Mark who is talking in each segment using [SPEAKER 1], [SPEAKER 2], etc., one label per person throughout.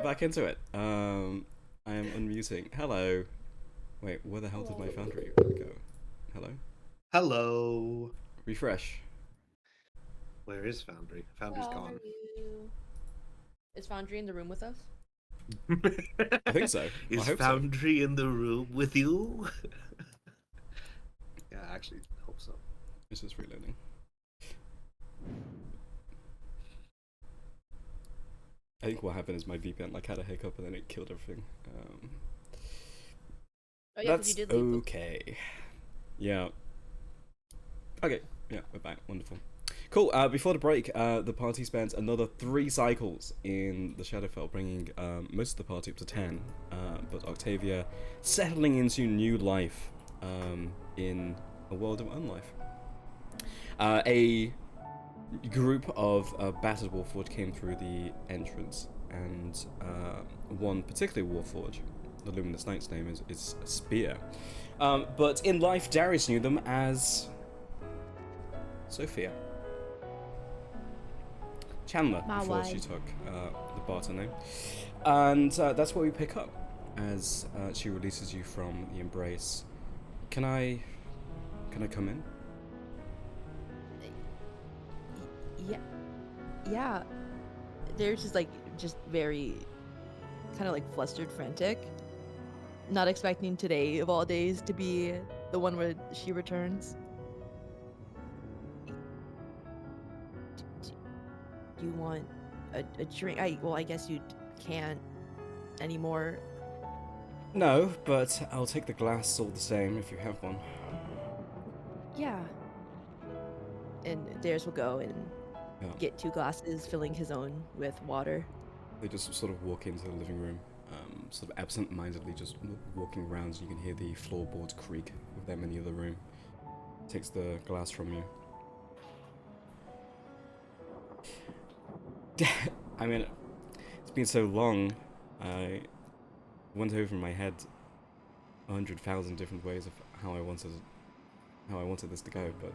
[SPEAKER 1] back into it. I am unmuting. Hello. Wait, where the hell did my
[SPEAKER 2] Hello.
[SPEAKER 1] foundry go? Hello.
[SPEAKER 3] Hello.
[SPEAKER 1] Refresh.
[SPEAKER 3] Where is Foundry? Foundry's
[SPEAKER 2] How are
[SPEAKER 3] gone.
[SPEAKER 2] you? Is Foundry in the room with us?
[SPEAKER 1] I think so. I
[SPEAKER 3] Is
[SPEAKER 1] hope so.
[SPEAKER 3] Foundry in the room with you? Yeah, I actually hope so.
[SPEAKER 1] It's just reloading. I think what happened is my VPN had a hiccup and then it killed everything.
[SPEAKER 2] Oh yeah, because you
[SPEAKER 1] That's
[SPEAKER 2] did leave.
[SPEAKER 1] okay. Yeah. Okay. Yeah, we're back. Wonderful. Cool. Before the break, the party spent another 3 cycles in the Shadowfell, bringing most of the party up to 10. But Octavia settling into new life in a world of unlife. A group of battered Warforged came through the entrance, and one particular Warforged, the Luminous Knight's name is Spear. But in life, Darius knew them as Sophia. Chandler,
[SPEAKER 2] My
[SPEAKER 1] before she
[SPEAKER 2] wife.
[SPEAKER 1] took the barter name. And that's where we pick up as she releases you from the embrace. Can I come in?
[SPEAKER 2] Yeah, yeah. They're just very, kind of flustered, frantic. Not expecting today of all days to be the one where she returns. Do you want a drink? I guess you can't anymore.
[SPEAKER 1] No, but I'll take the glass all the same if you have one.
[SPEAKER 2] Yeah. And Darius will go and
[SPEAKER 1] Yeah.
[SPEAKER 2] get 2 glasses, filling his own with water.
[SPEAKER 1] They just sort of walk into the living room, sort of absent-mindedly just walking around, so you can hear the floorboards creak with them in the other room. Takes the glass from you. I mean, it's been so long. I went over in my head 100,000 different ways of how I wanted this to go. But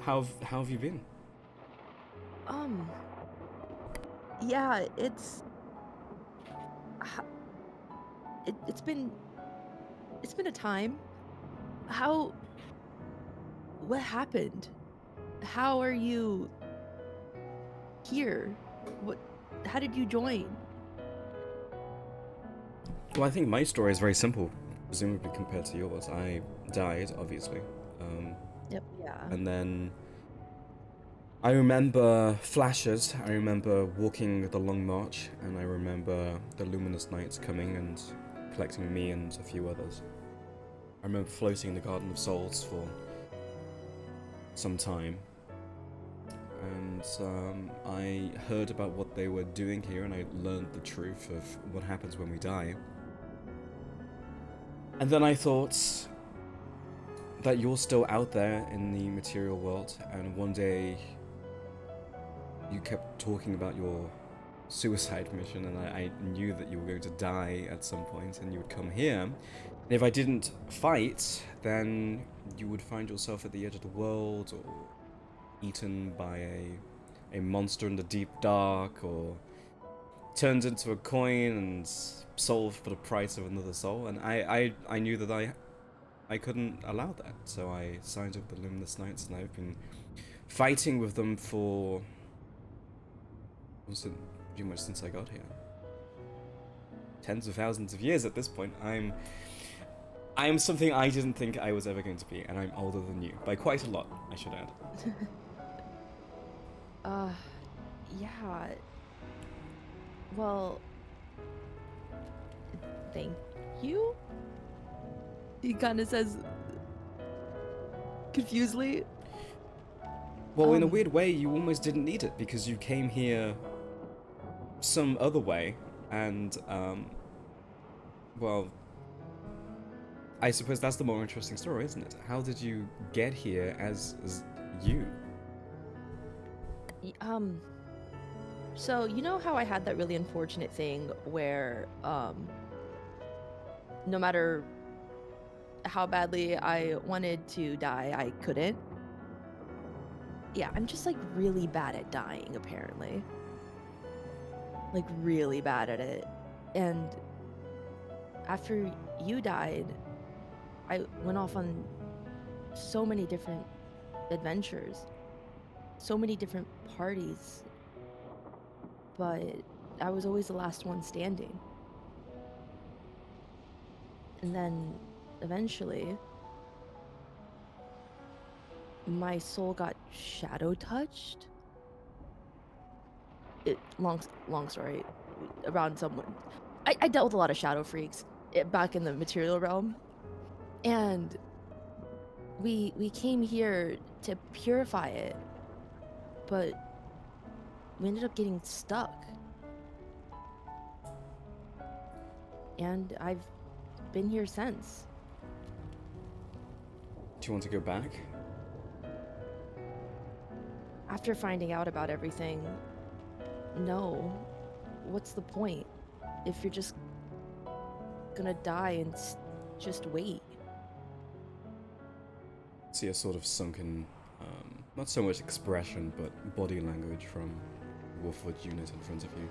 [SPEAKER 1] how have you been?
[SPEAKER 2] Um, yeah, h- it's been a time. How what happened? How are you here? What how did you join?
[SPEAKER 1] Well, I think my story is very simple, presumably compared to yours. I died, obviously,
[SPEAKER 2] Yep, yeah.
[SPEAKER 1] and then I remember flashes. I remember walking the long march, and I remember the luminous nights coming and collecting me and a few others. I remember floating in the Garden of Souls for some time, and I heard about what they were doing here, and I learned the truth of what happens when we die. And then I thought that you're still out there in the material world, and one day you kept talking about your suicide mission, and I knew that you were going to die at some point, and you would come here. And if I didn't fight, then you would find yourself at the edge of the world, or eaten by a monster in the deep dark, or turned into a coin and sold for the price of another soul. And I knew that I couldn't allow that, so I signed up with the Luminous Knights, and I've been fighting with them for pretty much since I got here. Tens of thousands of years at this point. I am something I didn't think I was ever going to be, and I'm older than you by quite a lot, I should add.
[SPEAKER 2] uh yeah. Well, thank you. He kind of says confusedly.
[SPEAKER 1] Well, in a
[SPEAKER 2] Um,
[SPEAKER 1] weird way, you almost didn't need it because you came here some other way, and well, I suppose that's the more interesting story, isn't it? How did you get here as you?
[SPEAKER 2] y- um so you know how I had that really unfortunate thing where no matter how badly I wanted to die, I couldn't. Yeah, I'm just really bad at dying apparently. like really bad at it. And after you died, I went off on so many different adventures, so many different parties, but I was always the last one standing. And then eventually, my soul got shadow touched. Long story around someone. I dealt with a lot of shadow freaks back in the material realm, and we came here to purify it, but we ended up getting stuck. And I've been here since.
[SPEAKER 1] Do you want to go back?
[SPEAKER 2] After finding out about everything, no. What's the point? If you're just gonna die and just wait.
[SPEAKER 1] See a sort of sunken, not so much expression, but body language from the Wolfwood unit in front of you.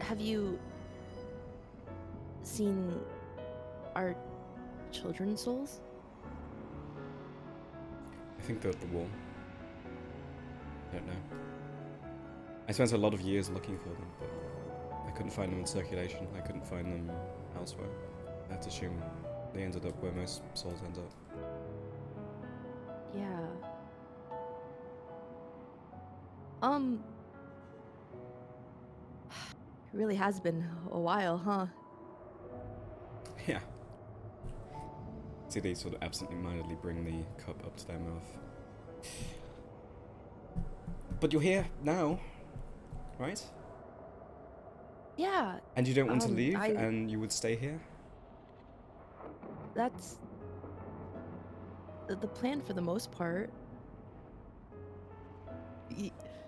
[SPEAKER 2] Have you seen our children's souls?
[SPEAKER 1] I think they're at the wall. I don't know. I spent a lot of years looking for them, but I couldn't find them in circulation. I couldn't find them elsewhere. I had to assume they ended up where most souls end up.
[SPEAKER 2] Yeah. It really has been a while, huh?
[SPEAKER 1] Yeah. See, they sort of absently-mindedly bring the cup up to their mouth. But you're here now, right?
[SPEAKER 2] Yeah,
[SPEAKER 1] And you don't want to leave,
[SPEAKER 2] I-
[SPEAKER 1] and you would stay here?
[SPEAKER 2] that's the plan for the most part.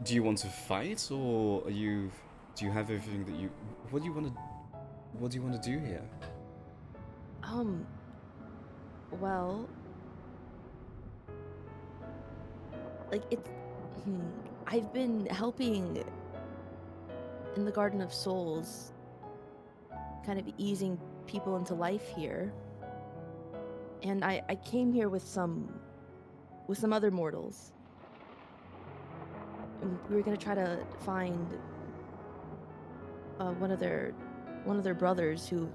[SPEAKER 1] Do you want to fight, or are you? Do you have everything that you? What do you want to? What do you want to do here?
[SPEAKER 2] Well, like I've been helping in the Garden of Souls, kind of easing people into life here. And I came here with some other mortals. And we were gonna try to find one of their brothers who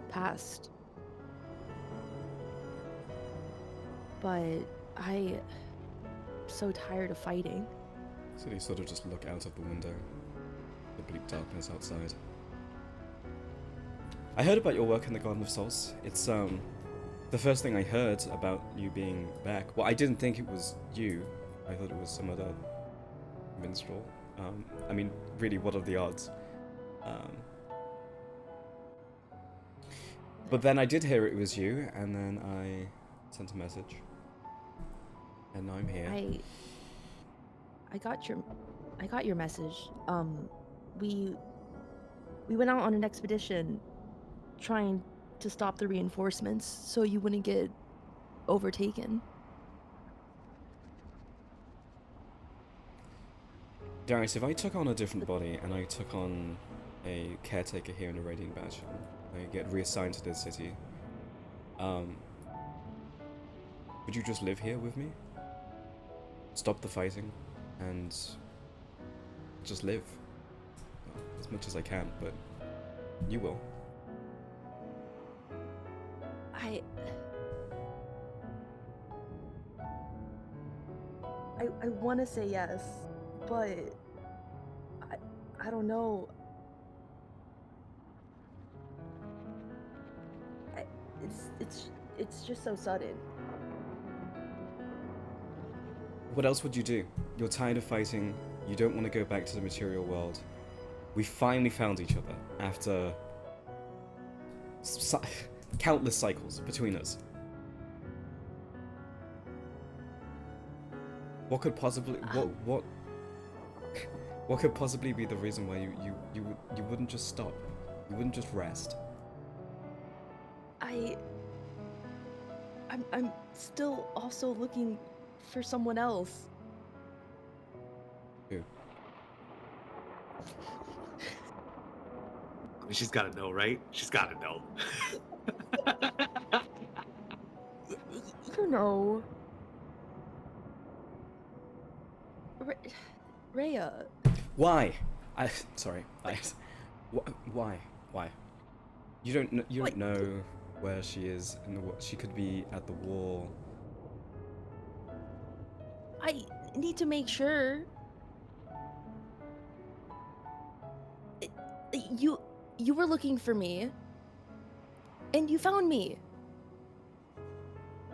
[SPEAKER 2] passed. But I'm so tired of fighting.
[SPEAKER 1] So they sort of just look out of the window, the bleak darkness outside. I heard about your work in the Garden of Souls. It's the first thing I heard about you being back. Well, I didn't think it was you. I thought it was some other minstrel. I mean, really, what are the odds? But then I did hear it was you, and then I sent a message. And now I'm here.
[SPEAKER 2] I got your message. We went out on an expedition trying to stop the reinforcements so you wouldn't get overtaken.
[SPEAKER 1] Darius, if I took on a different body and I took on a caretaker here in a Radiant Badge, and I get reassigned to this city, would you just live here with me? Stop the fighting and just live? Well, as much as I can, but you will.
[SPEAKER 2] I want to say yes, but I don't know. It's just so sudden.
[SPEAKER 1] What else would you do? You're tired of fighting, you don't want to go back to the material world. We finally found each other after countless cycles between us. What could possibly what could possibly be the reason why you wouldn't just stop? You wouldn't just rest?
[SPEAKER 2] I'm still also looking for someone else.
[SPEAKER 1] Who?
[SPEAKER 3] I mean, she's got to know, right? She's got to know.
[SPEAKER 2] You know. Rhea.
[SPEAKER 1] Why? Sorry. Why? Why? You don't
[SPEAKER 2] What?
[SPEAKER 1] know where she is in the war. She could be at the wall.
[SPEAKER 2] I need to make sure. You were looking for me, and you found me.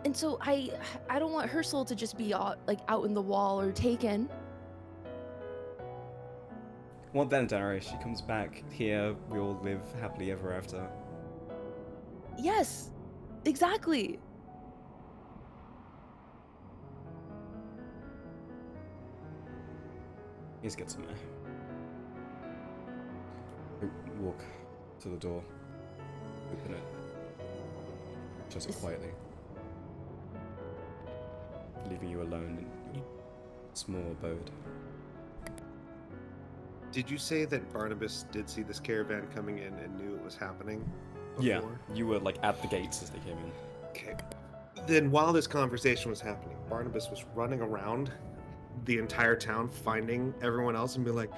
[SPEAKER 2] And so I don't want her soul to just be out in the wall or taken.
[SPEAKER 1] Well then, Darius, she comes back here. We all live happily ever after.
[SPEAKER 2] Yes, exactly.
[SPEAKER 1] Let's get some air. Walk to the door. Open it. Just quietly. Leaving you alone in your small abode.
[SPEAKER 3] Did you say that Barnabas did see this caravan coming in and knew it was happening before?
[SPEAKER 1] Yeah, you were like at the gates as they came in.
[SPEAKER 3] Okay. Then while this conversation was happening, Barnabas was running around the entire town finding everyone else and be like,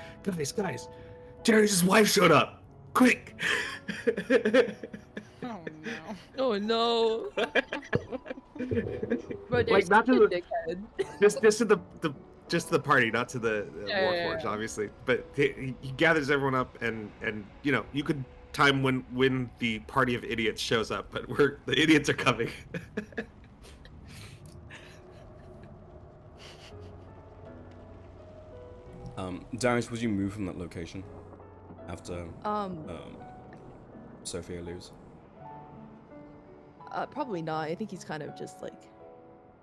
[SPEAKER 3] guys, Darius' wife showed up. Quick!
[SPEAKER 4] Oh no.
[SPEAKER 2] Oh no. Bro,
[SPEAKER 3] Like, not to the
[SPEAKER 2] dickhead.
[SPEAKER 3] just to the party, not to the
[SPEAKER 2] Yeah,
[SPEAKER 3] Warforged,
[SPEAKER 2] yeah.
[SPEAKER 3] obviously. But he gathers everyone up, and you know, you could time when the party of idiots shows up, but the idiots are coming.
[SPEAKER 1] Darius, would you move from that location after
[SPEAKER 2] Um,
[SPEAKER 1] Sophia leaves?
[SPEAKER 2] Probably not. I think he's kind of just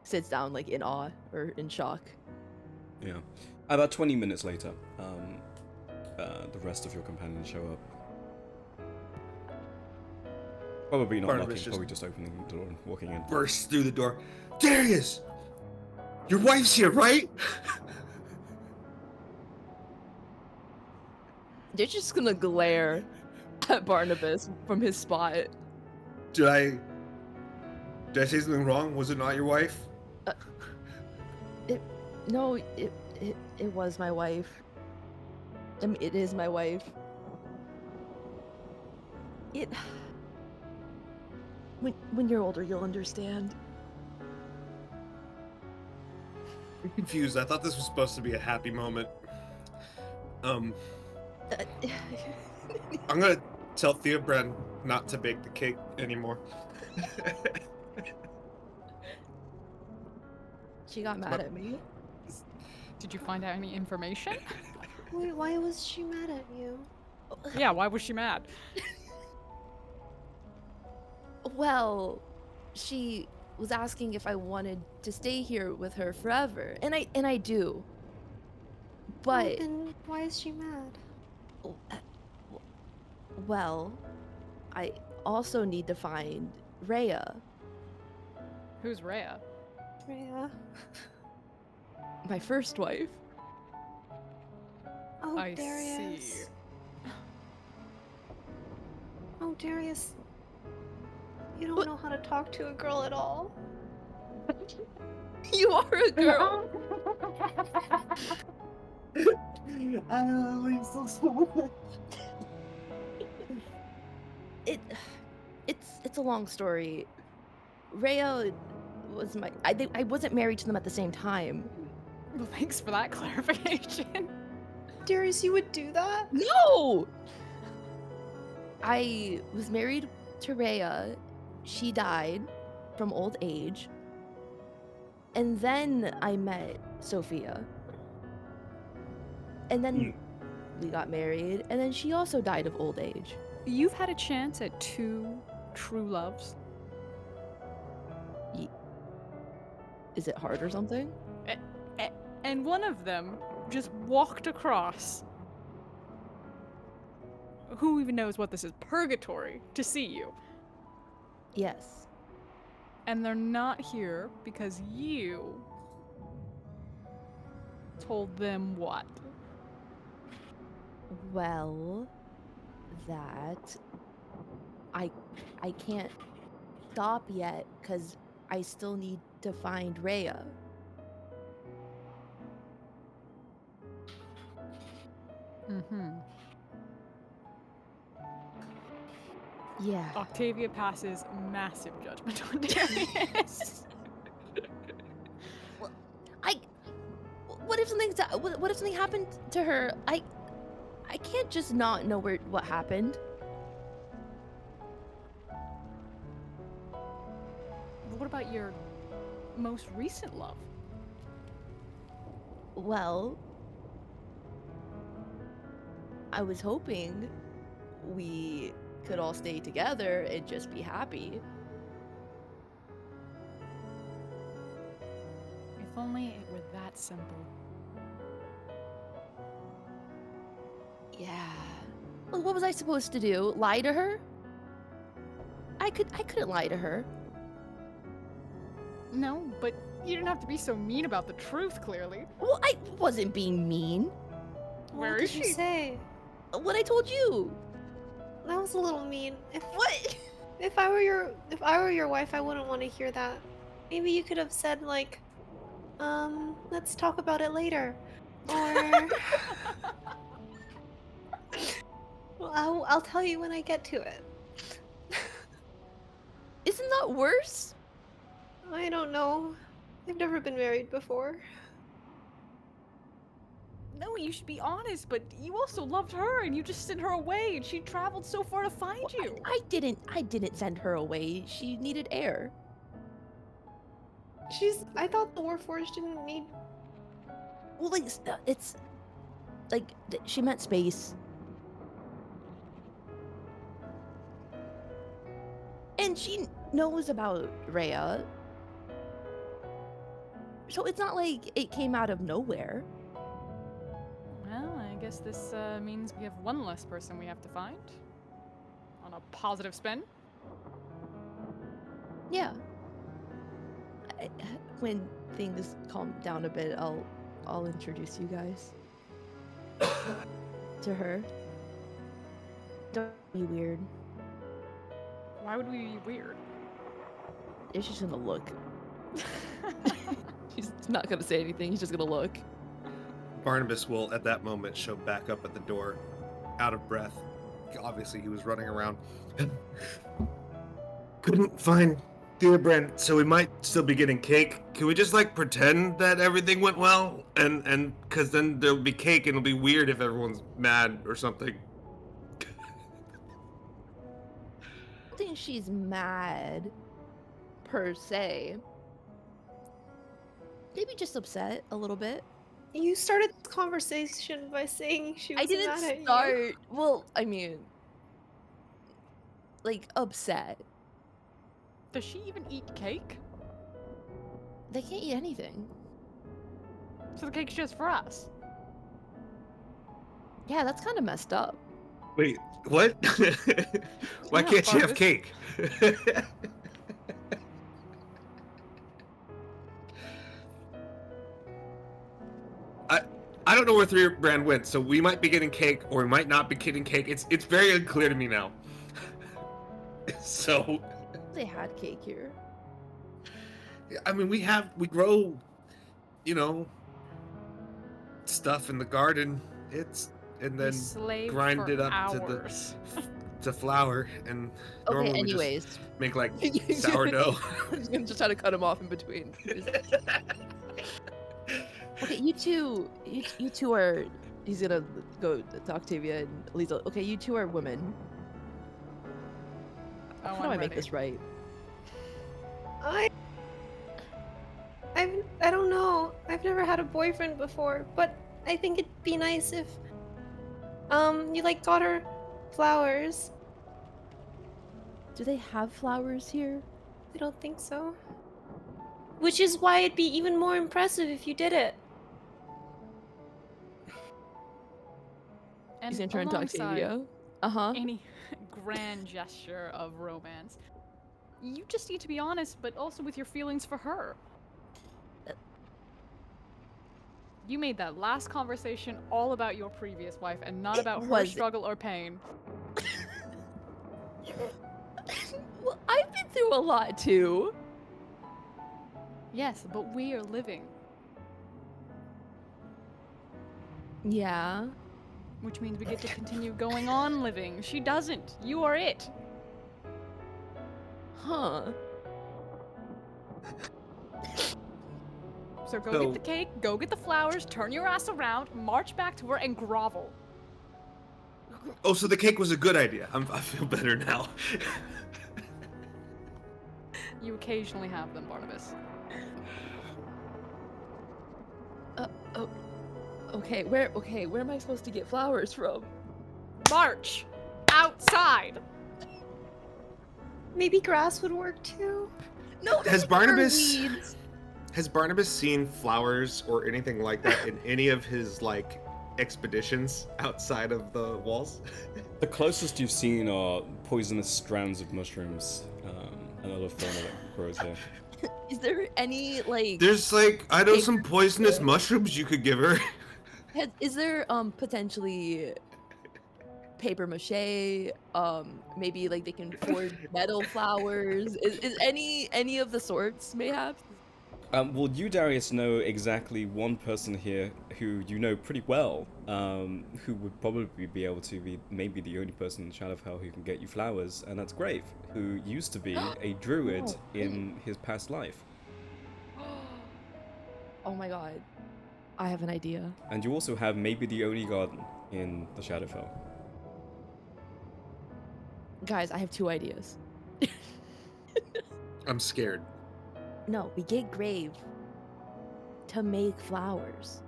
[SPEAKER 2] sits down in awe or in shock.
[SPEAKER 1] Yeah. About 20 minutes later, the rest of your companions show up. Probably not
[SPEAKER 3] Barnabas
[SPEAKER 1] knocking,
[SPEAKER 3] just-
[SPEAKER 1] probably just opening the door and walking in.
[SPEAKER 3] Bursts through the door. Darius, your wife's here, right?
[SPEAKER 2] They're just gonna glare at Barnabas from his spot.
[SPEAKER 3] Did I say something wrong? Was it not your wife?
[SPEAKER 2] No, it was my wife. I mean, it is my wife. When you're older, you'll understand.
[SPEAKER 3] I'm confused. I thought this was supposed to be a happy moment. I'm gonna tell Theobren not to bake the cake anymore.
[SPEAKER 2] She got mad at me.
[SPEAKER 4] Did you find out any information?
[SPEAKER 5] Wait, why was she mad at you?
[SPEAKER 4] Yeah, why was she mad?
[SPEAKER 2] Well, she was asking if I wanted to stay here with her forever, and I do. But
[SPEAKER 5] Then why is she mad?
[SPEAKER 2] well, I also need to find Rhea,
[SPEAKER 4] Who's Rhea?
[SPEAKER 5] Rhea.
[SPEAKER 2] my first wife.
[SPEAKER 5] Oh,
[SPEAKER 4] I
[SPEAKER 5] Darius.
[SPEAKER 4] see.
[SPEAKER 5] Oh, Darius. You don't
[SPEAKER 2] What?
[SPEAKER 5] know how to talk to a girl at all.
[SPEAKER 2] You are a girl.
[SPEAKER 3] I love you so much.
[SPEAKER 2] It's a long story. Rhea was I wasn't married to them at the same time.
[SPEAKER 4] Well, thanks for that clarification.
[SPEAKER 5] Darius, you would do that?
[SPEAKER 2] No! I was married to Rhea. She died from old age. And then I met Sophia. And then we got married, and then she also died of old age.
[SPEAKER 4] You've had a chance at 2 true loves.
[SPEAKER 2] Is it hard or something?
[SPEAKER 4] And one of them just walked across. Who even knows what this is? Purgatory to see you.
[SPEAKER 2] Yes.
[SPEAKER 4] And they're not here because you Told them what?
[SPEAKER 2] Well, that I can't stop yet because I still need to find Rhea.
[SPEAKER 4] Mm-hmm.
[SPEAKER 2] Yeah.
[SPEAKER 4] Octavia passes massive judgment on Darius.
[SPEAKER 2] Well, what if what if something happened to her? I can't just not know what happened.
[SPEAKER 4] What about your most recent love?
[SPEAKER 2] Well, I was hoping we could all stay together and just be happy.
[SPEAKER 4] If only it were that simple.
[SPEAKER 2] Yeah. Well, what was I supposed to do? Lie to her? I couldn't lie to her.
[SPEAKER 4] No, but you didn't have to be so mean about the truth, clearly.
[SPEAKER 2] Well, I wasn't being mean.
[SPEAKER 4] Where
[SPEAKER 5] what
[SPEAKER 4] is
[SPEAKER 5] did you
[SPEAKER 4] she?
[SPEAKER 5] say?
[SPEAKER 2] What I told you.
[SPEAKER 5] That was a little mean.
[SPEAKER 2] What?
[SPEAKER 5] If I were your wife, I wouldn't want to hear that. Maybe you could have said like, let's talk about it later, or well, I'll tell you when I get to it.
[SPEAKER 2] Isn't that worse?
[SPEAKER 5] I don't know. I've never been married before.
[SPEAKER 4] No, you should be honest, but you also loved her and you just sent her away and she traveled so far to find you.
[SPEAKER 2] I didn't send her away. She needed air.
[SPEAKER 5] I thought the Warforged didn't need.
[SPEAKER 2] Well, like it's like she meant space. And she knows about Rhea. So it's not like it came out of nowhere.
[SPEAKER 4] Well, I guess this means we have one less person we have to find. On a positive spin.
[SPEAKER 2] Yeah. When things calm down a bit, I'll introduce you guys to her. Don't be weird.
[SPEAKER 4] Why would we be weird?
[SPEAKER 2] She's just gonna look. He's not gonna say anything. He's just gonna look.
[SPEAKER 3] Barnabas will, at that moment, show back up at the door, out of breath. Obviously, he was running around. Couldn't find dear Brand, so we might still be getting cake. Can we just like pretend that everything went well, and because then there'll be cake, and it'll be weird if everyone's mad or something.
[SPEAKER 2] I don't think she's mad, per se. Maybe just upset a little bit.
[SPEAKER 5] You started this conversation by saying she was
[SPEAKER 2] I didn't
[SPEAKER 5] mad at you.
[SPEAKER 2] start. Well, I mean, like upset.
[SPEAKER 4] Does she even eat cake?
[SPEAKER 2] They can't eat anything.
[SPEAKER 4] So the cake's just for us.
[SPEAKER 2] Yeah, that's kind of messed up.
[SPEAKER 3] Wait, what? Why
[SPEAKER 4] Yeah,
[SPEAKER 3] can't she have
[SPEAKER 4] Barnabas.
[SPEAKER 3] cake? I don't know where Three Brand went, so we might be getting cake or we might not be getting cake. It's very unclear to me now. So
[SPEAKER 2] They had cake here.
[SPEAKER 3] I mean, we grow, you know, stuff in the garden. And
[SPEAKER 4] We
[SPEAKER 3] then
[SPEAKER 4] slaved
[SPEAKER 3] grind
[SPEAKER 4] for
[SPEAKER 3] it up
[SPEAKER 4] hours.
[SPEAKER 3] to flour, and
[SPEAKER 2] Okay,
[SPEAKER 3] normally we just
[SPEAKER 2] anyways.
[SPEAKER 3] make like sourdough.
[SPEAKER 2] I'm just trying to cut him off in between. Okay, you two are. He's gonna go to Octavia and Lisa. Okay, you two are women.
[SPEAKER 4] Oh,
[SPEAKER 2] How do
[SPEAKER 4] I'm
[SPEAKER 2] I make
[SPEAKER 4] ready.
[SPEAKER 2] this right?
[SPEAKER 5] I don't know. I've never had a boyfriend before, but I think it'd be nice if you like got her flowers.
[SPEAKER 2] Do they have flowers here?
[SPEAKER 5] I don't think so. Which is why it'd be even more impressive if you did it.
[SPEAKER 4] And
[SPEAKER 2] He's gonna turn to
[SPEAKER 4] alongside
[SPEAKER 2] Octavia. Uh-huh.
[SPEAKER 4] any grand gesture of romance, you just need to be honest, but also with your feelings for her. You made that last conversation all about your previous wife and not
[SPEAKER 2] It
[SPEAKER 4] about her
[SPEAKER 2] wasn't.
[SPEAKER 4] struggle or pain.
[SPEAKER 2] Well, I've been through a lot too.
[SPEAKER 4] Yes, but we are living,
[SPEAKER 2] Yeah.
[SPEAKER 4] which means we get to continue going on living. She doesn't. You are it.
[SPEAKER 2] Huh.
[SPEAKER 4] So go
[SPEAKER 3] So-
[SPEAKER 4] get the cake, go get the flowers, turn your ass around, march back to her, and grovel.
[SPEAKER 3] Oh, so the cake was a good idea. I feel better now.
[SPEAKER 4] You occasionally have them, Barnabas.
[SPEAKER 2] Oh. Okay, where am I supposed to get flowers from?
[SPEAKER 4] March! Outside!
[SPEAKER 5] Maybe grass would work too.
[SPEAKER 2] No,
[SPEAKER 3] Has
[SPEAKER 2] those are
[SPEAKER 3] Barnabas-
[SPEAKER 2] weeds.
[SPEAKER 3] Has Barnabas seen flowers or anything like that in any of his like expeditions outside of the walls?
[SPEAKER 1] The closest you've seen are poisonous strands of mushrooms, and other fauna that grows here.
[SPEAKER 2] Is there any like
[SPEAKER 3] There's like I know some poisonous mushrooms you could give her.
[SPEAKER 2] is there potentially paper mache, maybe like they can forge metal flowers? Is any of the sorts mayhaps?
[SPEAKER 1] Well, you, Darius, know exactly one person here who you know pretty well, who would probably be able to be maybe the only person in Shadowfell who can get you flowers, and that's Grave, who used to be a druid
[SPEAKER 2] Oh,
[SPEAKER 1] in his past life.
[SPEAKER 2] Oh my god. I have an idea.
[SPEAKER 1] And you also have maybe the only garden in the Shadowfell.
[SPEAKER 2] Guys, I have two ideas.
[SPEAKER 3] I'm scared.
[SPEAKER 2] No, we get Grave to make flowers.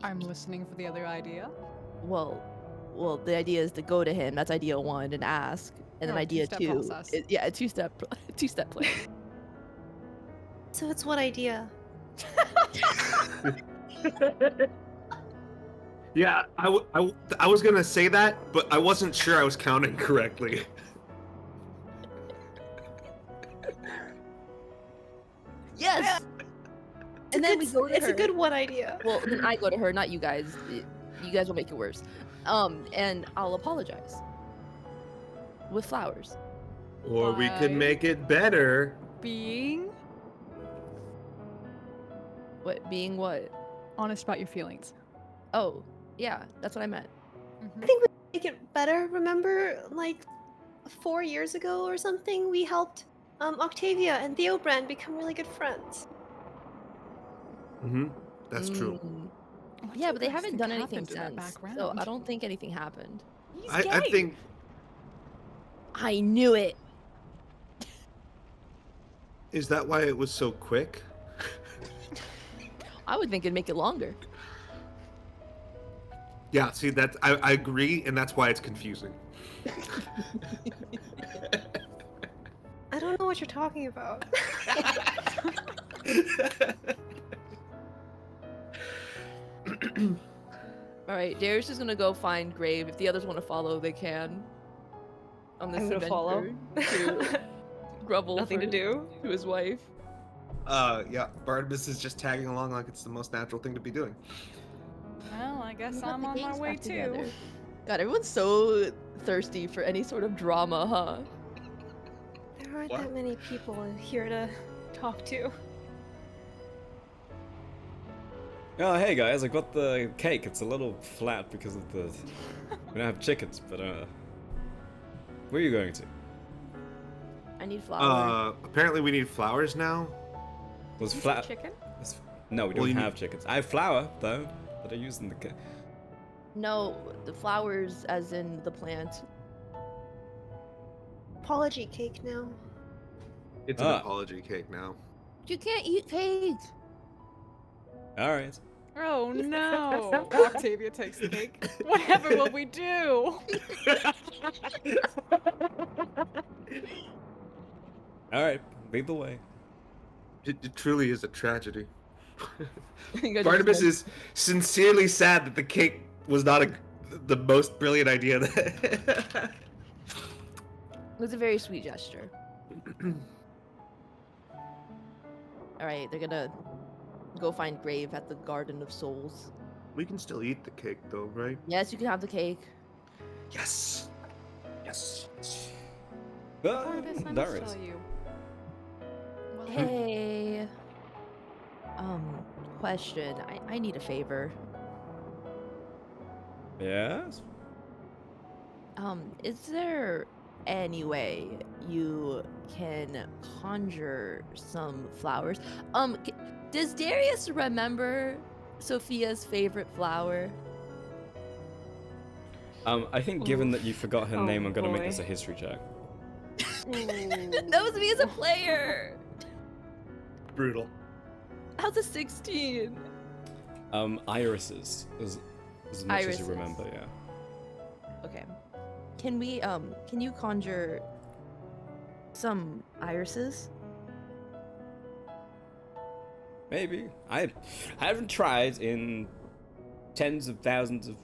[SPEAKER 4] I'm listening for the other idea.
[SPEAKER 2] Well, the idea is to go to him. That's idea one, and ask. And then
[SPEAKER 4] Oh,
[SPEAKER 2] idea
[SPEAKER 4] two-step
[SPEAKER 2] two,
[SPEAKER 4] process.
[SPEAKER 2] yeah, a two-step plan.
[SPEAKER 5] So it's what idea?
[SPEAKER 3] Yeah, I was gonna say that, but I wasn't sure I was counting correctly.
[SPEAKER 2] Yes. And then we go to
[SPEAKER 5] It's
[SPEAKER 2] her.
[SPEAKER 5] a good one idea.
[SPEAKER 2] Well, then I go to her, not you guys. You guys will make it worse. And I'll apologize with flowers.
[SPEAKER 3] Or we could
[SPEAKER 4] Bye.
[SPEAKER 3] make it better.
[SPEAKER 4] Being
[SPEAKER 2] What being what?
[SPEAKER 4] honest about your feelings.
[SPEAKER 2] Oh, yeah, that's what I meant.
[SPEAKER 4] Mhm.
[SPEAKER 5] I think we make it better. Remember, like 4 years ago or something, we helped Octavia and Theobrand become really good friends.
[SPEAKER 3] Mm-hmm. That's true.
[SPEAKER 2] Mm.
[SPEAKER 4] What do
[SPEAKER 2] Yeah,
[SPEAKER 4] you
[SPEAKER 2] but they
[SPEAKER 4] guys
[SPEAKER 2] haven't
[SPEAKER 4] think
[SPEAKER 2] done anything
[SPEAKER 4] happened in that
[SPEAKER 2] since. So
[SPEAKER 4] background?
[SPEAKER 2] I don't think anything happened.
[SPEAKER 4] He's
[SPEAKER 3] I
[SPEAKER 4] gay.
[SPEAKER 3] think
[SPEAKER 2] I knew it.
[SPEAKER 3] is that why it was so quick?
[SPEAKER 2] I would think it'd make it longer.
[SPEAKER 3] Yeah, see that I agree, and that's why it's confusing.
[SPEAKER 5] I don't know what you're talking about.
[SPEAKER 2] All right, Darius is gonna go find Grave. If the others want to follow, they can. On this
[SPEAKER 5] I'm gonna follow.
[SPEAKER 2] adventure to grovel
[SPEAKER 5] Nothing to
[SPEAKER 2] for-
[SPEAKER 5] do.
[SPEAKER 2] to his wife.
[SPEAKER 3] Yeah, Barnabas is just tagging along like it's the most natural thing to be doing.
[SPEAKER 4] Well, I guess
[SPEAKER 2] We got
[SPEAKER 4] I'm
[SPEAKER 2] the
[SPEAKER 4] on my
[SPEAKER 2] gangs
[SPEAKER 4] way
[SPEAKER 2] back
[SPEAKER 4] too.
[SPEAKER 2] together. God, everyone's so thirsty for any sort of drama, huh?
[SPEAKER 5] There aren't
[SPEAKER 3] What?
[SPEAKER 5] that many people here to talk to.
[SPEAKER 1] Oh, hey guys, I got the cake. It's a little flat because of the... We don't have chickens, but where are you going to?
[SPEAKER 2] I need flowers.
[SPEAKER 3] Apparently we need flowers now.
[SPEAKER 1] Was
[SPEAKER 4] You said
[SPEAKER 1] flat...
[SPEAKER 4] chicken?
[SPEAKER 1] No, we
[SPEAKER 3] Well,
[SPEAKER 1] don't
[SPEAKER 3] you
[SPEAKER 1] have chickens. I have flour, though, that I use in the cake.
[SPEAKER 2] No, the flowers as in the plant.
[SPEAKER 5] Apology cake now.
[SPEAKER 3] It's an
[SPEAKER 1] Ah.
[SPEAKER 3] apology cake now.
[SPEAKER 2] You can't eat cake.
[SPEAKER 1] Alright.
[SPEAKER 4] Oh no! Octavia takes the cake. Whatever will we do?
[SPEAKER 1] Alright, lead the way.
[SPEAKER 3] It truly is a tragedy.
[SPEAKER 2] You guys are
[SPEAKER 3] Barnabas
[SPEAKER 2] just
[SPEAKER 3] is sincerely sad that the cake was not the most brilliant idea.
[SPEAKER 2] It was a very sweet gesture. All right, they're gonna go find Grave at the Garden of Souls.
[SPEAKER 3] We can still eat the cake, though, right?
[SPEAKER 2] Yes, you can have the cake.
[SPEAKER 3] Yes. Yes.
[SPEAKER 4] Barnabas, I
[SPEAKER 1] There
[SPEAKER 4] must
[SPEAKER 1] is.
[SPEAKER 4] tell you. Well,
[SPEAKER 2] Hey. Question. I need a favor.
[SPEAKER 1] Yes.
[SPEAKER 2] Is there any way you can conjure some flowers? Does Darius remember Sophia's favorite flower?
[SPEAKER 1] I think given that you forgot her
[SPEAKER 5] Oh,
[SPEAKER 1] name, I'm gonna make
[SPEAKER 5] boy.
[SPEAKER 1] this a history check.
[SPEAKER 2] That was me as a player.
[SPEAKER 3] Brutal.
[SPEAKER 2] How's a 16?
[SPEAKER 1] Irises, as much as you
[SPEAKER 2] Irises.
[SPEAKER 1] remember, yeah.
[SPEAKER 2] Okay. Can we can you conjure some irises?
[SPEAKER 1] Maybe. I haven't tried in tens of thousands of...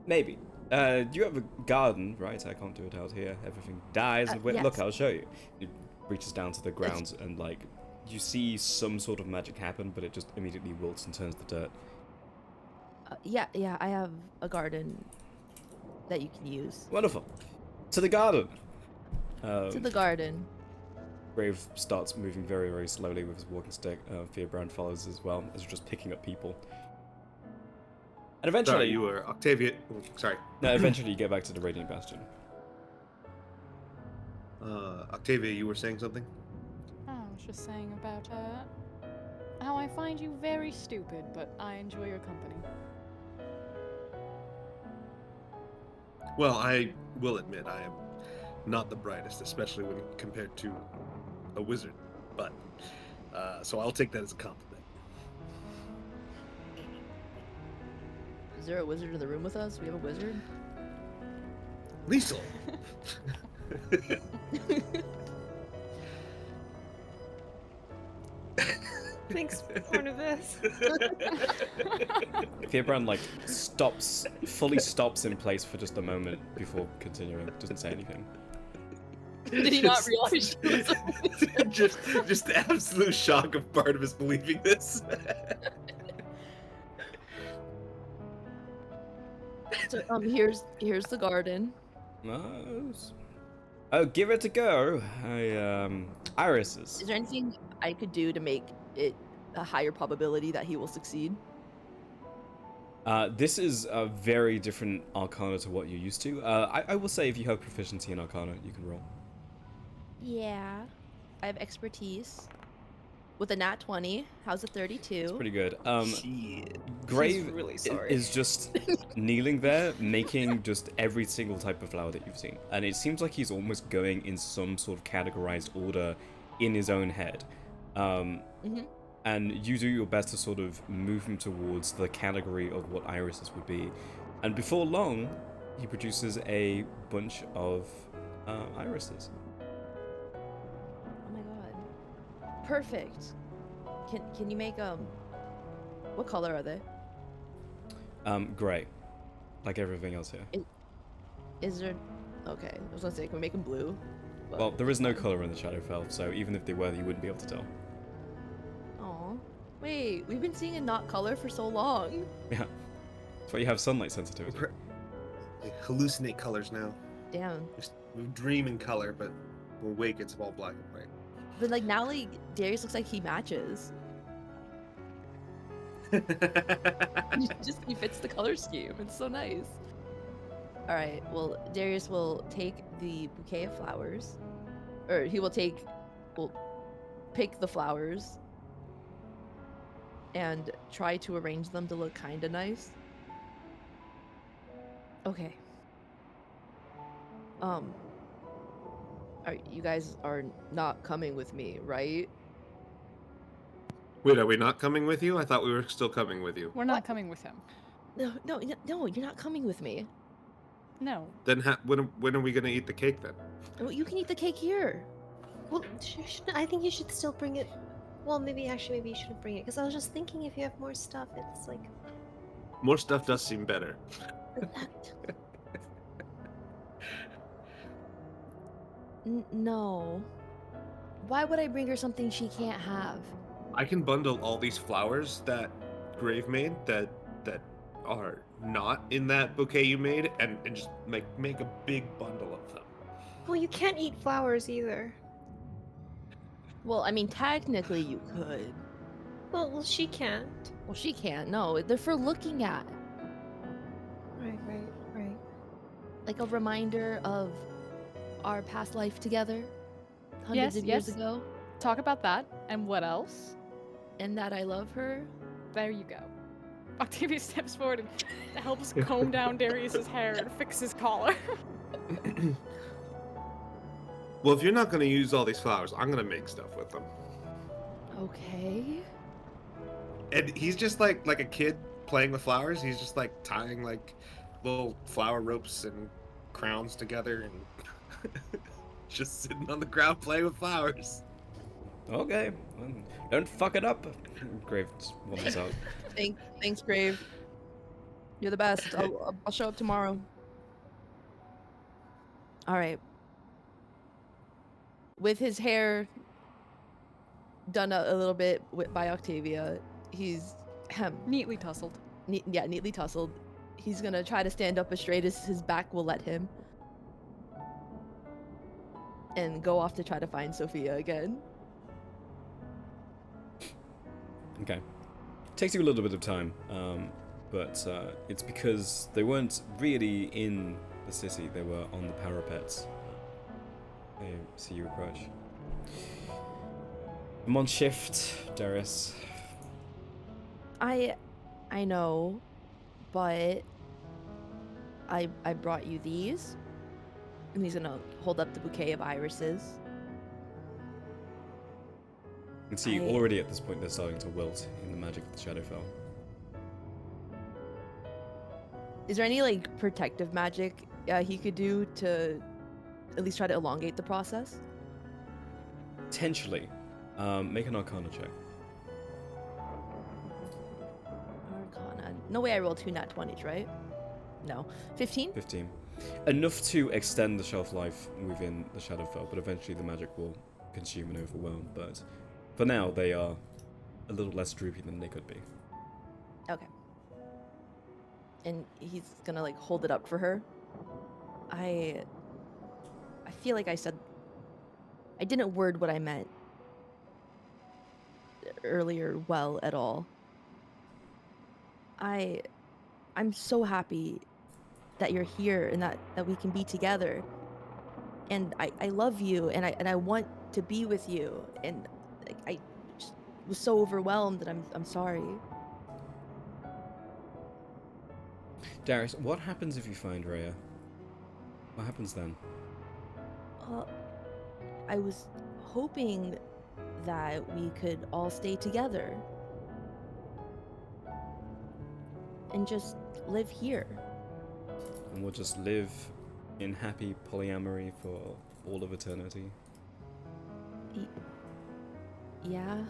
[SPEAKER 1] Maybe. You have a garden, right? I can't do it out here. Everything dies. And wait, look,
[SPEAKER 2] yes.
[SPEAKER 1] I'll show you. It reaches down to the ground and, like, you see some sort of magic happen, but it just immediately wilts and turns to dirt.
[SPEAKER 2] Yeah, I have a garden that you can use.
[SPEAKER 1] Wonderful. To the garden.
[SPEAKER 2] To the garden.
[SPEAKER 1] Grave starts moving very, very slowly with his walking stick. Fearbrand follows as well, as you're just picking up people. And eventually...
[SPEAKER 3] Sorry, you were Octavia. Sorry.
[SPEAKER 1] No, eventually you get back to the Radiant Bastion.
[SPEAKER 3] Octavia, you were saying something?
[SPEAKER 4] I was just saying about how I find you very stupid, but I enjoy your company.
[SPEAKER 3] Well, I will admit I am not the brightest, especially when compared to a wizard. But so I'll take that as a compliment.
[SPEAKER 2] Is there a wizard in the room with us? We have a wizard?
[SPEAKER 3] Liesel.
[SPEAKER 5] Thanks, Barnabas.
[SPEAKER 1] Fearbrand, like, fully stops in place for just a moment before continuing. Doesn't say anything.
[SPEAKER 2] Did he not realize she was a wizard?
[SPEAKER 3] just the absolute shock of Barnabas believing this.
[SPEAKER 2] So, here's the garden.
[SPEAKER 1] Nice. Oh, give it a go. Irises.
[SPEAKER 2] Is there anything I could do to make it a higher probability that he will succeed?
[SPEAKER 1] This is a very different Arcana to what you're used to. I will say if you have proficiency in Arcana, you can roll.
[SPEAKER 2] Yeah. I have expertise. With a nat 20, how's a 32?
[SPEAKER 1] It's pretty good.
[SPEAKER 3] Shit.
[SPEAKER 1] Grave
[SPEAKER 2] really sorry.
[SPEAKER 1] is just kneeling there, making just every single type of flower that you've seen. And it seems like he's almost going in some sort of categorized order in his own head. And you do your best to sort of move him towards the category of what irises would be. And before long, he produces a bunch of irises.
[SPEAKER 2] Oh my god. Perfect. Can you make what color are they?
[SPEAKER 1] Gray. Like everything else here.
[SPEAKER 2] Is there okay, I was gonna say, can we make them blue? But
[SPEAKER 1] Well, there is no
[SPEAKER 2] fine.
[SPEAKER 1] color in the Shadowfell, so even if they were, you wouldn't be able to tell.
[SPEAKER 2] Aw. Wait, we've been seeing a not color for so long.
[SPEAKER 1] Yeah. That's why you have sunlight sensitivity.
[SPEAKER 3] We hallucinate colors now.
[SPEAKER 2] Damn.
[SPEAKER 3] We dream in color, but when we wake, it's all black and white.
[SPEAKER 2] But like now like Darius looks like he matches. He fits the color scheme. It's so nice. All right. Well, Darius will take the bouquet of flowers, or he will pick the flowers and try to arrange them to look kind of nice. Okay. You guys are not coming with me, right?
[SPEAKER 3] Wait, are we not coming with you? I thought we were still coming with you.
[SPEAKER 4] We're not coming with him.
[SPEAKER 2] No, you're not coming with me.
[SPEAKER 4] No.
[SPEAKER 3] Then when are we gonna eat the cake then?
[SPEAKER 2] Well, you can eat the cake here.
[SPEAKER 5] Well, I think you should still bring it. Well, maybe you shouldn't bring it because I was just thinking if you have more stuff, it's like.
[SPEAKER 3] More stuff does seem better.
[SPEAKER 2] No. Why would I bring her something she can't have?
[SPEAKER 3] I can bundle all these flowers that Grave made that are not in that bouquet you made, and just make a big bundle of them.
[SPEAKER 5] Well, you can't eat flowers either.
[SPEAKER 2] Well, I mean, technically you could.
[SPEAKER 5] Well, she can't.
[SPEAKER 2] Well, she can't. No, they're for looking at.
[SPEAKER 5] Right.
[SPEAKER 2] Like a reminder of our past life together, hundreds
[SPEAKER 4] Yes,
[SPEAKER 2] of years
[SPEAKER 4] yes.
[SPEAKER 2] ago,
[SPEAKER 4] Talk about that. And what else?
[SPEAKER 2] and that I love her.
[SPEAKER 4] There you go. Octavia steps forward and helps comb down Darius's hair and fix his collar.
[SPEAKER 3] Well, if you're not gonna use all these flowers, I'm gonna make stuff with them.
[SPEAKER 2] Okay.
[SPEAKER 3] And he's just like a kid playing with flowers. He's just like tying like little flower ropes and crowns together and just sitting on the ground playing with flowers.
[SPEAKER 1] Okay, well, don't fuck it up. Grave wanders out.
[SPEAKER 2] Thanks, Grave. You're the best. I'll show up tomorrow. All right. With his hair done a little bit by Octavia, he's
[SPEAKER 4] Neatly tussled.
[SPEAKER 2] neatly tussled. He's gonna try to stand up as straight as his back will let him, and go off to try to find Sophia again.
[SPEAKER 1] Okay. Takes you a little bit of time, but it's because they weren't really in the city, they were on the parapets. They see you approach. I'm on shift, Darius.
[SPEAKER 2] I know, but I brought you these. And he's gonna hold up the bouquet of irises.
[SPEAKER 1] You can see already at this point they're starting to wilt in the magic of the Shadowfell.
[SPEAKER 2] Is there any like protective magic he could do to at least try to elongate the process?
[SPEAKER 1] Potentially. Make an Arcana check.
[SPEAKER 2] Arcana. No way I rolled 2 nat 20s, right? No. 15?
[SPEAKER 1] 15. Enough to extend the shelf life within the Shadowfell, but eventually the magic will consume and overwhelm. But for now, they are a little less droopy than they could be.
[SPEAKER 2] Okay. And he's gonna like hold it up for her. I feel like I didn't word what I meant earlier well at all. I'm so happy that you're here and that we can be together. And I love you and I want to be with you, and like, I just was so overwhelmed that I'm sorry.
[SPEAKER 1] Darius, what happens if you find Rhea? What happens then?
[SPEAKER 2] I was hoping that we could all stay together and just live here.
[SPEAKER 1] And we'll just live in happy polyamory for all of eternity?
[SPEAKER 2] Yeah.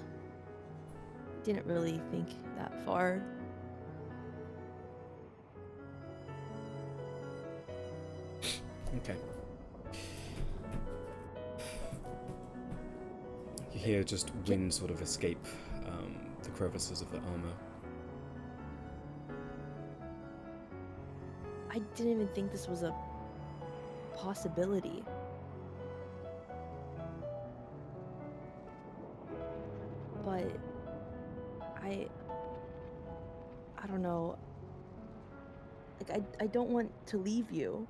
[SPEAKER 2] Didn't really think that far.
[SPEAKER 1] Okay. You hear just wind sort of escape the crevices of the armor.
[SPEAKER 2] I didn't even think this was a possibility. But I don't know. Like I don't want to leave you.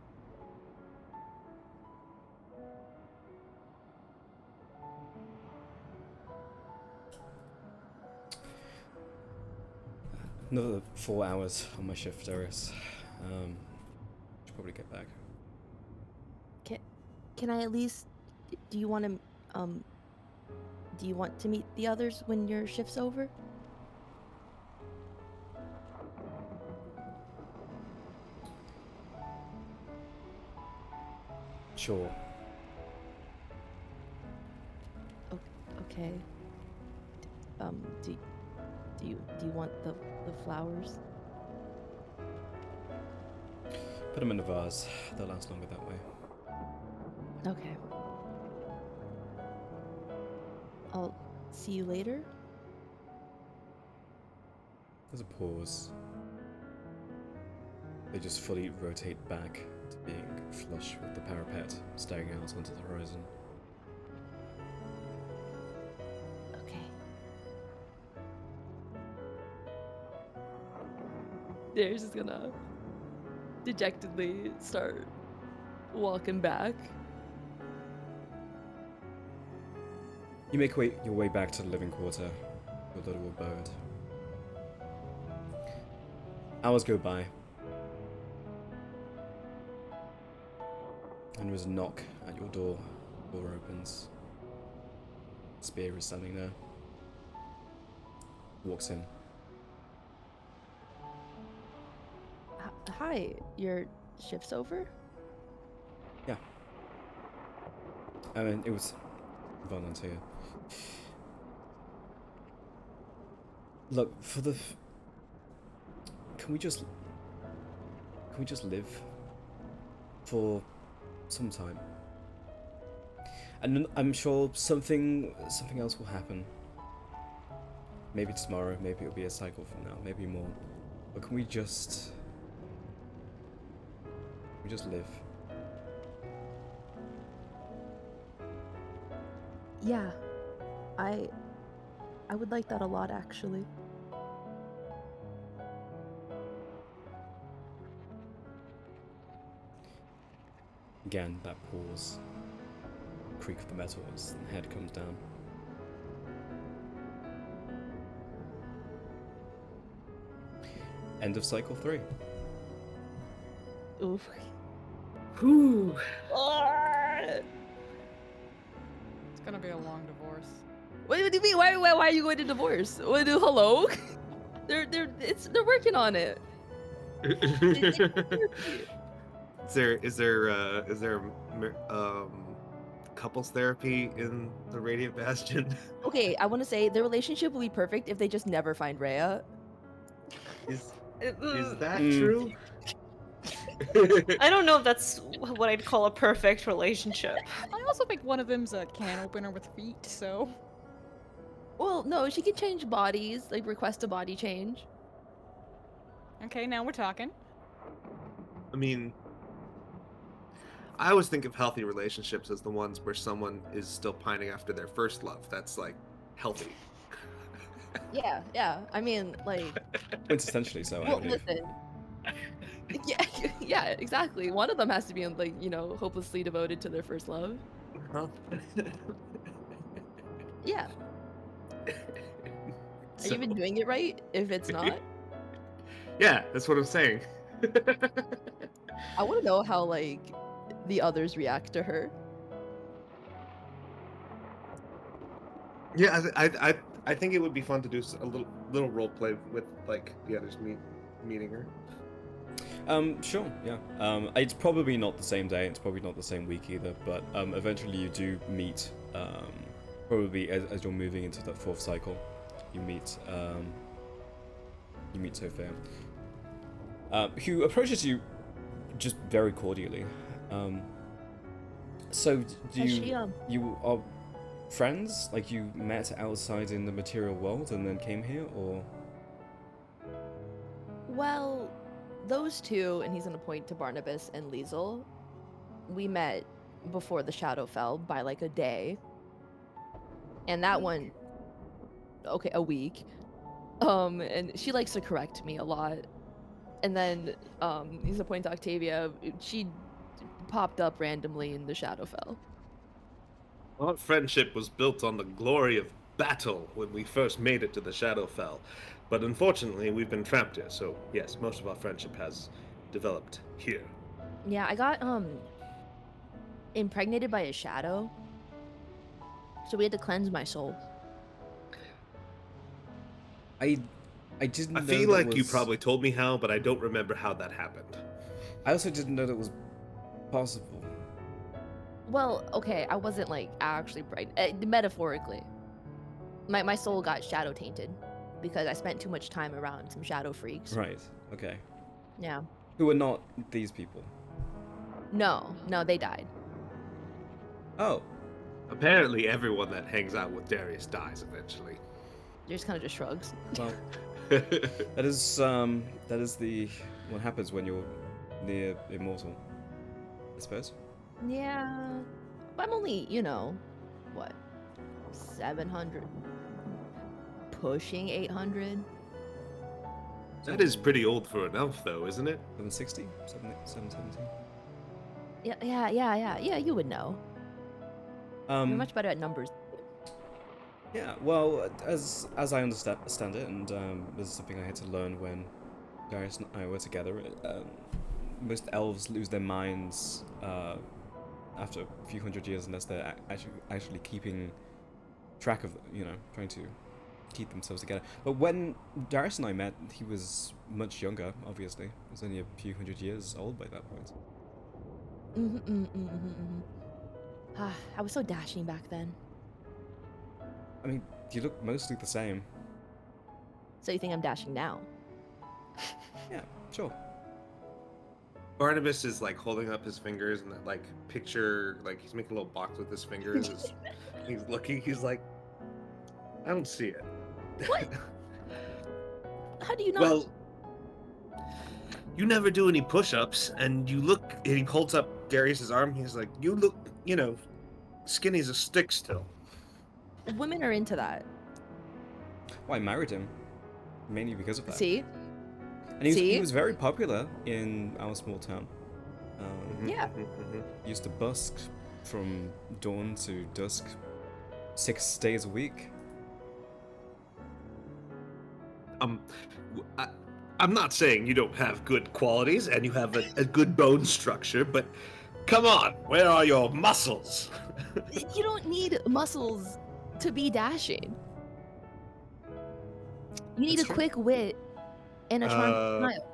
[SPEAKER 1] Another 4 hours on my shift, Darius. Should probably get back.
[SPEAKER 2] Can I at least? Do you want to meet the others when your shift's over?
[SPEAKER 1] Sure.
[SPEAKER 2] Okay. Do you want the flowers?
[SPEAKER 1] Put them in a vase. They'll last longer that way.
[SPEAKER 2] Okay. I'll see you later.
[SPEAKER 1] There's a pause. They just fully rotate back to being flush with the parapet, staring out onto the horizon.
[SPEAKER 2] Okay. Darius is gonna dejectedly start walking back.
[SPEAKER 1] You make your way back to the living quarter, your little abode. Hours go by. And there's a knock at your door. Door opens. Spear is standing there. Walks in.
[SPEAKER 2] Hi, your shift's over?
[SPEAKER 1] Yeah. I mean, it was volunteer. Look, for the... Can we just live for some time? And I'm sure something else will happen. Maybe tomorrow, maybe it'll be a cycle from now, maybe more. But can we just live?
[SPEAKER 2] Yeah. I would like that a lot, actually.
[SPEAKER 1] Again, that pause. Creak of the metal as the head comes down. End of cycle 3.
[SPEAKER 2] Oof.
[SPEAKER 3] Whew.
[SPEAKER 4] It's gonna be a long divorce.
[SPEAKER 2] What do you mean? Why are you going to divorce? Hello? They're working on it.
[SPEAKER 3] Is there couples therapy in the Radiant Bastion?
[SPEAKER 2] Okay, I want to say their relationship will be perfect if they just never find Rhea.
[SPEAKER 3] Is that
[SPEAKER 1] Mm.
[SPEAKER 3] true?
[SPEAKER 5] I don't know if that's what I'd call a perfect relationship.
[SPEAKER 4] I also think one of them's a can opener with feet, so.
[SPEAKER 2] Well, no, she can change bodies, like request a body change.
[SPEAKER 4] Okay, now we're talking.
[SPEAKER 3] I mean, I always think of healthy relationships as the ones where someone is still pining after their first love. That's like healthy.
[SPEAKER 2] Yeah. I mean, like,
[SPEAKER 1] Quintessentially so, I
[SPEAKER 2] well,
[SPEAKER 1] believe.
[SPEAKER 2] listen. Yeah, exactly. One of them has to be, like, hopelessly devoted to their first love.
[SPEAKER 3] Huh?
[SPEAKER 2] Yeah. Are you even doing it right? If it's not,
[SPEAKER 3] Yeah, that's what I'm saying.
[SPEAKER 2] I want to know how, like, the others react to her.
[SPEAKER 3] Yeah, I think it would be fun to do a little role play with like the others meeting her.
[SPEAKER 1] Sure, yeah. It's probably not the same day, it's probably not the same week either, but eventually you do meet, probably as you're moving into that 4th cycle, you meet Sophia, who approaches you just very cordially. So do
[SPEAKER 2] Has
[SPEAKER 1] you,
[SPEAKER 2] she,
[SPEAKER 1] you are friends? Like you met outside in the material world and then came here, or?
[SPEAKER 2] Well, those two, and he's gonna point to Barnabas and Liesel, we met before the shadow fell by like a day. And that one, okay, a week. And she likes to correct me a lot. And then, he's gonna point to Octavia. She popped up randomly in the Shadowfell.
[SPEAKER 3] Our friendship was built on the glory of battle when we first made it to the Shadowfell, but unfortunately we've been trapped here. So yes, most of our friendship has developed here.
[SPEAKER 2] Yeah, I got impregnated by a shadow, so we had to cleanse my soul.
[SPEAKER 1] I didn't
[SPEAKER 3] I
[SPEAKER 1] know
[SPEAKER 3] feel
[SPEAKER 1] that
[SPEAKER 3] like you
[SPEAKER 1] was-
[SPEAKER 3] probably told me how, but I don't remember how that happened.
[SPEAKER 1] I also didn't know that was possible.
[SPEAKER 2] Well, okay, I wasn't like actually pregnant. Metaphorically, my soul got shadow tainted because I spent too much time around some shadow freaks.
[SPEAKER 1] Right, okay.
[SPEAKER 2] Yeah.
[SPEAKER 1] Who are not these people.
[SPEAKER 2] No, they died.
[SPEAKER 1] Oh,
[SPEAKER 3] Apparently everyone that hangs out with Darius dies eventually.
[SPEAKER 2] Just kind of just shrugs.
[SPEAKER 1] well, That is the what happens when you're near immortal, I suppose.
[SPEAKER 2] Yeah. But I'm only, what, 700? Pushing 800?
[SPEAKER 3] That is pretty old for an elf, though, isn't it?
[SPEAKER 1] 760, 770.
[SPEAKER 2] Yeah, you would know. You're much better at numbers.
[SPEAKER 1] Yeah, well, as I understand it, and this is something I had to learn when Darius and I were together. Most elves lose their minds after a few hundred years, unless they're actually keeping track of, trying to keep themselves together. But when Darius and I met, he was much younger. Obviously, he was only a few hundred years old by that point.
[SPEAKER 2] I was so dashing back then.
[SPEAKER 1] I mean, you look mostly the same.
[SPEAKER 2] So you think I'm dashing now?
[SPEAKER 1] Yeah, sure.
[SPEAKER 3] Barnabas is like holding up his fingers and that like picture, like he's making a little box with his fingers. He's looking. He's like, I don't see it.
[SPEAKER 2] What? How do you not?
[SPEAKER 3] Well, you never do any push-ups, and you look. And he holds up Darius's arm. He's like, you look, skinny as a stick still.
[SPEAKER 2] Women are into that.
[SPEAKER 1] Well, I married him mainly because of that.
[SPEAKER 2] See?
[SPEAKER 1] And he was very popular in our small town.
[SPEAKER 2] Yeah.
[SPEAKER 1] He used to busk from dawn to dusk, 6 days a week.
[SPEAKER 3] I'm not saying you don't have good qualities and you have a good bone structure, but come on, where are your muscles?
[SPEAKER 2] You don't need muscles to be dashing. You need
[SPEAKER 1] That's
[SPEAKER 2] a
[SPEAKER 1] true.
[SPEAKER 2] quick wit and a charming smile.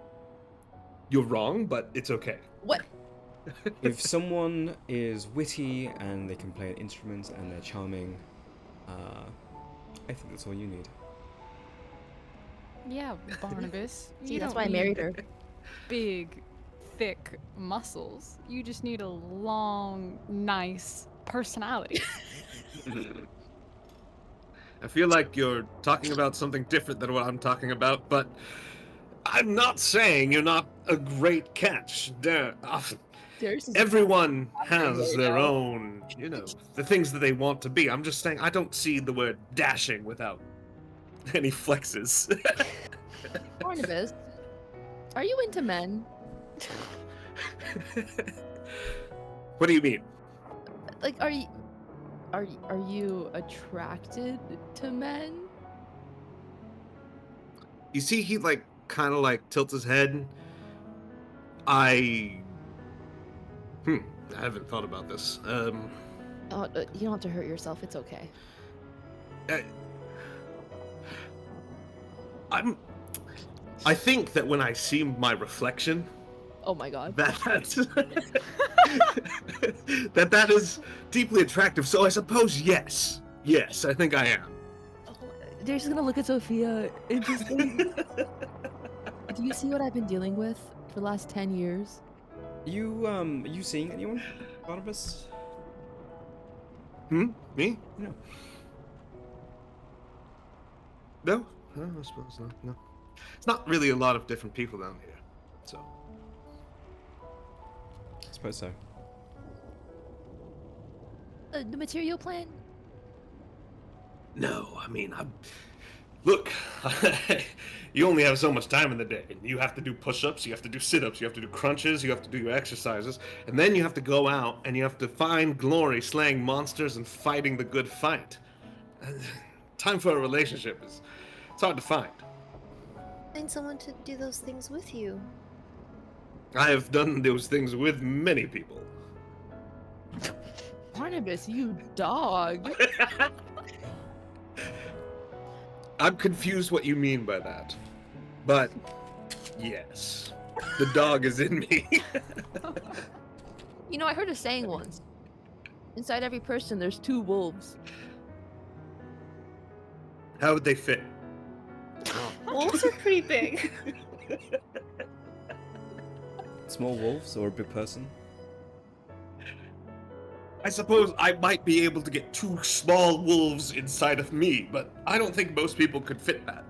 [SPEAKER 3] You're wrong, but it's okay.
[SPEAKER 2] What?
[SPEAKER 1] If someone is witty and they can play an instrument and they're charming, I think that's all you need.
[SPEAKER 4] Yeah, Barnabas.
[SPEAKER 2] See,
[SPEAKER 4] you
[SPEAKER 2] that's
[SPEAKER 4] don't
[SPEAKER 2] why I married her.
[SPEAKER 4] Big, thick muscles. You just need a long, nice personality.
[SPEAKER 3] I feel like you're talking about something different than what I'm talking about, but I'm not saying you're not a great catch. Everyone has their own, the things that they want to be. I'm just saying I don't see the word dashing without any flexes.
[SPEAKER 2] Barnabas, are you into men?
[SPEAKER 3] What do you mean?
[SPEAKER 2] Like, are you attracted to men?
[SPEAKER 3] You see, he kind of tilts his head. I haven't thought about this.
[SPEAKER 2] Oh, you don't have to hurt yourself. It's okay.
[SPEAKER 3] I think that when I see my reflection,
[SPEAKER 2] Oh my god.
[SPEAKER 3] that is deeply attractive. So I suppose yes, I think I am.
[SPEAKER 2] They're just gonna look at Sophia and just like, do you see what I've been dealing with for the last 10 years?
[SPEAKER 1] Are you seeing anyone, Barnabas?
[SPEAKER 3] Me?
[SPEAKER 1] No.
[SPEAKER 3] No, I suppose not. No, it's not really a lot of different people down here. So
[SPEAKER 1] I suppose so.
[SPEAKER 2] The material plan?
[SPEAKER 3] no, I mean, look. You only have so much time in the day. You have to do push-ups, you have to do sit-ups, you have to do crunches, you have to do your exercises, and then you have to go out and you have to find glory slaying monsters and fighting the good fight. Time for a relationship it's hard to find.
[SPEAKER 5] Find someone to do those things with you.
[SPEAKER 3] I have done those things with many people.
[SPEAKER 2] Barnabas, you dog.
[SPEAKER 3] I'm confused what you mean by that. But yes, the dog is in me.
[SPEAKER 2] I heard a saying once. Inside every person, there's 2 wolves.
[SPEAKER 3] How would they fit?
[SPEAKER 5] Wolves are pretty big.
[SPEAKER 1] Small wolves or a big person?
[SPEAKER 3] I suppose I might be able to get 2 small wolves inside of me, but I don't think most people could fit that.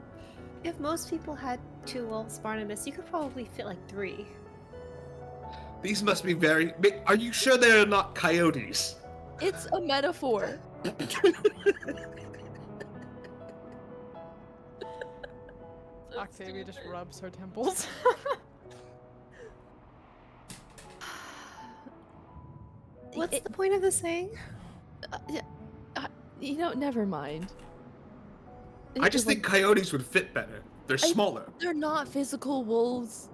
[SPEAKER 5] if most people had 2 wolves, Barnabas, you could probably fit like 3.
[SPEAKER 3] These must be very. Are you sure they're not coyotes?
[SPEAKER 2] It's a metaphor.
[SPEAKER 4] Octavia just rubs her temples.
[SPEAKER 5] What's
[SPEAKER 2] It-
[SPEAKER 5] the point of the saying?
[SPEAKER 2] yeah, never mind.
[SPEAKER 3] I just think coyotes would fit better. They're smaller.
[SPEAKER 2] they're not physical wolves.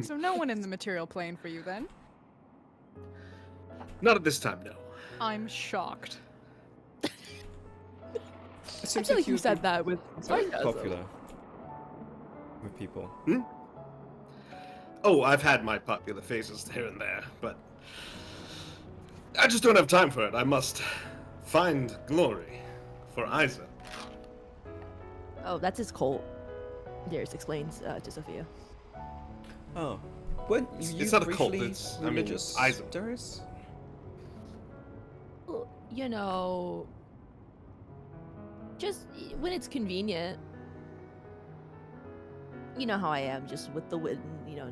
[SPEAKER 4] So no one in the material plane for you then?
[SPEAKER 3] Not at this time, no.
[SPEAKER 4] I'm shocked.
[SPEAKER 1] It
[SPEAKER 2] I
[SPEAKER 1] seems
[SPEAKER 2] feel like you
[SPEAKER 1] would
[SPEAKER 2] said
[SPEAKER 1] be
[SPEAKER 2] that with
[SPEAKER 1] very
[SPEAKER 2] sarcasm.
[SPEAKER 1] popular with people.
[SPEAKER 3] Oh, I've had my popular phases here and there, but I just don't have time for it. I must find glory for Isa.
[SPEAKER 2] Oh, that's his cult. Darius explains to Sophia.
[SPEAKER 1] Oh, weren't
[SPEAKER 3] It's
[SPEAKER 1] you
[SPEAKER 3] not a cult,
[SPEAKER 1] briefly
[SPEAKER 3] it's- I mean,
[SPEAKER 1] religious,
[SPEAKER 3] Isa.
[SPEAKER 1] Darius?
[SPEAKER 2] Well, just when it's convenient. You know how I am, just with the wind,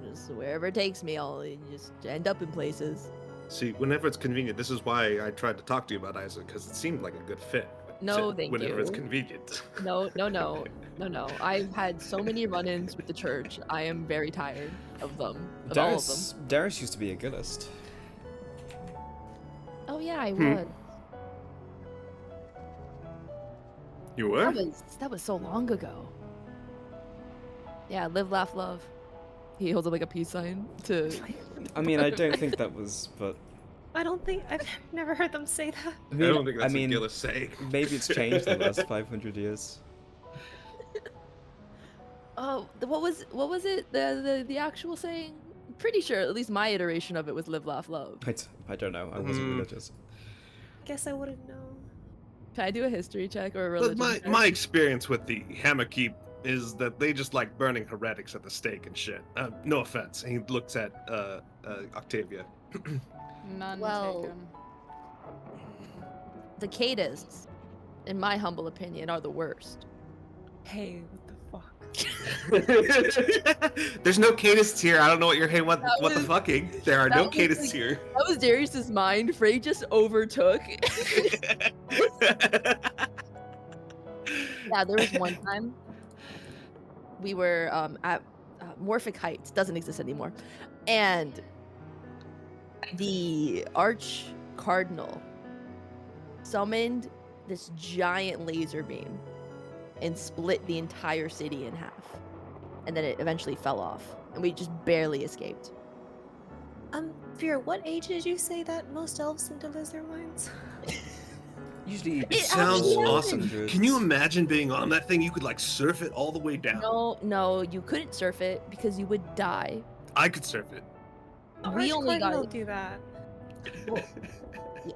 [SPEAKER 2] just wherever it takes me, I'll just end up in places.
[SPEAKER 3] See, whenever it's convenient, this is why I tried to talk to you about Isa, because it seemed like a good fit.
[SPEAKER 2] No,
[SPEAKER 3] So,
[SPEAKER 2] thank
[SPEAKER 3] whenever it's
[SPEAKER 2] you.
[SPEAKER 3] convenient.
[SPEAKER 2] No. I've had so many run-ins with the church. I am very tired of them, of all of them.
[SPEAKER 1] Darius used to be a guillist.
[SPEAKER 2] Oh yeah, I
[SPEAKER 3] Hmm.
[SPEAKER 2] would.
[SPEAKER 3] You were?
[SPEAKER 2] That was so long ago. Yeah, live, laugh, love. He holds up like a peace sign to.
[SPEAKER 1] I mean, I don't think that was, but
[SPEAKER 5] I don't think I've never heard them say that.
[SPEAKER 3] I don't think that's
[SPEAKER 1] I mean,
[SPEAKER 3] a Gillis saying.
[SPEAKER 1] maybe it's changed in the last 500 years.
[SPEAKER 2] Oh, what was it? The actual saying? Pretty sure at least my iteration of it was live, laugh, love.
[SPEAKER 1] I don't know. I wasn't religious.
[SPEAKER 5] Guess I wouldn't know.
[SPEAKER 2] Can I do a history check or a
[SPEAKER 3] But
[SPEAKER 2] religion check?
[SPEAKER 3] my experience with the Hammer Keep is that they just like burning heretics at the stake and shit. No offense. And he looks at Octavia.
[SPEAKER 4] None
[SPEAKER 2] Well-
[SPEAKER 4] taken.
[SPEAKER 2] The Cadists, in my humble opinion, are the worst.
[SPEAKER 6] Hey, what the fuck?
[SPEAKER 3] There's no Cadists here. I don't know what you're. Hey, what
[SPEAKER 2] That
[SPEAKER 3] the
[SPEAKER 2] was-
[SPEAKER 3] fucking? There are
[SPEAKER 2] that
[SPEAKER 3] no
[SPEAKER 2] was
[SPEAKER 3] Cadists
[SPEAKER 2] like-
[SPEAKER 3] here.
[SPEAKER 2] That was Darius's mind. Frey just overtook. Yeah, there was one time we were at Morphic Heights, doesn't exist anymore, and the Arch Cardinal summoned this giant laser beam and split the entire city in half, and then it eventually fell off, and we just barely escaped.
[SPEAKER 5] Vera, what age did you say that most elves seem to lose their minds?
[SPEAKER 1] Usually,
[SPEAKER 3] It sounds
[SPEAKER 2] actually
[SPEAKER 3] awesome.
[SPEAKER 1] hundreds.
[SPEAKER 3] Can you imagine being on that thing? You could like surf it all the way down.
[SPEAKER 2] No, you couldn't surf it because you would die.
[SPEAKER 3] I could surf it.
[SPEAKER 2] We only got
[SPEAKER 5] don't do that.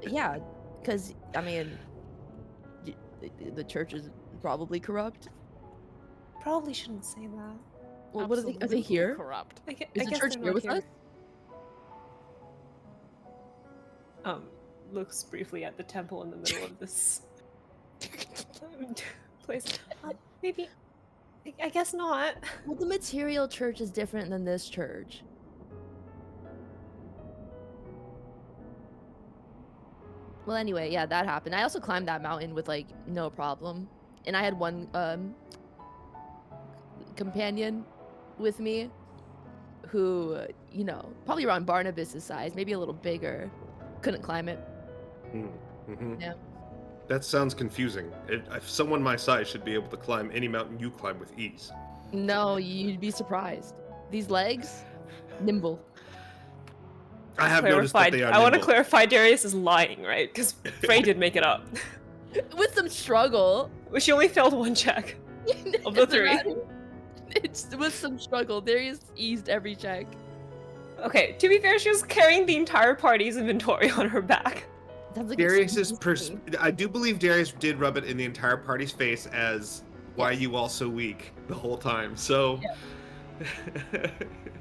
[SPEAKER 2] Yeah, because I mean, the church is probably corrupt.
[SPEAKER 5] Probably shouldn't say that.
[SPEAKER 2] Well, what are they
[SPEAKER 4] Absolutely
[SPEAKER 2] here?
[SPEAKER 4] Corrupt.
[SPEAKER 5] I
[SPEAKER 2] Is the
[SPEAKER 5] guess
[SPEAKER 2] church
[SPEAKER 5] they're
[SPEAKER 2] here
[SPEAKER 5] not
[SPEAKER 2] with us?
[SPEAKER 6] Looks briefly at the temple in the middle of this place.
[SPEAKER 5] Maybe. I guess not.
[SPEAKER 2] Well, the material church is different than this church. Well, anyway, yeah, that happened. I also climbed that mountain with like no problem, and I had one companion with me who, probably around Barnabas's size, maybe a little bigger, couldn't climb it.
[SPEAKER 3] Mhm.
[SPEAKER 2] Yeah.
[SPEAKER 3] That sounds confusing. If someone my size should be able to climb any mountain you climb with ease.
[SPEAKER 2] No, you'd be surprised. These legs, nimble.
[SPEAKER 3] I have noticed that they are
[SPEAKER 6] I want to
[SPEAKER 3] nimble.
[SPEAKER 6] clarify Darius is lying, right? Because Frey did make it up.
[SPEAKER 2] With some struggle.
[SPEAKER 6] Well, she only failed one check. Of the three.
[SPEAKER 2] It's with some struggle. Darius eased every check.
[SPEAKER 6] Okay, to be fair, she was carrying the entire party's inventory on her back.
[SPEAKER 2] Sounds like
[SPEAKER 3] Darius's
[SPEAKER 2] it's
[SPEAKER 3] I do believe Darius did rub it in the entire party's face as why are you all so weak the whole time. So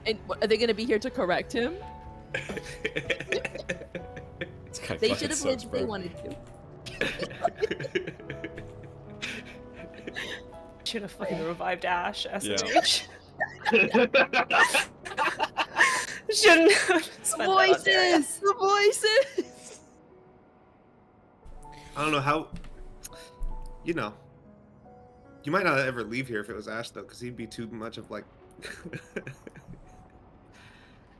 [SPEAKER 2] And are they gonna be here to correct him?
[SPEAKER 1] It's kind of
[SPEAKER 2] They
[SPEAKER 1] fucking
[SPEAKER 2] should have
[SPEAKER 1] sucks,
[SPEAKER 2] lived if they
[SPEAKER 1] bro.
[SPEAKER 2] wanted to.
[SPEAKER 6] Should have fucking revived Ash,
[SPEAKER 1] Yeah.
[SPEAKER 6] SSH. Shouldn't have spent that on Darius.
[SPEAKER 2] The voices.
[SPEAKER 3] I don't know how. You know, you might not ever leave here if it was Ash though, because he'd be too much of like.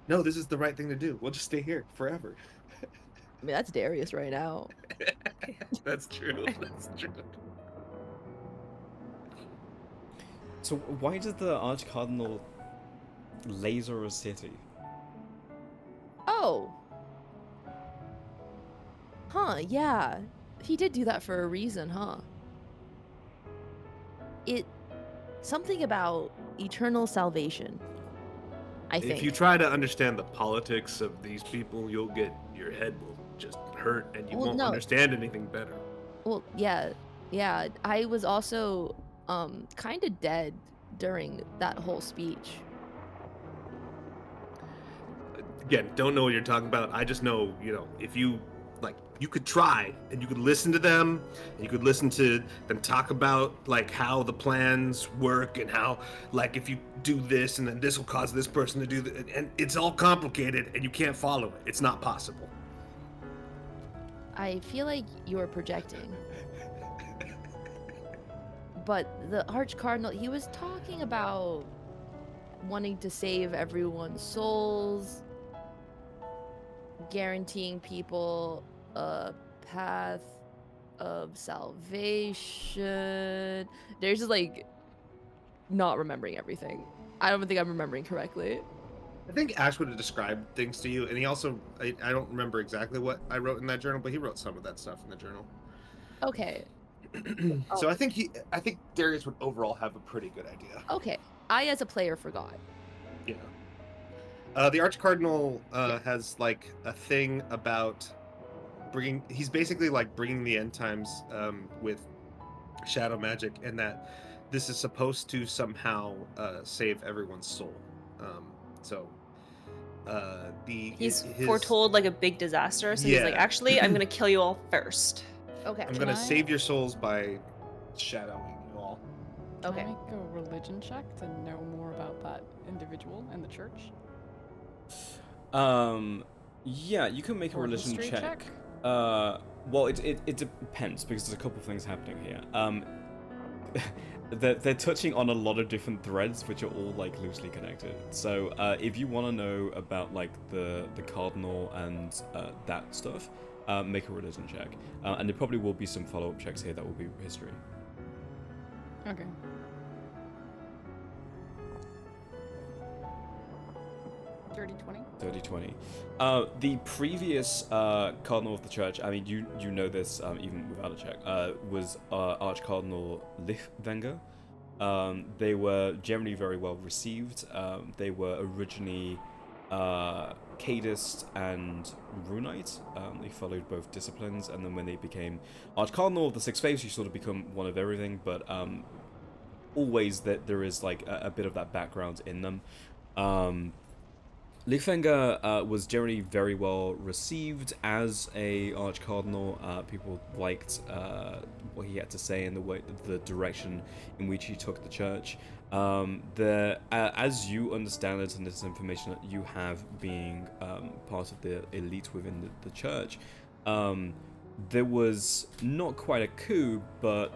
[SPEAKER 3] No, this is the right thing to do. We'll just stay here forever.
[SPEAKER 2] I mean, that's Darius right now.
[SPEAKER 3] That's true. That's true.
[SPEAKER 1] So why did the Archcardinal laser a city?
[SPEAKER 2] Oh. Huh, yeah. He did do that for a reason, huh? Something about eternal salvation, I think.
[SPEAKER 3] If you try to understand the politics of these people, you'll get your head will just hurt and you won't understand anything better.
[SPEAKER 2] Well, yeah. I was also kind of dead during that whole speech.
[SPEAKER 3] Again, don't know what you're talking about. I just know, if you you could try and you could listen to them and you could listen to them talk about like how the plans work and how like if you do this and then this will cause this person to do that, and it's all complicated and you can't follow it. It's not possible.
[SPEAKER 2] I feel like you're projecting. But the Archcardinal, he was talking about wanting to save everyone's souls, guaranteeing people a path of salvation. There's just like not remembering everything. I don't think I'm remembering correctly.
[SPEAKER 3] I think Ash would have described things to you, and he also, I don't remember exactly what I wrote in that journal, but he wrote some of that stuff in the journal.
[SPEAKER 2] Okay.
[SPEAKER 3] So I think Darius would overall have a pretty good idea.
[SPEAKER 2] Okay. I, as a player, forgot.
[SPEAKER 3] Yeah. The Archcardinal has like a thing about he's basically like bringing the end times with shadow magic, and that this is supposed to somehow save everyone's soul.
[SPEAKER 6] He's foretold like a big disaster, so he's like, actually, I'm gonna kill you all first.
[SPEAKER 2] Okay.
[SPEAKER 3] I'm gonna save your souls by shadowing you all.
[SPEAKER 2] Okay.
[SPEAKER 4] Can I make a religion check to know more about that individual and the church?
[SPEAKER 1] Yeah, you can make a
[SPEAKER 4] Or
[SPEAKER 1] religion
[SPEAKER 4] history check?
[SPEAKER 1] Well, it depends because there's a couple of things happening here. They're touching on a lot of different threads, which are all like loosely connected. So if you want to know about like the cardinal and that stuff, make a religion check, and there probably will be some follow-up checks here that will be history.
[SPEAKER 4] Okay. Dirty 20.
[SPEAKER 1] 30-20. The previous cardinal of the church, I mean, you know this even without a check, was Archcardinal Lichtwenger. They were generally very well received. They were originally Cadist and Runite. They followed both disciplines, and then when they became Archcardinal of the Six Faiths, you sort of become one of everything, but always that there is like a bit of that background in them. Lichtwenger was generally very well received as a Archcardinal. People liked what he had to say and the direction in which he took the church. As you understand it, and this is information that you have being part of the elite within the church, there was not quite a coup, but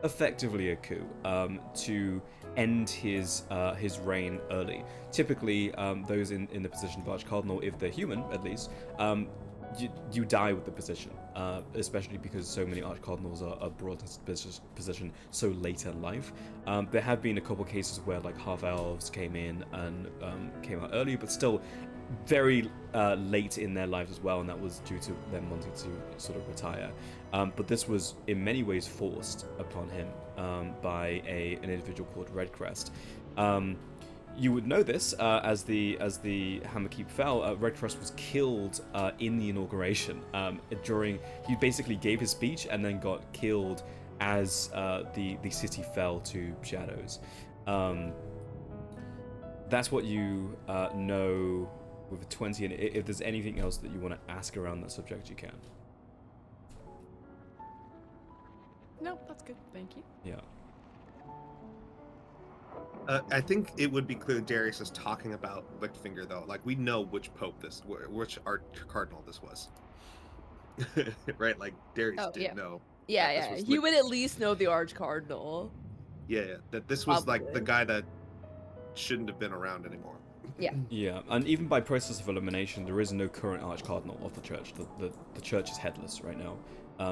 [SPEAKER 1] effectively a coup to end his reign early. Typically, those in the position of Archcardinal, if they're human at least, you die with the position, especially because so many Archcardinals are brought into this position so late in life. There have been a couple cases where like half-elves came in and came out early, but still very late in their lives as well, and that was due to them wanting to sort of retire. But this was in many ways forced upon him by an individual called Redcrest. You would know this as the Hammerkeep fell. Redcrest was killed in the inauguration. He basically gave his speech and then got killed as the city fell to shadows. That's what you know with a 20. And if there's anything else that you want to ask around that subject, you can.
[SPEAKER 4] No, that's good. Thank you.
[SPEAKER 1] Yeah.
[SPEAKER 3] I think it would be clear Darius is talking about Lichtfinger, though. Like, we know which which cardinal this was. Right? Like, Darius
[SPEAKER 2] Oh,
[SPEAKER 3] did
[SPEAKER 2] yeah.
[SPEAKER 3] know.
[SPEAKER 2] Yeah,
[SPEAKER 3] that this
[SPEAKER 2] yeah.
[SPEAKER 3] was
[SPEAKER 2] He would at least know the Arch Cardinal.
[SPEAKER 3] Yeah, that this was, like, the
[SPEAKER 2] Probably.
[SPEAKER 3] guy that shouldn't have been around anymore.
[SPEAKER 2] Yeah.
[SPEAKER 1] Yeah, and even by process of elimination, there is no current Archcardinal of the church. The church is headless right now,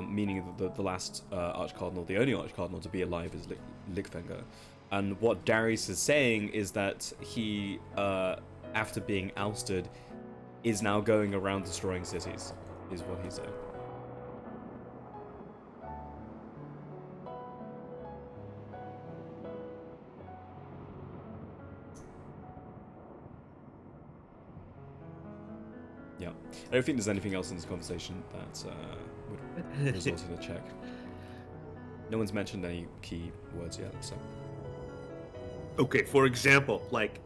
[SPEAKER 1] meaning that the last Archcardinal, the only Archcardinal to be alive, is Lichtfinger. And what Darius is saying is that he, after being ousted, is now going around destroying cities, is what he's saying. Yeah, I don't think there's anything else in this conversation that would result in a check. No one's mentioned any key words yet, so.
[SPEAKER 3] Okay, for example, like,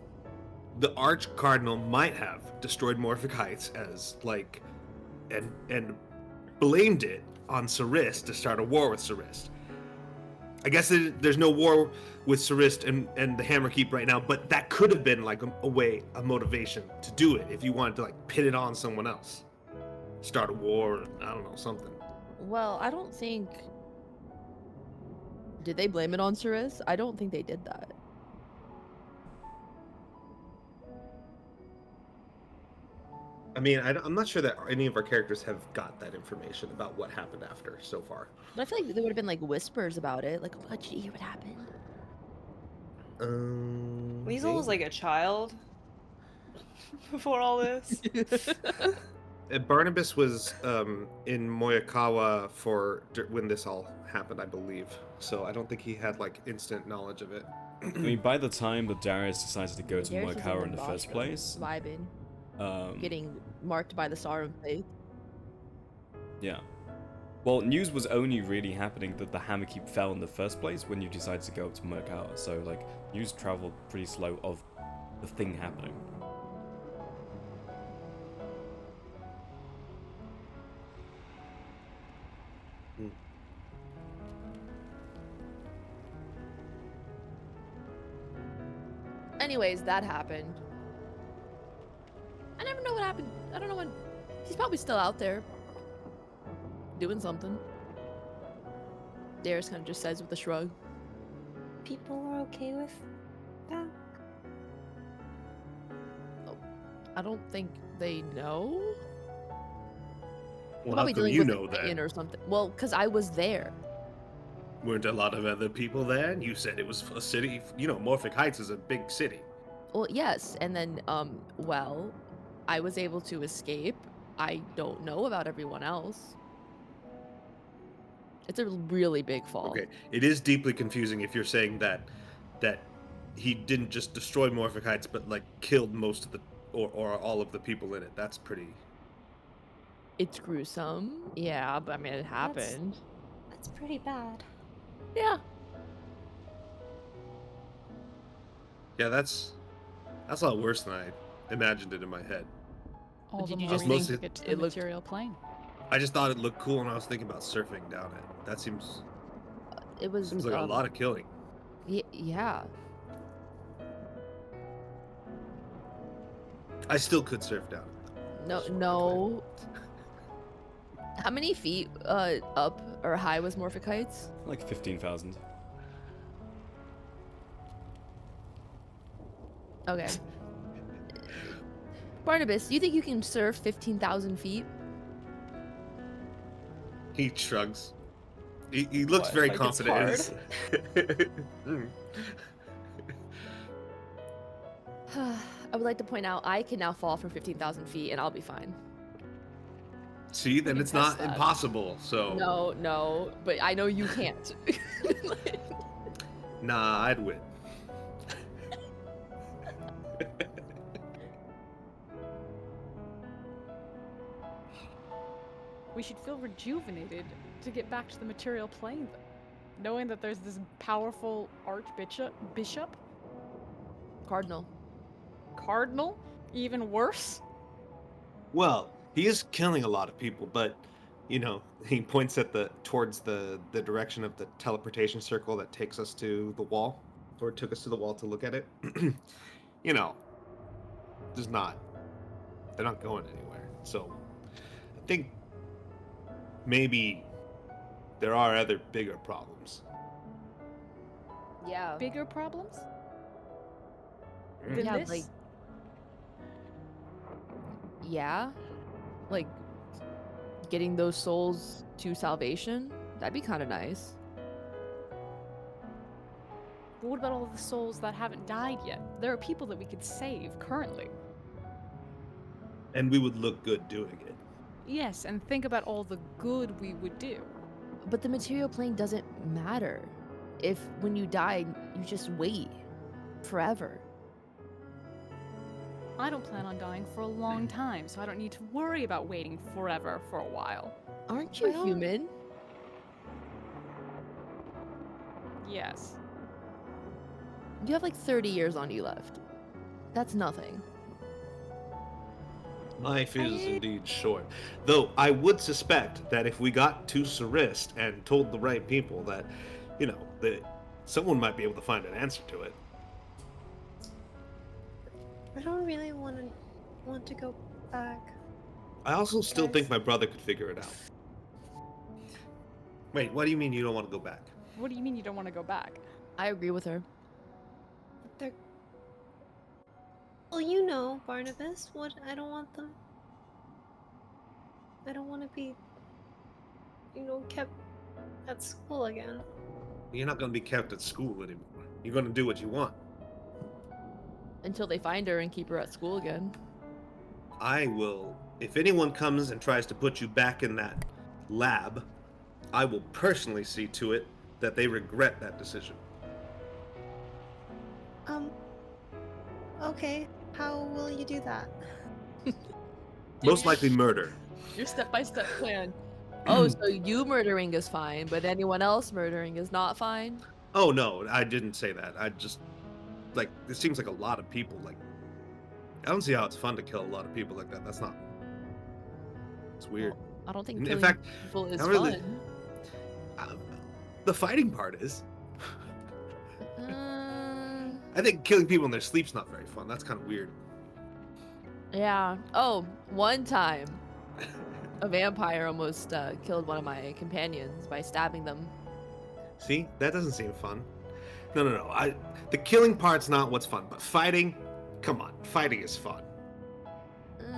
[SPEAKER 3] the Arch Cardinal might have destroyed Morphic Heights as, like, and blamed it on Cerist to start a war with Cerist. I guess there's no war with Cerist and the Hammerkeep right now, but that could have been, like, a motivation to do it if you wanted to, like, pin it on someone else. Start a war, I don't know, something.
[SPEAKER 2] Well, I don't think... Did they blame it on Cerist? I don't think they did that.
[SPEAKER 3] I mean, I'm not sure that any of our characters have got that information about what happened after so far.
[SPEAKER 2] But I feel like there would have been like whispers about it. Like, oh, did you hear what happened?
[SPEAKER 6] Weasel was like a child before all this.
[SPEAKER 3] Barnabas was in Moyakawa when this all happened, I believe. So I don't think he had like instant knowledge of it.
[SPEAKER 1] I mean, by the time that Darius decided to go to
[SPEAKER 2] Darius was
[SPEAKER 1] Moikawa in the
[SPEAKER 2] Boston,
[SPEAKER 1] first place,
[SPEAKER 2] vibing, getting marked by the Star of Faith.
[SPEAKER 1] yeah. Well, news was only really happening that the Hammerkeep fell in the first place when you decided to go up to Moikawa. So, like, news traveled pretty slow of the thing happening.
[SPEAKER 2] Anyways, that happened. I never know what happened. I don't know when. He's probably still out there. Doing something. Darius kind of just says with a shrug.
[SPEAKER 5] People are okay with that.
[SPEAKER 2] I don't think they know.
[SPEAKER 3] Well,
[SPEAKER 2] Probably
[SPEAKER 3] how come
[SPEAKER 2] dealing
[SPEAKER 3] you
[SPEAKER 2] with
[SPEAKER 3] know
[SPEAKER 2] a
[SPEAKER 3] that?
[SPEAKER 2] Titan or something. Well, because I was there.
[SPEAKER 3] Weren't a lot of other people there? And you said it was a city. You know, Morphic Heights is a big city.
[SPEAKER 2] Well, yes, and then, well, I was able to escape. I don't know about everyone else. It's a really big fall.
[SPEAKER 3] Okay, it is deeply confusing if you're saying that he didn't just destroy Morphic Heights, but like killed most of the or all of the people in it. That's pretty.
[SPEAKER 2] It's gruesome. Yeah, but I mean, it happened.
[SPEAKER 5] That's pretty bad.
[SPEAKER 2] Yeah.
[SPEAKER 3] Yeah, that's a lot worse than I imagined it in my head.
[SPEAKER 4] All
[SPEAKER 2] But
[SPEAKER 4] the
[SPEAKER 2] did you
[SPEAKER 4] more
[SPEAKER 2] just
[SPEAKER 4] reason
[SPEAKER 3] think
[SPEAKER 4] to get to the
[SPEAKER 2] it looked-
[SPEAKER 4] material plane.
[SPEAKER 3] I just thought it looked cool, and I was thinking about surfing down it. That seems
[SPEAKER 2] It was.
[SPEAKER 3] like a lot of killing.
[SPEAKER 2] Yeah.
[SPEAKER 3] I still could surf down it.
[SPEAKER 2] No.
[SPEAKER 3] Just wanted to
[SPEAKER 2] No. How many feet up or high was Morphic Heights?
[SPEAKER 1] Like 15,000.
[SPEAKER 2] Okay. Barnabas, do you think you can surf 15,000 feet?
[SPEAKER 3] He shrugs. He looks
[SPEAKER 6] What,
[SPEAKER 3] very
[SPEAKER 6] like it's
[SPEAKER 3] confident.
[SPEAKER 2] I would like to point out I can now fall from 15,000 feet and I'll be fine.
[SPEAKER 3] See, then
[SPEAKER 2] can
[SPEAKER 3] it's
[SPEAKER 2] test
[SPEAKER 3] not
[SPEAKER 2] that.
[SPEAKER 3] impossible. So
[SPEAKER 2] No, but I know you can't.
[SPEAKER 3] nah, I'd win.
[SPEAKER 4] We should feel rejuvenated to get back to the material plane, knowing that there's this powerful bishop,
[SPEAKER 2] Cardinal.
[SPEAKER 4] cardinal, even worse.
[SPEAKER 3] Well, he is killing a lot of people, but you know, he points at towards the direction of the teleportation circle that takes us to the wall, or took us to the wall to look at it. You know, there's not. They're not going anywhere. So I think maybe there are other bigger problems.
[SPEAKER 2] Yeah.
[SPEAKER 4] Bigger problems
[SPEAKER 3] Mm.
[SPEAKER 4] than
[SPEAKER 2] Yeah,
[SPEAKER 4] this?
[SPEAKER 2] like yeah, like getting those souls to salvation. That'd be kind of nice.
[SPEAKER 4] But what about all the souls that haven't died yet? There are people that we could save currently.
[SPEAKER 3] And we would look good doing it.
[SPEAKER 4] Yes, and think about all the good we would do.
[SPEAKER 2] But the material plane doesn't matter. If when you die, you just wait forever.
[SPEAKER 4] I don't plan on dying for a long time, so I don't need to worry about waiting forever for a while.
[SPEAKER 2] Aren't you
[SPEAKER 5] Well-
[SPEAKER 2] human?
[SPEAKER 4] Yes.
[SPEAKER 2] You have like 30 years on you left. That's nothing.
[SPEAKER 3] Life is
[SPEAKER 5] I-
[SPEAKER 3] indeed short. Though I would suspect that if we got to Sarist and told the right people that, you know, that someone might be able to find an answer to it.
[SPEAKER 5] I don't really want to go back.
[SPEAKER 3] I also still
[SPEAKER 5] Guys.
[SPEAKER 3] think my brother could figure it out. Wait, what do you mean you don't want to go back?
[SPEAKER 4] What do you mean you don't want to go back?
[SPEAKER 2] I agree with her.
[SPEAKER 5] They're. Well, you know, Barnabas. What? I don't want them. I don't want to be, kept at school again.
[SPEAKER 3] You're not going to be kept at school anymore. You're going to do what you want.
[SPEAKER 2] Until they find her and keep her at school again.
[SPEAKER 3] I will. If anyone comes and tries to put you back in that lab, I will personally see to it that they regret that decision.
[SPEAKER 5] Okay. How will you do that?
[SPEAKER 3] Most likely murder.
[SPEAKER 2] Your step-by-step plan. Oh, so you murdering is fine, but anyone else murdering is not fine?
[SPEAKER 3] Oh no, I didn't say that. I just like it seems like a lot of people. Like I don't see how it's fun to kill a lot of people like that. That's not. It's weird.
[SPEAKER 2] I don't think
[SPEAKER 3] In
[SPEAKER 2] killing
[SPEAKER 3] fact,
[SPEAKER 2] people is
[SPEAKER 3] I really-
[SPEAKER 2] fun.
[SPEAKER 3] The fighting part is.
[SPEAKER 2] Uh,
[SPEAKER 3] I think killing people in their sleep's not very fun. That's kind of weird.
[SPEAKER 2] yeah. Oh, one time, a vampire almost killed one of my companions by stabbing them.
[SPEAKER 3] See, that doesn't seem fun. No. The killing part's not what's fun, but fighting. Come on, fighting is fun.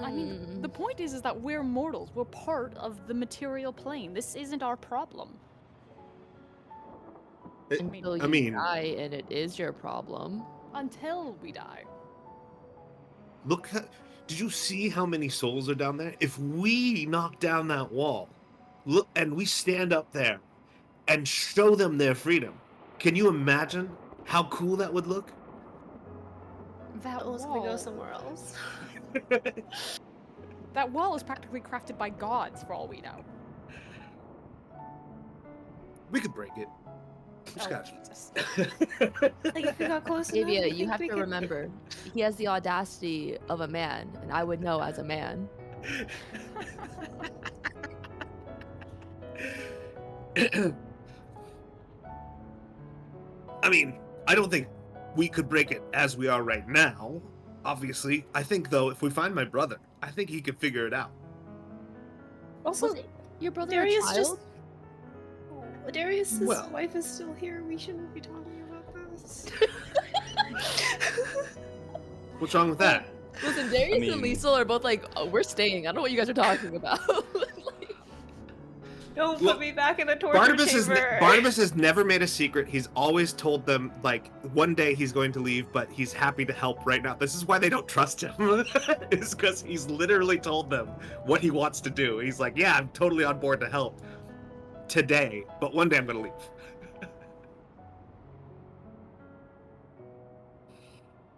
[SPEAKER 4] I mean, the point is that we're mortals. We're part of the material plane. This isn't our problem.
[SPEAKER 2] Until you
[SPEAKER 3] I mean,
[SPEAKER 2] die, and it is your problem.
[SPEAKER 4] Until we die.
[SPEAKER 3] look. Did you see how many souls are down there? If we knock down that wall, look, and we stand up there and show them their freedom, can you imagine how cool that would look?
[SPEAKER 4] That
[SPEAKER 5] Unless we
[SPEAKER 4] wall,
[SPEAKER 5] go somewhere else.
[SPEAKER 4] that wall is practically crafted by gods, for all we know.
[SPEAKER 3] We could break it. We just
[SPEAKER 4] Oh,
[SPEAKER 3] gotta-
[SPEAKER 4] Jesus.
[SPEAKER 5] Like if we got close enough.
[SPEAKER 2] Davia,
[SPEAKER 5] I
[SPEAKER 2] you
[SPEAKER 5] think
[SPEAKER 2] have
[SPEAKER 5] we
[SPEAKER 2] to
[SPEAKER 5] could-
[SPEAKER 2] remember, he has the audacity of a man, and I would know as a man.
[SPEAKER 3] I mean, I don't think we could break it as we are right now. Obviously, I think though, if we find my brother, I think he could figure it out.
[SPEAKER 5] Also,
[SPEAKER 2] Was your brother
[SPEAKER 5] Darius
[SPEAKER 2] a
[SPEAKER 5] just.
[SPEAKER 2] child?
[SPEAKER 5] Darius's
[SPEAKER 3] Well-
[SPEAKER 5] wife is still here. We shouldn't be talking about this.
[SPEAKER 3] What's wrong with that?
[SPEAKER 2] Listen, Darius and
[SPEAKER 1] mean-
[SPEAKER 2] Liesel are both like, oh, we're staying. I don't know what you guys are talking about. Like,
[SPEAKER 5] Don't
[SPEAKER 3] Well,
[SPEAKER 5] put me back in a torture
[SPEAKER 3] Barnabas
[SPEAKER 5] chamber.
[SPEAKER 3] Barnabas has never made a secret. He's always told them like one day he's going to leave, but he's happy to help right now. This is why they don't trust him. Is because he's literally told them what he wants to do. He's like, yeah, I'm totally on board to help today, but one day I'm gonna leave.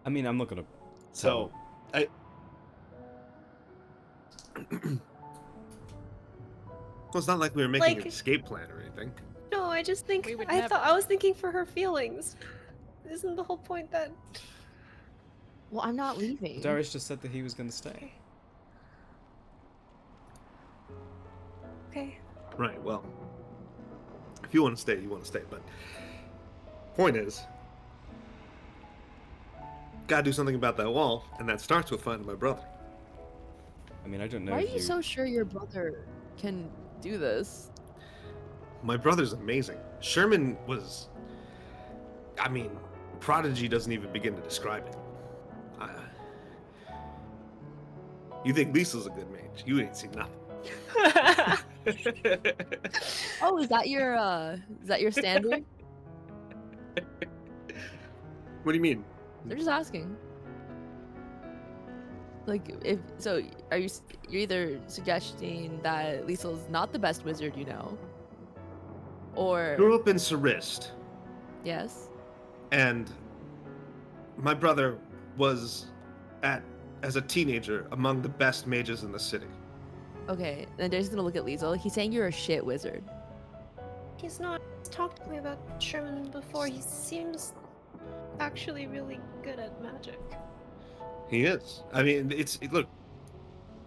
[SPEAKER 1] I mean, I'm not gonna.
[SPEAKER 3] So, I. Well, it's not like we were making an
[SPEAKER 5] Like-
[SPEAKER 3] escape plan or anything.
[SPEAKER 5] No, I just think
[SPEAKER 4] We would
[SPEAKER 5] I
[SPEAKER 4] never.
[SPEAKER 5] was thinking for her feelings. Isn't the whole point that
[SPEAKER 2] well, I'm not leaving.
[SPEAKER 1] Darius just said that he was gonna stay.
[SPEAKER 5] Okay.
[SPEAKER 3] Right, well, if you want to stay, you want to stay. But point is, gotta do something about that wall, and that starts with finding my brother.
[SPEAKER 1] I mean, I don't know
[SPEAKER 2] Why are
[SPEAKER 1] if
[SPEAKER 2] you so sure your brother can do this?
[SPEAKER 3] My brother's amazing. Sherman was, I mean, prodigy doesn't even begin to describe it. You think Lisa's a good mage? You ain't seen nothing.
[SPEAKER 2] Oh, is that your standard?
[SPEAKER 3] What do you mean?
[SPEAKER 2] They're just asking. Like, if so, you're either suggesting that Liesel's not the best wizard you know, or
[SPEAKER 3] Grew up in Sarist,
[SPEAKER 2] yes,
[SPEAKER 3] and my brother was as a teenager among the best mages in the city.
[SPEAKER 2] okay. Then they're just gonna look at Liesel. He's saying you're a shit wizard.
[SPEAKER 5] He's not. He's talked to me about Sherman before. He seems actually really good at magic.
[SPEAKER 3] He is. I mean, look.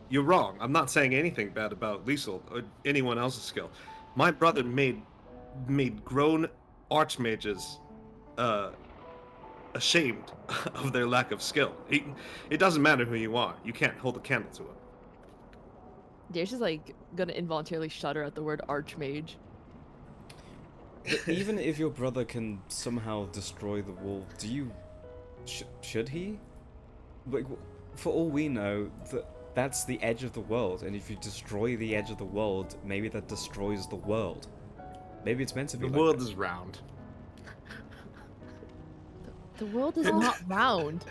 [SPEAKER 3] You're wrong. I'm not saying anything bad about Liesel or anyone else's skill. My brother made grown archmages ashamed of their lack of skill. It doesn't matter who you are. You can't hold a candle to him.
[SPEAKER 2] They're just like gonna involuntarily shudder at the word archmage.
[SPEAKER 1] even if your brother can somehow destroy the wall, do you should he? Like, for all we know, that's the edge of the world, and if you destroy the edge of the world, maybe that destroys the world. Maybe it's meant to be.
[SPEAKER 3] The
[SPEAKER 1] like
[SPEAKER 3] world
[SPEAKER 1] that.
[SPEAKER 3] is round.
[SPEAKER 2] The world is not round.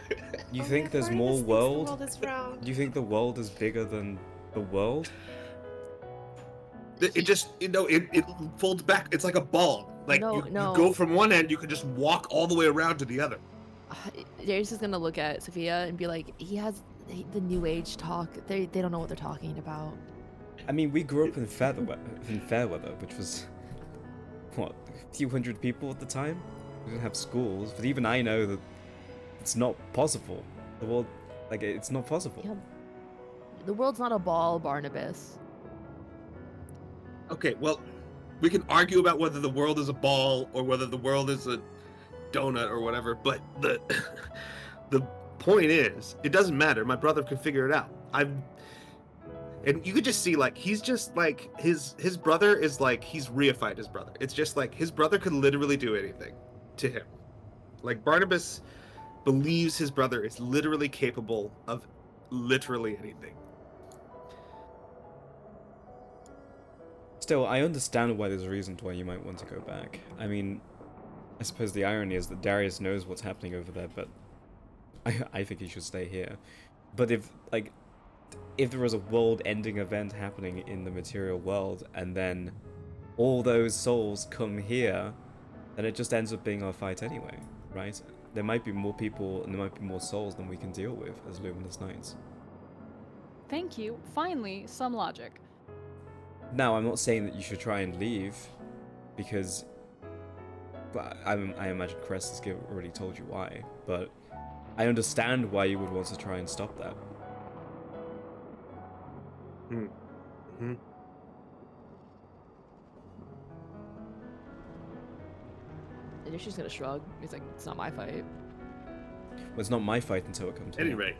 [SPEAKER 1] You
[SPEAKER 5] Oh,
[SPEAKER 1] think
[SPEAKER 5] yeah,
[SPEAKER 1] there's
[SPEAKER 5] Barnabas
[SPEAKER 1] more
[SPEAKER 5] thinks
[SPEAKER 1] world?
[SPEAKER 5] The world is round.
[SPEAKER 1] Do you think the world is bigger than the world?
[SPEAKER 3] It just, it folds back. It's like a ball. Like,
[SPEAKER 2] No,
[SPEAKER 3] you
[SPEAKER 2] no.
[SPEAKER 3] go from one end, you can just walk all the way around to the other.
[SPEAKER 2] Darius is gonna look at Sophia and be like, the new age talk. They don't know what they're talking about.
[SPEAKER 1] I mean, we grew up in Fairweather, which was, what, a few hundred people at the time? We didn't have schools, but even I know that it's not possible. The world, like, it's not possible.
[SPEAKER 2] Yeah. The world's not a ball, Barnabas.
[SPEAKER 3] Okay, well, we can argue about whether the world is a ball or whether the world is a donut or whatever, but the point is, it doesn't matter. My brother can figure it out. And you could just see, like, he's just like his brother is like he's reified his brother. It's just like his brother could literally do anything to him. Like, Barnabas believes his brother is literally capable of literally anything.
[SPEAKER 1] Still, I understand why there's reasons why you might want to go back. I mean, I suppose the irony is that Darius knows what's happening over there, but I think he should stay here. But if there was a world-ending event happening in the material world, and then all those souls come here, then it just ends up being our fight anyway, right? There might be more people, and there might be more souls than we can deal with as Luminous Knights.
[SPEAKER 4] Thank you. Finally, some logic.
[SPEAKER 1] Now, I'm not saying that you should try and leave, because I imagine Crest has already told you why, but I understand why you would want to try and stop that.
[SPEAKER 3] Mm-hmm.
[SPEAKER 2] And she's gonna shrug. He's like, it's not my fight.
[SPEAKER 1] Well, it's not my fight until it comes to
[SPEAKER 3] At any
[SPEAKER 1] me.
[SPEAKER 3] rate,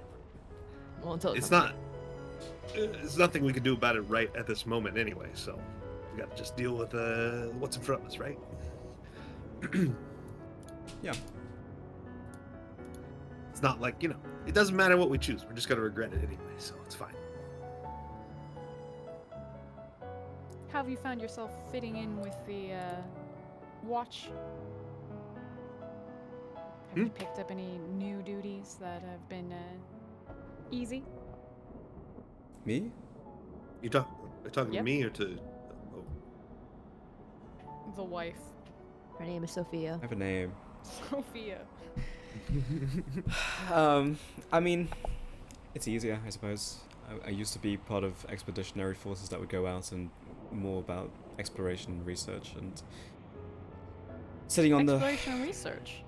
[SPEAKER 2] Well, until
[SPEAKER 3] it's
[SPEAKER 2] comes-
[SPEAKER 3] not. There's nothing we can do about it right at this moment anyway. So we got to just deal with what's in front of us, right?
[SPEAKER 1] Yeah.
[SPEAKER 3] It's not like, it doesn't matter what we choose. We're just gonna regret it anyway, so it's fine.
[SPEAKER 4] How have you found yourself fitting in with the watch? Have you picked up any new duties that have been easy?
[SPEAKER 1] Me?
[SPEAKER 3] You're talking
[SPEAKER 4] Yep.
[SPEAKER 3] to me or to?
[SPEAKER 4] The wife,
[SPEAKER 2] Her name is Sophia.
[SPEAKER 1] I have a name.
[SPEAKER 4] Sophia.
[SPEAKER 1] I mean, it's easier, I suppose. I used to be part of expeditionary forces that would go out and more about exploration and research and sitting on
[SPEAKER 4] Exploration and research.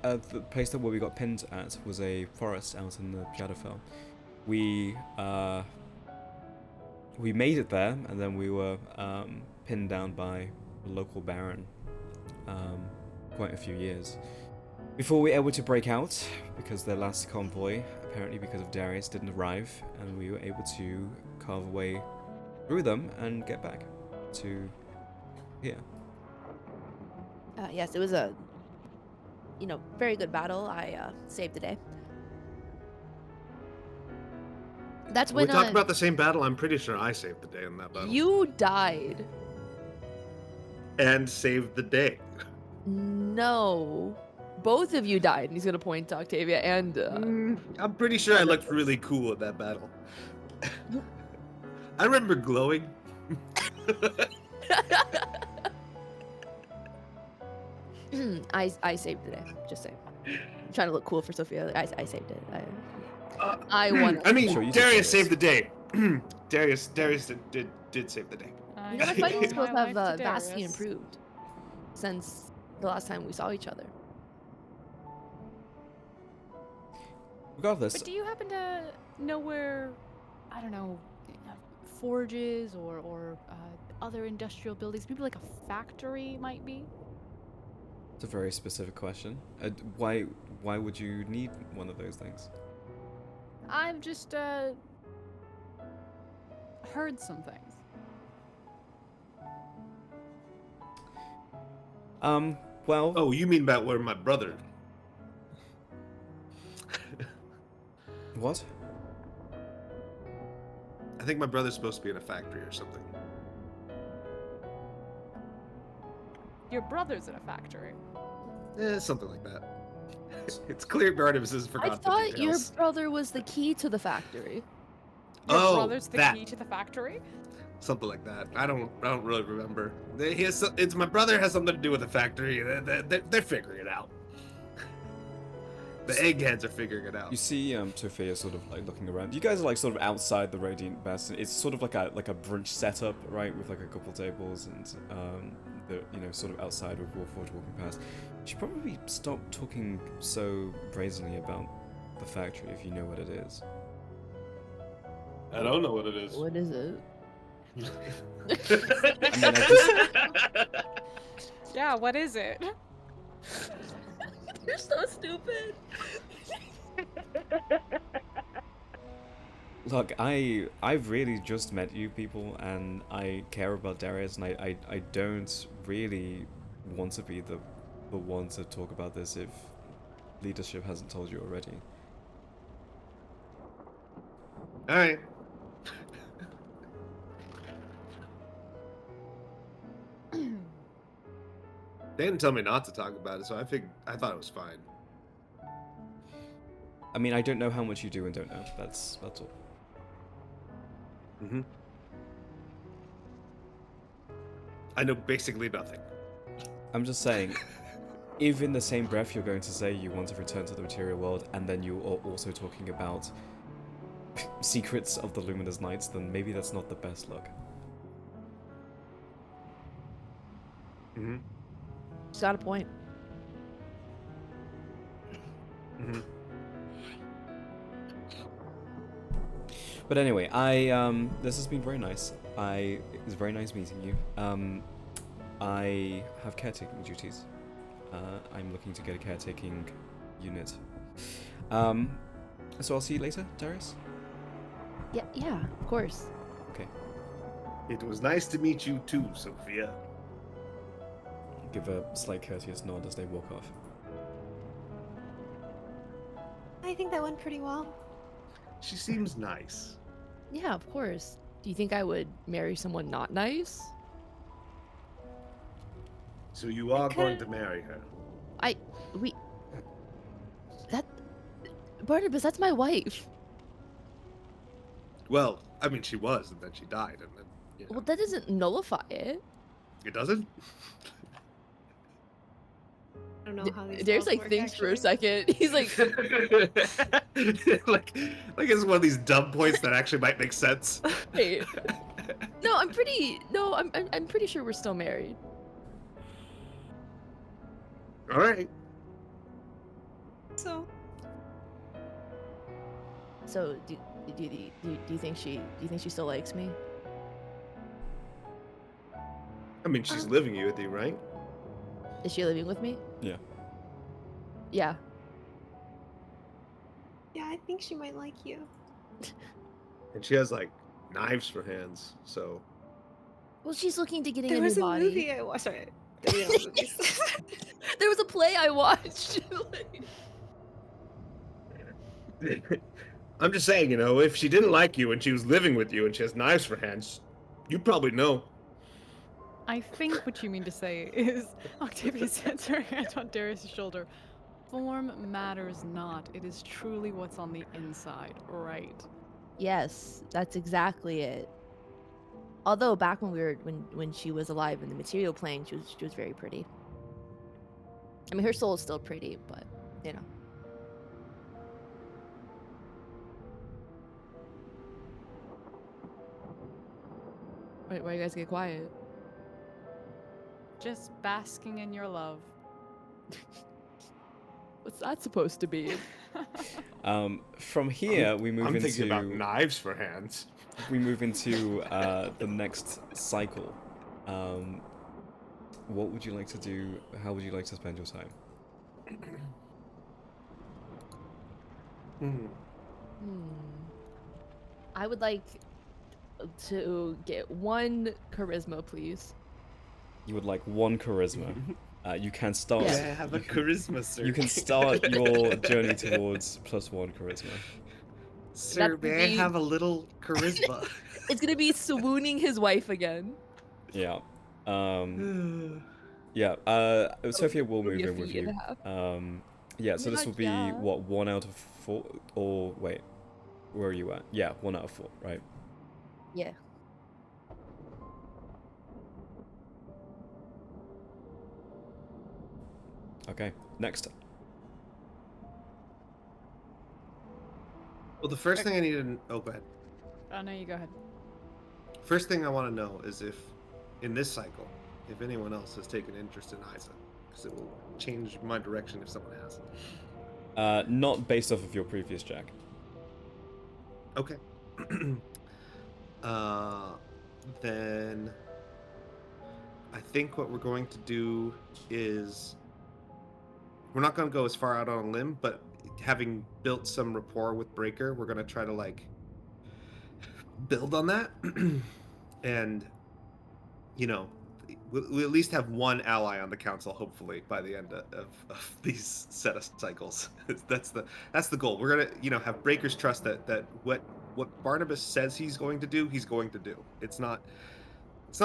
[SPEAKER 1] the place where we got pinned at was a forest out in the Shadowfell. We we made it there, and then we were pinned down by a local baron quite a few years before we were able to break out, because their last convoy, apparently because of Darius, didn't arrive, and we were able to carve a way through them and get back to here.
[SPEAKER 2] Yes, it was a, very good battle. I saved the day. That's
[SPEAKER 3] we
[SPEAKER 2] when
[SPEAKER 3] talked about the same battle. I'm pretty sure I saved the day in that battle.
[SPEAKER 2] you died.
[SPEAKER 3] And saved the day.
[SPEAKER 2] No, both of you died. And he's gonna point to Octavia and.
[SPEAKER 3] I'm pretty sure I looked really cool in that battle. I remember glowing.
[SPEAKER 2] I saved the day. Just saying. I'm trying to look cool for Sophia. I saved it. I won.
[SPEAKER 3] I mean,
[SPEAKER 1] Sure, you did
[SPEAKER 3] Darius
[SPEAKER 1] save
[SPEAKER 3] saved the day. Darius did save the day.
[SPEAKER 4] I
[SPEAKER 2] My
[SPEAKER 4] give
[SPEAKER 2] fighting
[SPEAKER 4] all
[SPEAKER 2] skills
[SPEAKER 4] my
[SPEAKER 2] have
[SPEAKER 4] life to
[SPEAKER 2] vastly
[SPEAKER 4] Darius.
[SPEAKER 2] improved since the last time we saw each other.
[SPEAKER 1] Regardless,
[SPEAKER 4] But do you happen to know where, I don't know, forges or other industrial buildings, maybe like a factory might be?
[SPEAKER 1] it's a very specific question. Why would you need one of those things?
[SPEAKER 4] I've just heard some things.
[SPEAKER 1] Well,
[SPEAKER 3] Oh, you mean about where my brother?
[SPEAKER 1] what?
[SPEAKER 3] I think my brother's supposed to be in a factory or something.
[SPEAKER 4] Your brother's in a factory.
[SPEAKER 3] Something like that. It's clear Barnabas has
[SPEAKER 2] I
[SPEAKER 3] forgotten the
[SPEAKER 2] thought your
[SPEAKER 3] details.
[SPEAKER 2] brother was the key to the factory.
[SPEAKER 4] Your
[SPEAKER 3] Oh,
[SPEAKER 4] brother's the
[SPEAKER 3] that.
[SPEAKER 4] key to the factory?
[SPEAKER 3] Something like that. I don't really remember. It's my brother has something to do with the factory. They're figuring it out. The eggheads are figuring it out.
[SPEAKER 1] You see, Sophia sort of like looking around. You guys are like sort of outside the Radiant Bastion. It's sort of like a brunch setup, right, with like a couple tables and sort of outside with Warforged walking past. You should probably stop talking so brazenly about the factory if you know what it is.
[SPEAKER 3] I don't know what it is.
[SPEAKER 2] What is it?
[SPEAKER 1] I mean, I just,
[SPEAKER 4] Yeah, what is it?
[SPEAKER 2] You're so stupid.
[SPEAKER 1] look, I've really just met you people, and I care about Darius, and I don't really want to be the one to talk about this if leadership hasn't told you already.
[SPEAKER 3] All right. They didn't tell me not to talk about it, so I thought it was fine.
[SPEAKER 1] I mean, I don't know how much you do and don't know. That's all.
[SPEAKER 3] Mm-hmm. I know basically nothing.
[SPEAKER 1] I'm just saying, if in the same breath you're going to say you want to return to the material world, and then you are also talking about secrets of the Luminous Knights, then maybe that's not the best look.
[SPEAKER 3] Mm-hmm.
[SPEAKER 2] She's got a point.
[SPEAKER 3] Mm-hmm.
[SPEAKER 1] But anyway, this has been very nice. It's very nice meeting you. I have caretaking duties. I'm looking to get a caretaking unit. So I'll see you later, Darius.
[SPEAKER 2] Yeah, of course.
[SPEAKER 1] Okay.
[SPEAKER 3] It was nice to meet you too, Sophia.
[SPEAKER 1] Give a slight courteous nod as they walk off.
[SPEAKER 5] I think that went pretty well.
[SPEAKER 3] She seems nice.
[SPEAKER 2] Yeah, of course. Do you think I would marry someone not nice?
[SPEAKER 3] So you are going to marry her.
[SPEAKER 2] Barnabas, that's my wife.
[SPEAKER 3] Well, I mean, she was, and then she died, and then
[SPEAKER 2] Well, that doesn't nullify it.
[SPEAKER 3] it doesn't.
[SPEAKER 5] I don't know how these
[SPEAKER 2] There's
[SPEAKER 5] laws
[SPEAKER 2] like
[SPEAKER 5] work,
[SPEAKER 2] thinks for a
[SPEAKER 5] actually.
[SPEAKER 2] second. He's like,
[SPEAKER 3] like it's one of these dumb points that actually might make sense.
[SPEAKER 2] wait. No, I'm pretty sure we're still married.
[SPEAKER 3] All right.
[SPEAKER 5] So
[SPEAKER 2] So do you think she still likes me?
[SPEAKER 3] I mean, she's
[SPEAKER 5] Um,
[SPEAKER 3] living with you, right?
[SPEAKER 2] Is she living with me?
[SPEAKER 1] Yeah.
[SPEAKER 2] Yeah.
[SPEAKER 5] Yeah, I think she might like you.
[SPEAKER 3] And she has like knives for hands, so
[SPEAKER 2] Well, she's looking to getting
[SPEAKER 5] There
[SPEAKER 2] a new
[SPEAKER 5] was a
[SPEAKER 2] body.
[SPEAKER 5] movie I watched. Sorry, we don't have movies.
[SPEAKER 2] There was a play I watched.
[SPEAKER 3] I'm just saying, if she didn't like you and she was living with you and she has knives for hands, you'd probably know.
[SPEAKER 4] I think what you mean to say is Octavia sets her hand on Darius' shoulder. Form matters not. It is truly what's on the inside, right?
[SPEAKER 2] Yes, that's exactly it. Although back when when she was alive in the material plane, she was very pretty. I mean, her soul is still pretty, but you know. Why you guys get quiet?
[SPEAKER 4] Just basking in your love.
[SPEAKER 2] What's that supposed to be?
[SPEAKER 1] From here, we move
[SPEAKER 3] I'm
[SPEAKER 1] into
[SPEAKER 3] thinking about knives for hands.
[SPEAKER 1] we move into the next cycle. What would you like to do? How would you like to spend your time?
[SPEAKER 3] Hmm.
[SPEAKER 2] I would like to get 1 charisma, please.
[SPEAKER 1] You would like 1 charisma. You can start.
[SPEAKER 2] Yeah.
[SPEAKER 3] I have a charisma, sir.
[SPEAKER 1] You can start your journey towards +1 charisma.
[SPEAKER 3] Sir,
[SPEAKER 2] That
[SPEAKER 3] may
[SPEAKER 2] could
[SPEAKER 3] I
[SPEAKER 2] be-
[SPEAKER 3] have a little charisma?
[SPEAKER 2] It's gonna be swooning his wife again.
[SPEAKER 1] Yeah. Yeah. Sophia will
[SPEAKER 2] It'll
[SPEAKER 1] move
[SPEAKER 2] be a
[SPEAKER 1] in with
[SPEAKER 2] feat and
[SPEAKER 1] you.
[SPEAKER 2] a half.
[SPEAKER 1] Yeah. So this will be
[SPEAKER 2] Yeah.
[SPEAKER 1] what, 1 out of 4, or wait, where are you at? Yeah, 1 out of 4, right?
[SPEAKER 2] Yeah.
[SPEAKER 1] Okay. Next.
[SPEAKER 3] Well, the first thing I need to... Oh, go ahead.
[SPEAKER 4] Oh, no, you go ahead.
[SPEAKER 3] First thing I want to know is if, in this cycle, if anyone else has taken interest in Isa. Because it will change my direction if someone has.
[SPEAKER 1] Not based off of your previous check.
[SPEAKER 3] Okay. Then I think what we're going to do is we're not going to go as far out on a limb, but having built some rapport with Breaker, we're going to try to like build on that. And we'll at least have 1 ally on the council, hopefully by the end of these set of cycles. that's the goal. We're gonna have Breaker's trust that what Barnabas says he's going to do, he's going to do. It's not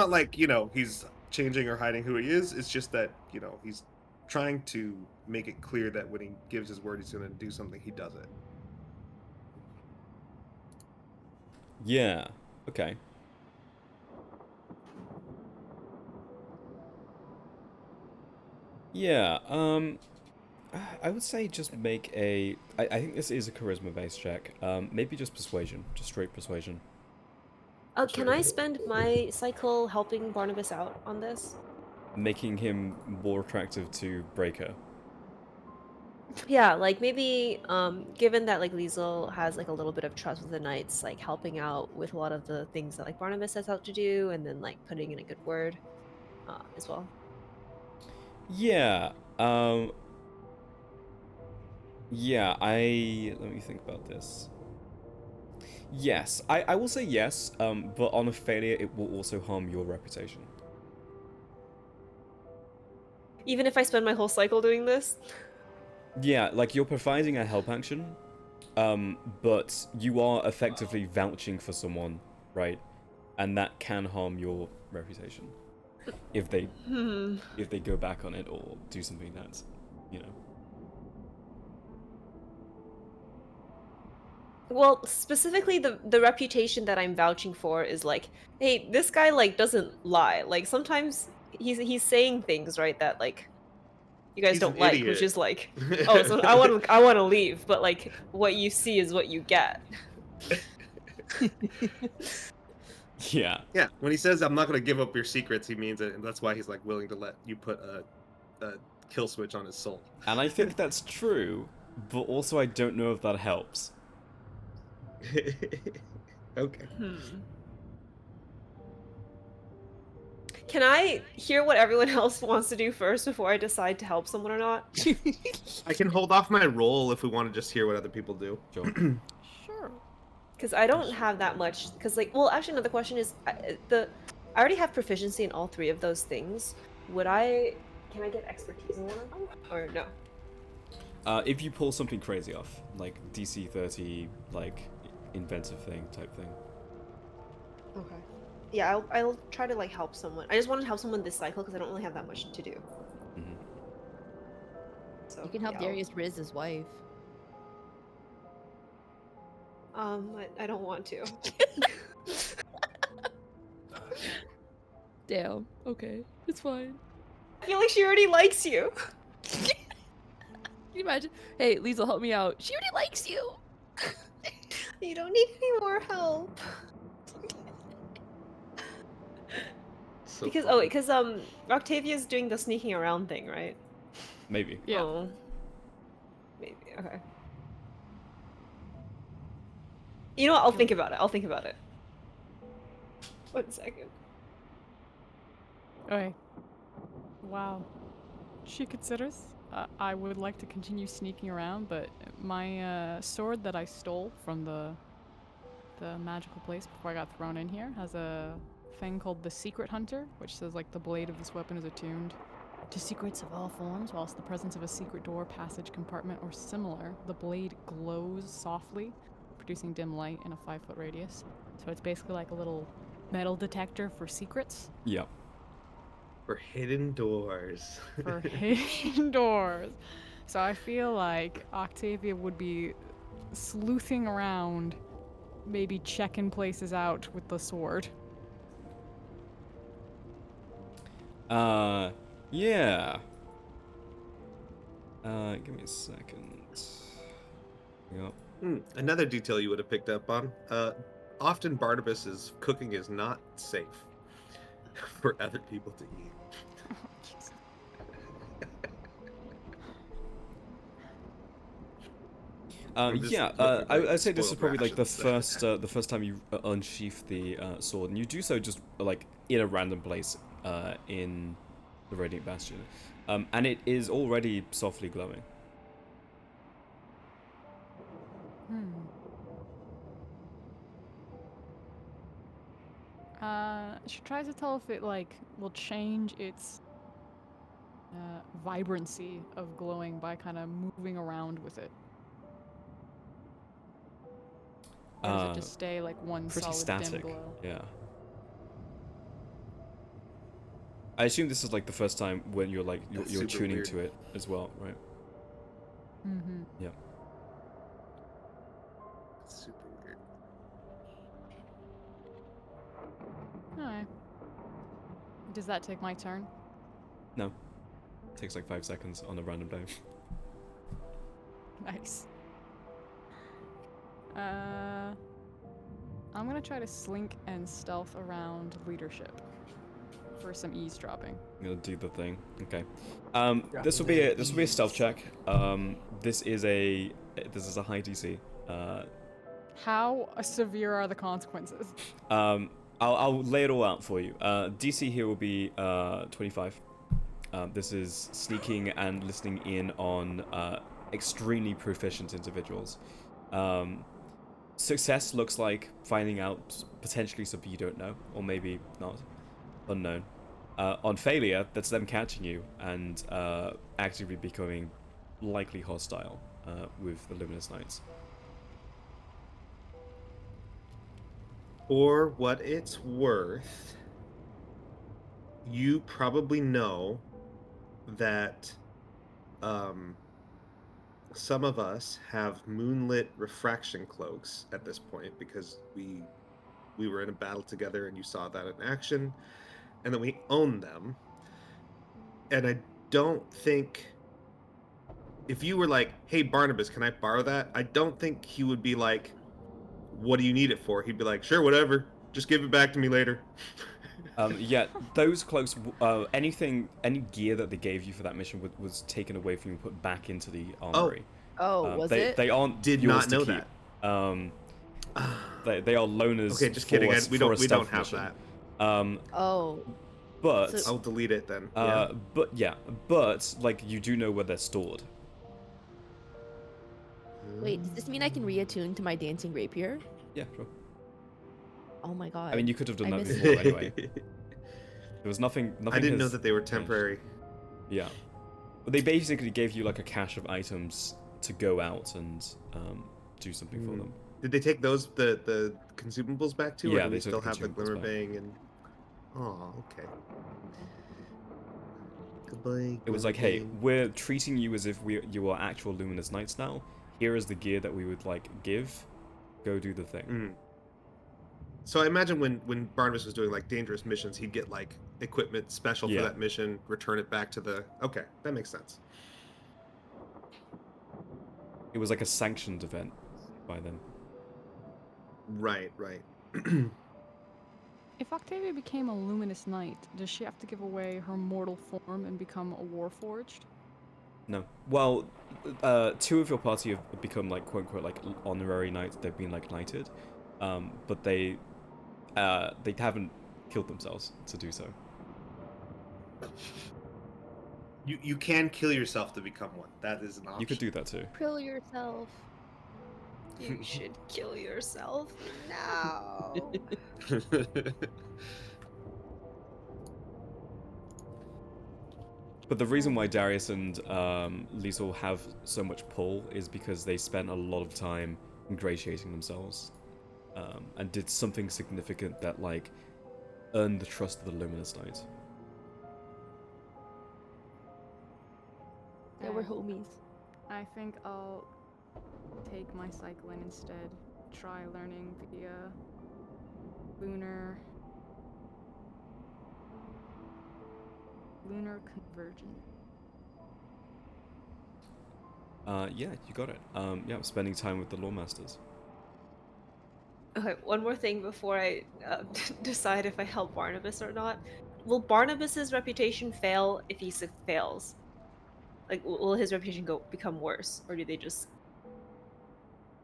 [SPEAKER 3] like he's changing or hiding who he is. It's just that he's trying to make it clear that when he gives his word he's going to do something, he does it.
[SPEAKER 1] Yeah. Okay. Yeah. I would say just make a. I think this is a charisma-based check. Maybe just persuasion, just straight persuasion.
[SPEAKER 6] Can I spend my cycle helping Barnabas out on this?
[SPEAKER 1] Making him more attractive to Breaker.
[SPEAKER 6] Yeah, like maybe given that like Liesel has like a little bit of trust with the knights, like helping out with a lot of the things that like Barnabas sets out to do, and then like putting in a good word as well.
[SPEAKER 1] Yeah. Yeah, let me think about this. Yes, I will say yes, but on a failure, it will also harm your reputation.
[SPEAKER 6] Even if I spend my whole cycle doing this?
[SPEAKER 1] Yeah, like you're providing a help action, but you are effectively vouching for someone, right? And that can harm your reputation if they go back on it or do something that's,
[SPEAKER 6] Well, specifically the reputation that I'm vouching for is like, hey, this guy like doesn't lie. Like sometimes he's saying things, right, that like you guys
[SPEAKER 3] He's
[SPEAKER 6] don't
[SPEAKER 3] an
[SPEAKER 6] like,
[SPEAKER 3] idiot.
[SPEAKER 6] which is like, oh, so I want to leave, but like what you see is what you get.
[SPEAKER 1] Yeah.
[SPEAKER 3] Yeah, when he says I'm not going to give up your secrets, he means it, and that's why he's like willing to let you put a kill switch on his soul.
[SPEAKER 1] And I think that's true, but also I don't know if that helps.
[SPEAKER 3] Okay.
[SPEAKER 6] Can I hear what everyone else wants to do first before I decide to help someone or not?
[SPEAKER 3] I can hold off my roll if we want to just hear what other people do.
[SPEAKER 1] Sure.
[SPEAKER 4] Sure.
[SPEAKER 6] Because I don't have that much. Because like, well, actually, no. The question is, I already have proficiency in all 3 of those things. Would I? Can I get expertise in one of them, or no?
[SPEAKER 1] If you pull something crazy off, like DC 30, like inventive thing type thing.
[SPEAKER 6] Okay. Yeah, I'll try to like help someone. I just wanted to help someone this cycle because I don't really have that much to do.
[SPEAKER 1] Mm-hmm.
[SPEAKER 6] So
[SPEAKER 2] You can help
[SPEAKER 6] yeah,
[SPEAKER 2] Darius riz his wife.
[SPEAKER 6] I don't want to.
[SPEAKER 2] Damn. Okay, it's fine.
[SPEAKER 6] I feel like she already likes you.
[SPEAKER 2] Can you imagine? Hey, Liesel, help me out. She already likes you.
[SPEAKER 6] You don't need any more help.
[SPEAKER 3] So
[SPEAKER 6] Because
[SPEAKER 3] funny.
[SPEAKER 6] because Octavia's doing the sneaking around thing, right?
[SPEAKER 1] Maybe.
[SPEAKER 4] Yeah.
[SPEAKER 6] Oh. Maybe. Okay. You know what? I'll think about it. I'll think about it. 1 second.
[SPEAKER 4] Okay. Wow. She considers. I would like to continue sneaking around, but my sword that I stole from the magical place before I got thrown in here has a thing called the Secret Hunter, which says like the blade of this weapon is attuned to secrets of all forms, whilst the presence of a secret door, passage, compartment, or similar. The blade glows softly, producing dim light in a 5-foot radius. So it's basically like a little metal detector for secrets.
[SPEAKER 1] Yeah.
[SPEAKER 3] For hidden doors.
[SPEAKER 4] For hidden doors. So I feel like Octavia would be sleuthing around, maybe checking places out with the sword.
[SPEAKER 1] Yeah. Give me a second. Yep.
[SPEAKER 3] Another detail you would have picked up on. Often Barnabas's cooking is not safe for other people to eat. I'm just looking for
[SPEAKER 1] I'd say this is
[SPEAKER 3] spoiled
[SPEAKER 1] probably like the
[SPEAKER 3] rations.
[SPEAKER 1] first time you unsheath the sword, and you do so just like in a random place in the Radiant Bastion, and it is already softly glowing.
[SPEAKER 4] She tries to tell if it like will change its vibrancy of glowing by kind of moving around with it. Or does it just stay like one
[SPEAKER 1] Pretty
[SPEAKER 4] solid
[SPEAKER 1] static.
[SPEAKER 4] dim glow?
[SPEAKER 1] Yeah. I assume this is like the first time when you're like you're
[SPEAKER 3] super
[SPEAKER 1] tuning
[SPEAKER 3] weird.
[SPEAKER 1] to it as well, right?
[SPEAKER 4] Mm-hmm.
[SPEAKER 1] Yeah.
[SPEAKER 3] Super weird.
[SPEAKER 4] Alright. Does that take my turn?
[SPEAKER 1] No. Takes like 5 seconds on a random day.
[SPEAKER 4] Nice. I'm gonna try to slink and stealth around leadership for some eavesdropping.
[SPEAKER 1] I'm gonna do the thing. Okay. This will be a stealth check. This is a high DC.
[SPEAKER 4] How severe are the consequences?
[SPEAKER 1] I'll lay it all out for you. DC here will be 25. This is sneaking and listening in on extremely proficient individuals. Success looks like finding out potentially something you don't know, or maybe not, unknown. On failure, that's them catching you and actively becoming likely hostile with the Luminous Knights.
[SPEAKER 3] For what it's worth, you probably know that some of us have moonlit refraction cloaks at this point because we were in a battle together and you saw that in action, and then we own them. And I don't think if you were like, "Hey Barnabas, can I borrow that?" I don't think he would be like, "What do you need it for?" He'd be like, "Sure, whatever. Just give it back to me later."
[SPEAKER 1] Yeah, those cloaks, any gear that they gave you for that mission was taken away from you and put back into the armory.
[SPEAKER 2] Oh, was
[SPEAKER 1] they,
[SPEAKER 2] it?
[SPEAKER 1] They aren't
[SPEAKER 3] Did
[SPEAKER 1] yours
[SPEAKER 3] not know
[SPEAKER 1] to keep.
[SPEAKER 3] that.
[SPEAKER 1] They are loaners.
[SPEAKER 3] Okay, just kidding.
[SPEAKER 1] For a
[SPEAKER 3] We don't
[SPEAKER 1] stealth
[SPEAKER 3] have
[SPEAKER 1] mission.
[SPEAKER 3] that.
[SPEAKER 2] Oh,
[SPEAKER 1] But
[SPEAKER 2] So-
[SPEAKER 3] I'll delete it then.
[SPEAKER 1] but like you do know where they're stored.
[SPEAKER 2] Wait, does this mean I can reattune to my dancing rapier?
[SPEAKER 1] Yeah, sure.
[SPEAKER 2] Oh my god.
[SPEAKER 1] I mean, you could have done
[SPEAKER 2] I
[SPEAKER 1] that
[SPEAKER 2] missed
[SPEAKER 1] before anyway. There was nothing.
[SPEAKER 3] I didn't know
[SPEAKER 1] has
[SPEAKER 3] that they were
[SPEAKER 1] changed.
[SPEAKER 3] temporary.
[SPEAKER 1] Yeah, but they basically gave you like a cache of items to go out and do something for them.
[SPEAKER 3] Did they take those the consumables back too?
[SPEAKER 1] Yeah,
[SPEAKER 3] or do
[SPEAKER 1] they
[SPEAKER 3] we
[SPEAKER 1] took
[SPEAKER 3] still
[SPEAKER 1] the
[SPEAKER 3] have the
[SPEAKER 1] consumables
[SPEAKER 3] glimmer
[SPEAKER 1] back.
[SPEAKER 3] bang and. Oh, okay. Goodbye.
[SPEAKER 1] It was like, hey, we're treating you as if you are actual Luminous Knights now. Here is the gear that we would like give. Go do the thing.
[SPEAKER 3] Mm. So I imagine when Barnabas was doing like dangerous missions, he'd get like equipment special
[SPEAKER 1] Yeah.
[SPEAKER 3] for that mission, return it back to the. Okay, that makes sense.
[SPEAKER 1] It was like a sanctioned event by them.
[SPEAKER 3] Right, right.
[SPEAKER 4] If Octavia became a luminous knight, does she have to give away her mortal form and become a warforged?
[SPEAKER 1] No. Well, two of your party have become like quote unquote like honorary knights. They've been like knighted, but they haven't killed themselves to do so.
[SPEAKER 3] You can kill yourself to become one. That is an option.
[SPEAKER 1] You could do that too.
[SPEAKER 2] Kill yourself.
[SPEAKER 6] You should kill yourself now.
[SPEAKER 1] But the reason why Darius and Liesel have so much pull is because they spent a lot of time ingratiating themselves, and did something significant that like earned the trust of the Luminous Knight.
[SPEAKER 2] Yeah, we're homies.
[SPEAKER 4] I think I'll take my cycling instead. Try learning the lunar convergence.
[SPEAKER 1] Yeah, you got it. Yeah, spending time with the Lawmasters.
[SPEAKER 6] Okay, one more thing before I decide if I help Barnabas or not. Will Barnabas's reputation fail if he fails? Like, will his reputation become worse, or do they just?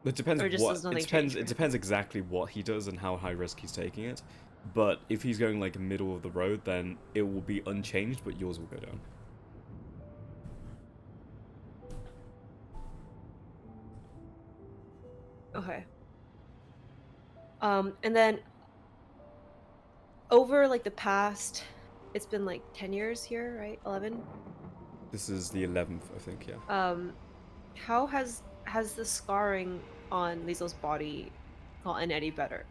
[SPEAKER 1] It depends
[SPEAKER 6] Or just
[SPEAKER 1] what.
[SPEAKER 6] does
[SPEAKER 1] It
[SPEAKER 6] nothing
[SPEAKER 1] depends.
[SPEAKER 6] change for
[SPEAKER 1] It
[SPEAKER 6] him?
[SPEAKER 1] depends exactly what he does and how high risk he's taking it. But if he's going like middle of the road, then it will be unchanged, but yours will go down.
[SPEAKER 6] Okay. And then over like the past, it's been like 10 years here, right? 11.
[SPEAKER 1] This is the 11th, I think. Yeah.
[SPEAKER 6] How has the scarring on Liesel's body gotten any better?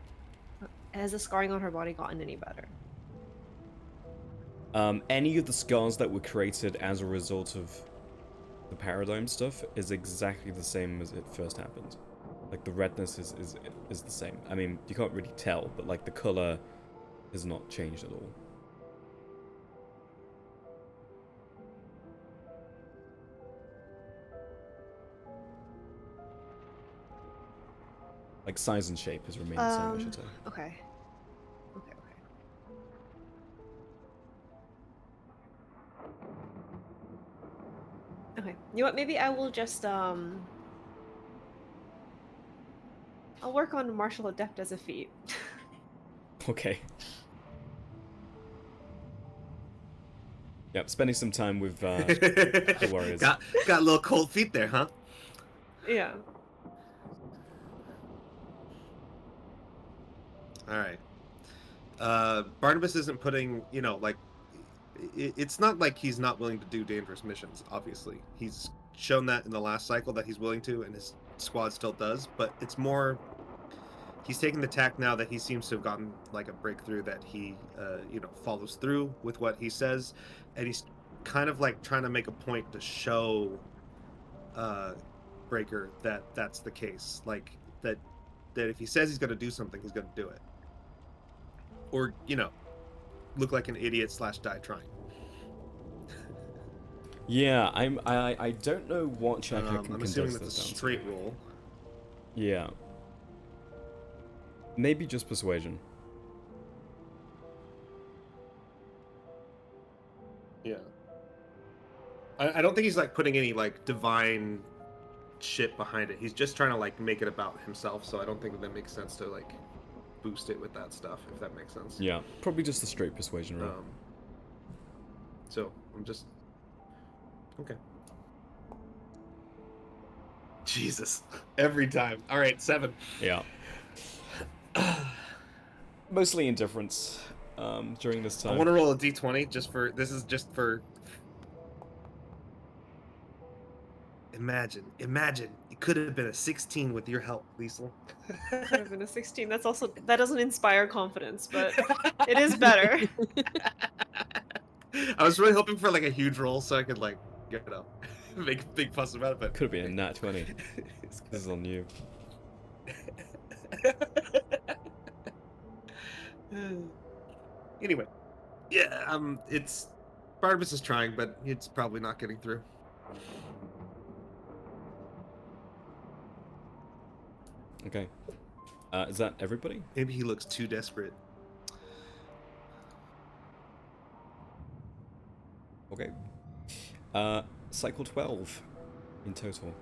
[SPEAKER 6] Has the scarring on her body gotten any better?
[SPEAKER 1] Any of the scars that were created as a result of the paradigm stuff is exactly the same as it first happened. Like the redness is the same. I mean, you can't really tell, but like the color has not changed at all. Like size and shape has remained the same, I should say.
[SPEAKER 6] Okay. Okay. You know what? Maybe I will just I'll work on martial adept as a feat.
[SPEAKER 1] Okay. Yep, spending some time with the warriors.
[SPEAKER 3] got little cold feet there, huh?
[SPEAKER 6] Yeah.
[SPEAKER 3] All right. Barnabas isn't putting, like, it's not like he's not willing to do dangerous missions. Obviously, he's shown that in the last cycle that he's willing to, and his squad still does. But it's more, he's taking the tack now that he seems to have gotten like a breakthrough that he, follows through with what he says, and he's kind of like trying to make a point to show, Breaker that that's the case. Like that if he says he's going to do something, he's going to do it. Or, look like an idiot / die trying.
[SPEAKER 1] Yeah, I don't know what check I can
[SPEAKER 3] I'm assuming
[SPEAKER 1] condense
[SPEAKER 3] that's
[SPEAKER 1] this
[SPEAKER 3] a
[SPEAKER 1] down to.
[SPEAKER 3] straight roll.
[SPEAKER 1] Yeah. Maybe just persuasion.
[SPEAKER 3] Yeah. I don't think he's like putting any like divine shit behind it. He's just trying to like make it about himself. So I don't think that makes sense to like boost it with that stuff, if that makes sense.
[SPEAKER 1] Yeah, probably just a straight persuasion roll.
[SPEAKER 3] So I'm just okay. Jesus, every time. All right, 7.
[SPEAKER 1] Yeah. Mostly indifference during this
[SPEAKER 3] I
[SPEAKER 1] time.
[SPEAKER 3] want to roll a d20 just for this is just for. Imagine it could have been a 16 with your help, Liesel.
[SPEAKER 6] Could have been a 16. That's also that doesn't inspire confidence, but it is better.
[SPEAKER 3] I was really hoping for like a huge roll so I could like make a big fuss about it, but
[SPEAKER 1] Could have been a nat 20. This is on you.
[SPEAKER 3] Anyway, yeah, it's Barnabas is trying, but it's probably not getting through.
[SPEAKER 1] Okay. Is that everybody?
[SPEAKER 3] Maybe he looks too desperate.
[SPEAKER 1] Okay. Cycle 12 in total.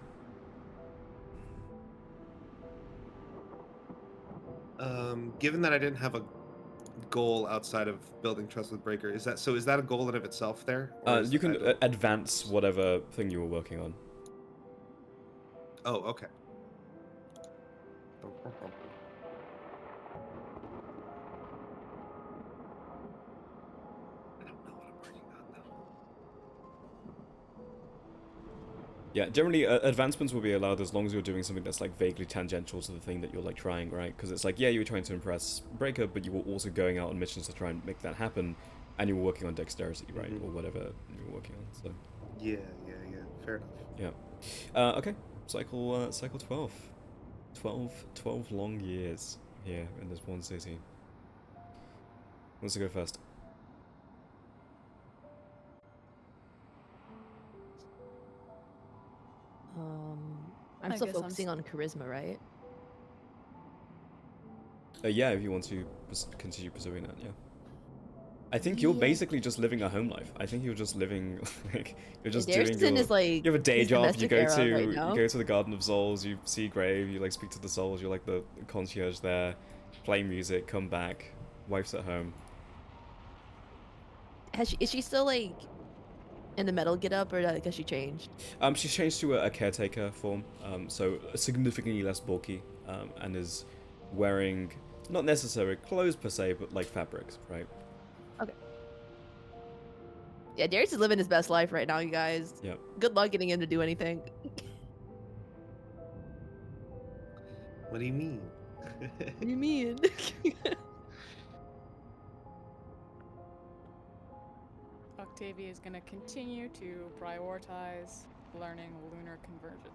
[SPEAKER 3] Given that I didn't have a goal outside of building trust with Breaker, is that a goal in of itself there? Or is
[SPEAKER 1] You can
[SPEAKER 3] I don't-
[SPEAKER 1] advance whatever thing you were working on.
[SPEAKER 3] Oh, okay. I don't know what I'm working on though.
[SPEAKER 1] Yeah, generally advancements will be allowed as long as you're doing something that's like vaguely tangential to the thing that you're like trying, right? Because it's like, yeah, you were trying to impress Breaker, but you were also going out on missions to try and make that happen, and you were working on dexterity, right?
[SPEAKER 3] Mhm.
[SPEAKER 1] Or whatever you were working on. So
[SPEAKER 3] Yeah. Fair enough.
[SPEAKER 1] yeah. Okay. Cycle 12. 12 long years here in this one city. Who wants to go first?
[SPEAKER 2] I'm
[SPEAKER 4] I
[SPEAKER 2] still
[SPEAKER 4] guess I'm
[SPEAKER 2] focusing on charisma, right?
[SPEAKER 1] Yeah, if you want to continue pursuing that, yeah. I think you're
[SPEAKER 2] Yeah.
[SPEAKER 1] basically just living a home life. I think you're just living like you're just
[SPEAKER 2] Darius
[SPEAKER 1] doing
[SPEAKER 2] is in
[SPEAKER 1] your.
[SPEAKER 2] his like
[SPEAKER 1] You have a day
[SPEAKER 2] his
[SPEAKER 1] job. You
[SPEAKER 2] domestic
[SPEAKER 1] go
[SPEAKER 2] era
[SPEAKER 1] to
[SPEAKER 2] right now.
[SPEAKER 1] you go to the Garden of Souls. You see Grave. You like speak to the souls. You're like the concierge there, play music, come back. Wife's at home.
[SPEAKER 2] Is she still like in the metal get up, or like, has she changed?
[SPEAKER 1] She's changed to a caretaker form. So significantly less bulky. And is wearing not necessarily clothes per se, but like fabrics, right?
[SPEAKER 2] Yeah, Darius is living his best life right now, you guys.
[SPEAKER 1] Yep.
[SPEAKER 2] Good luck getting him to do anything.
[SPEAKER 3] What do you mean?
[SPEAKER 2] What do you mean?
[SPEAKER 4] Octavia is going to continue to prioritize learning lunar conversion.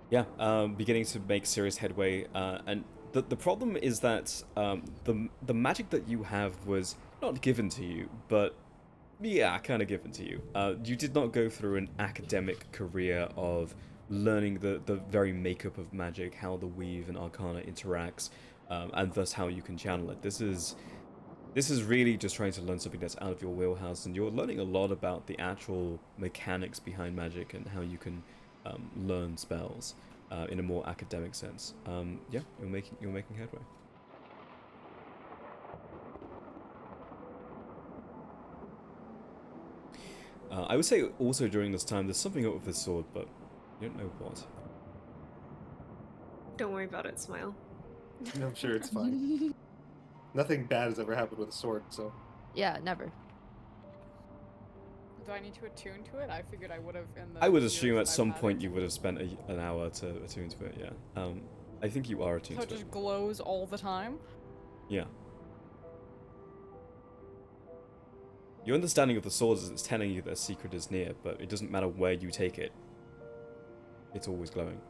[SPEAKER 1] Yeah, beginning to make serious headway, and the problem is that the magic that you have was not given to you, but yeah, kind of given to you. You did not go through an academic career of learning the very makeup of magic, how the weave and arcana interacts, and thus how you can channel it. This is really just trying to learn something that's out of your wheelhouse, and you're learning a lot about the actual mechanics behind magic and how you can learn spells in a more academic sense. Yeah, you're making headway. I would say also during this time there's something up with this sword, but you don't know what.
[SPEAKER 6] Don't worry about it, smile.
[SPEAKER 3] I'm sure it's fine. Nothing bad has ever happened with a sword, so.
[SPEAKER 2] Yeah, never.
[SPEAKER 4] Do I need to attune to it? I figured I would have in the
[SPEAKER 1] I would
[SPEAKER 4] years
[SPEAKER 1] assume
[SPEAKER 4] that
[SPEAKER 1] at
[SPEAKER 4] I've
[SPEAKER 1] some
[SPEAKER 4] had
[SPEAKER 1] point
[SPEAKER 4] it.
[SPEAKER 1] you would have spent an hour to attune to it, yeah. I think you are attuned
[SPEAKER 4] So it
[SPEAKER 1] to it.
[SPEAKER 4] just glows all the time?
[SPEAKER 1] Yeah. Your understanding of the swords is it's telling you that a secret is near, but it doesn't matter where you take it. It's always glowing.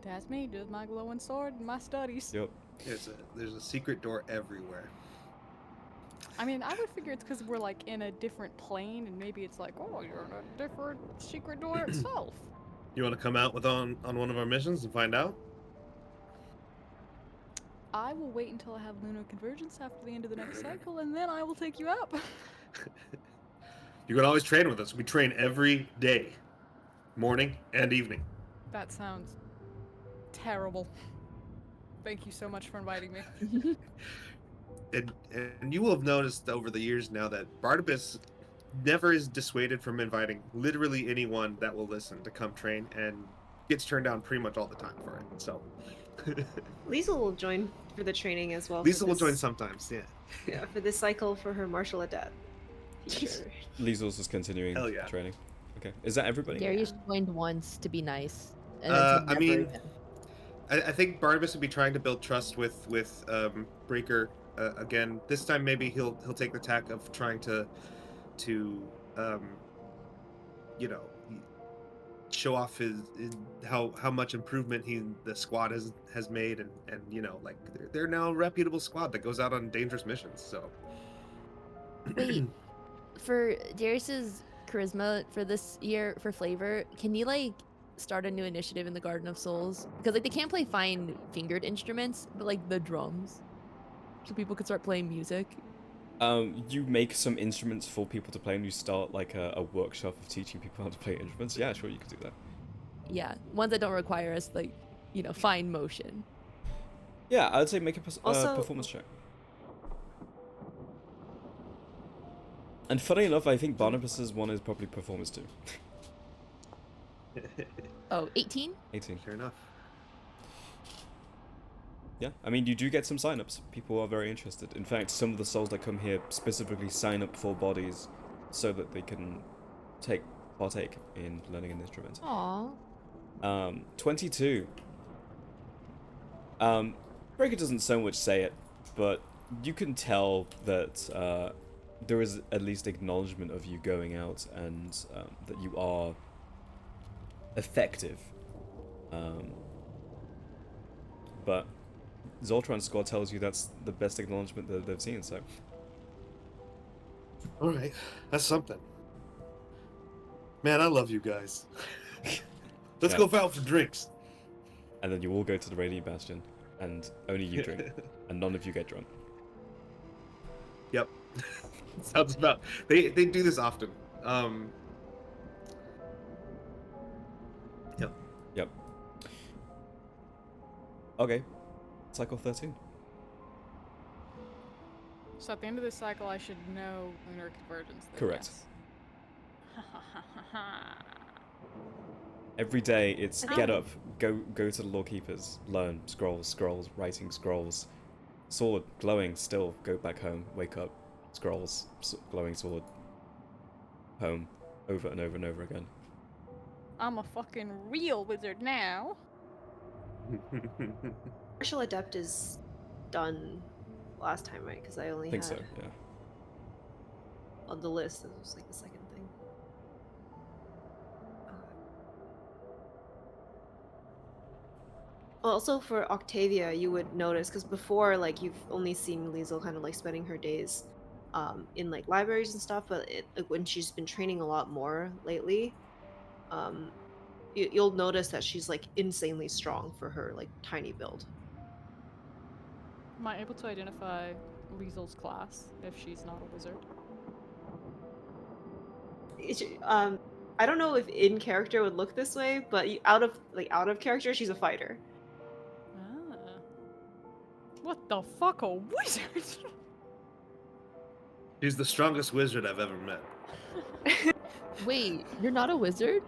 [SPEAKER 4] That's me, just my glowing sword and my studies.
[SPEAKER 1] Yep.
[SPEAKER 3] There's a secret door everywhere.
[SPEAKER 4] I mean, I would figure it's because we're like in a different plane, and maybe it's like, oh, you're in a different secret door itself.
[SPEAKER 3] You want to come out with on one of our missions and find out?
[SPEAKER 4] I will wait until I have lunar convergence after the end of the next cycle, and then I will take you up.
[SPEAKER 3] You can always train with us. We train every day, morning and evening.
[SPEAKER 4] That sounds terrible. Thank you so much for inviting me.
[SPEAKER 3] And you will have noticed over the years now that Barnabas never is dissuaded from inviting literally anyone that will listen to come train, and gets turned down pretty much all the time for it. So
[SPEAKER 6] Liesel will join for the training as well.
[SPEAKER 3] Lisa
[SPEAKER 6] for
[SPEAKER 3] will join
[SPEAKER 6] this-
[SPEAKER 3] sometimes, yeah.
[SPEAKER 6] Yeah, for this cycle for her martial adept. Teacher.
[SPEAKER 1] Liesel's is continuing
[SPEAKER 3] Hell yeah.
[SPEAKER 1] training. Okay, is that everybody?
[SPEAKER 2] Darius joined once to be nice, and then to
[SPEAKER 3] I
[SPEAKER 2] never
[SPEAKER 3] mean,
[SPEAKER 2] again.
[SPEAKER 3] I think Barnabas would be trying to build trust with Breaker again. This time maybe he'll take the tack of trying to um, you know, show off his how much improvement the squad has made, and you know, like they're now a reputable squad that goes out on dangerous missions. So
[SPEAKER 2] Wait, for Darius's charisma for this year for flavor, can you like start a new initiative in the Garden of Souls? Because like they can't play fine fingered instruments, but like the drums, so people could start playing music.
[SPEAKER 1] You make some instruments for people to play, and you start like a workshop of teaching people how to play instruments. Yeah, sure, you could do that.
[SPEAKER 2] Yeah, ones that don't require us like fine motion.
[SPEAKER 1] Yeah, I'd say make a
[SPEAKER 6] Also-
[SPEAKER 1] performance check. And funny enough, I think Barnabas's one is probably performance too.
[SPEAKER 2] Oh, 18?
[SPEAKER 1] 18.
[SPEAKER 3] fair enough.
[SPEAKER 1] Yeah, I mean, you do get some signups. People are very interested. In fact, some of the souls that come here specifically sign up for bodies so that they can partake in learning an instrument.
[SPEAKER 2] Aw.
[SPEAKER 1] 22. Breaker doesn't so much say it, but you can tell that there is at least acknowledgement of you going out, and that you are effective. But Zoltran's squad tells you that's the best acknowledgement that they've seen, so...
[SPEAKER 3] All right, that's something. Man, I love you guys. Let's
[SPEAKER 1] Yeah.
[SPEAKER 3] go out for drinks.
[SPEAKER 1] And then you all go to the Radiant Bastion, and only you drink, and none of you get drunk.
[SPEAKER 3] Yep. Sounds about. They do this often. Yep.
[SPEAKER 1] Yep. Okay. Cycle 13.
[SPEAKER 4] So at the end of this cycle, I should know lunar convergence. Then,
[SPEAKER 1] Correct.
[SPEAKER 4] yes.
[SPEAKER 1] Every day it's
[SPEAKER 6] I
[SPEAKER 1] get
[SPEAKER 6] think-
[SPEAKER 1] up, go to the Lawkeepers, learn, scrolls, writing scrolls, sword, glowing, still, go back home, wake up, scrolls, glowing sword, home, over and over and over again.
[SPEAKER 4] I'm a fucking real wizard now.
[SPEAKER 6] Martial adept is done last time, right? Because I only
[SPEAKER 1] I think
[SPEAKER 6] had
[SPEAKER 1] so, yeah.
[SPEAKER 6] on the list. It was like the second thing. Also for Octavia, you would notice because before, like you've only seen Liesel kind of like spending her days, in like libraries and stuff. But like, when she's been training a lot more lately, you'll notice that she's like insanely strong for her like tiny build.
[SPEAKER 4] Am I able to identify Liesel's class if she's not a wizard?
[SPEAKER 6] I don't know if in character would look this way, but out of character, she's a fighter.
[SPEAKER 4] Ah. What the fuck, a wizard?
[SPEAKER 3] He's the strongest wizard I've ever met.
[SPEAKER 2] Wait, you're not a wizard?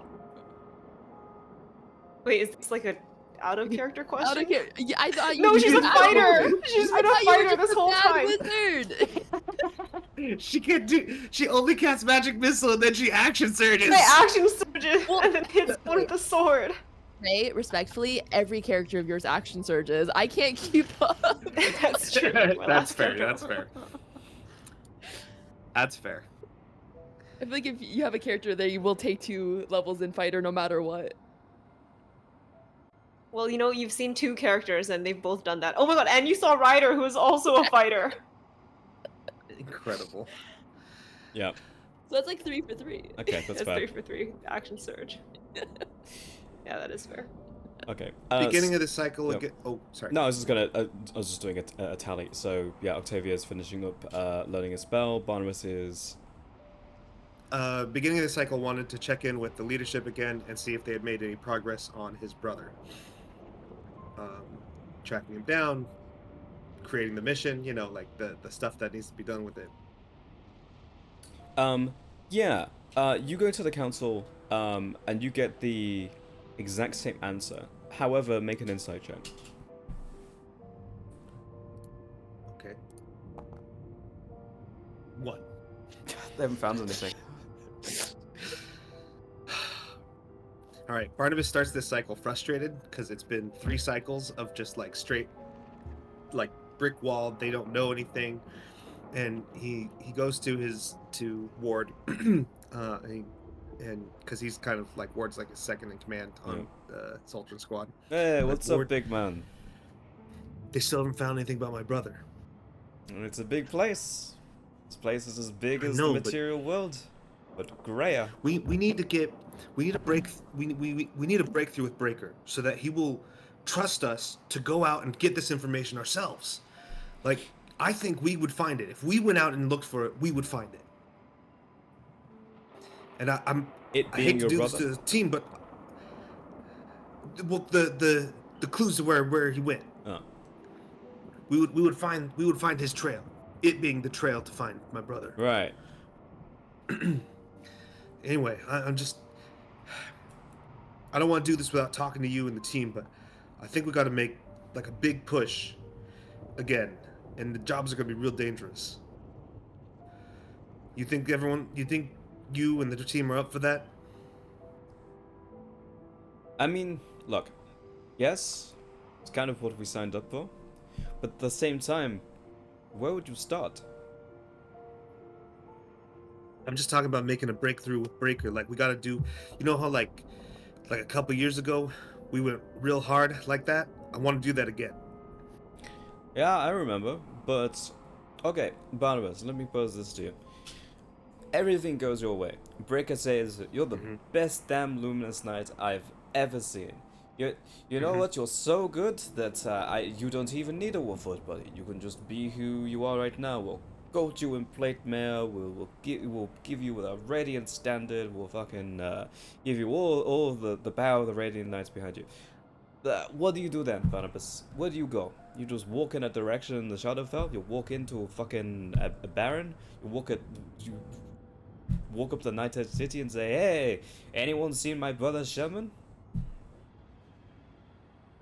[SPEAKER 6] Wait, is this like a out of character question?
[SPEAKER 2] Out of here. Yeah, I thought you
[SPEAKER 6] No,
[SPEAKER 2] were
[SPEAKER 6] she's a
[SPEAKER 2] bad.
[SPEAKER 6] fighter. She's
[SPEAKER 2] I
[SPEAKER 6] been a
[SPEAKER 2] thought you were
[SPEAKER 6] fighter
[SPEAKER 2] just
[SPEAKER 6] this
[SPEAKER 2] a
[SPEAKER 6] whole
[SPEAKER 2] bad
[SPEAKER 6] time.
[SPEAKER 2] wizard.
[SPEAKER 3] She can't do. She only casts magic missile, and then she action surges.
[SPEAKER 6] My action surges
[SPEAKER 2] Well,
[SPEAKER 6] and then hits one with the sword.
[SPEAKER 2] Right, respectfully, every character of yours action surges. I can't keep up.
[SPEAKER 6] That's true. My
[SPEAKER 3] That's
[SPEAKER 6] last
[SPEAKER 3] fair.
[SPEAKER 6] character.
[SPEAKER 3] That's fair. That's fair.
[SPEAKER 2] I feel like if you have a character there, you will take 2 levels in fighter no matter what.
[SPEAKER 6] Well, you know, you've seen 2 characters and they've both done that. Oh my god, and you saw Ryder, who is also a fighter.
[SPEAKER 3] Incredible.
[SPEAKER 1] Yeah,
[SPEAKER 2] So that's like 3 for 3.
[SPEAKER 1] okay, that's fair.
[SPEAKER 6] 3 for 3. Action surge. Yeah, that is fair.
[SPEAKER 1] Okay.
[SPEAKER 3] Beginning of the cycle
[SPEAKER 1] yep.
[SPEAKER 3] again. Oh, sorry.
[SPEAKER 1] No, I was just gonna. I was just doing a tally. So yeah, Octavia is finishing up learning a spell. Barnabas is
[SPEAKER 3] beginning of the cycle, wanted to check in with the leadership again and see if they had made any progress on his brother. Tracking him down, creating the mission, like the stuff that needs to be done with it.
[SPEAKER 1] Yeah. You go to the council, and you get the exact same answer. However, make an insight check.
[SPEAKER 3] Okay. 1.
[SPEAKER 1] They haven't found anything.
[SPEAKER 3] All right, Barnabas starts this cycle frustrated because it's been 3 cycles of just like straight, like brick wall. They don't know anything, and he goes to Ward, and because he's kind of like Ward's like his second in command on the Sultan squad.
[SPEAKER 1] Hey,
[SPEAKER 3] Like,
[SPEAKER 1] what's
[SPEAKER 3] Ward,
[SPEAKER 1] up, big man?
[SPEAKER 3] They still haven't found anything about my brother.
[SPEAKER 1] It's a big place. This place is as big
[SPEAKER 3] I
[SPEAKER 1] as
[SPEAKER 3] know,
[SPEAKER 1] the
[SPEAKER 3] but-
[SPEAKER 1] material world, but grayer.
[SPEAKER 3] We need a breakthrough with Breaker so that he will trust us to go out and get this information ourselves. Like, I think we would find it if we went out and looked for it. We would find it. And I
[SPEAKER 1] It
[SPEAKER 3] hate
[SPEAKER 1] being
[SPEAKER 3] to
[SPEAKER 1] your
[SPEAKER 3] do
[SPEAKER 1] brother.
[SPEAKER 3] this to the team, but well, the clues to where he went.
[SPEAKER 1] Oh.
[SPEAKER 3] We would find his trail. It being the trail to find my brother.
[SPEAKER 1] Right.
[SPEAKER 3] Anyway, I don't want to do this without talking to you and the team, but I think we got to make like a big push again, and the jobs are going to be real dangerous. You think you and the team are up for that?
[SPEAKER 1] I mean, look, yes, it's kind of what we signed up for, but at the same time, where would you start?
[SPEAKER 3] I'm just talking about making a breakthrough with Breaker. Like, we got to do, you know how like a couple years ago we went real hard like that? I want to do that again.
[SPEAKER 1] Yeah, I remember, but okay, Barnabas, let me pose this to you. Everything goes your way. Breaker says you're the best damn Luminous Knight I've ever seen. You know what? You're so good that you don't even need a Warfoot buddy. You can just be who you are right now. We'll goat you in plate mail. We'll give you a Radiant standard. We'll fucking give you all the power of the Radiant Knights behind you. What do you do then, Barnabas? Where do you go? You just walk in a direction in the Shadowfell? You walk into a fucking a Baron? You walk up to Nighthead City and say, "Hey, anyone seen my brother Sherman?"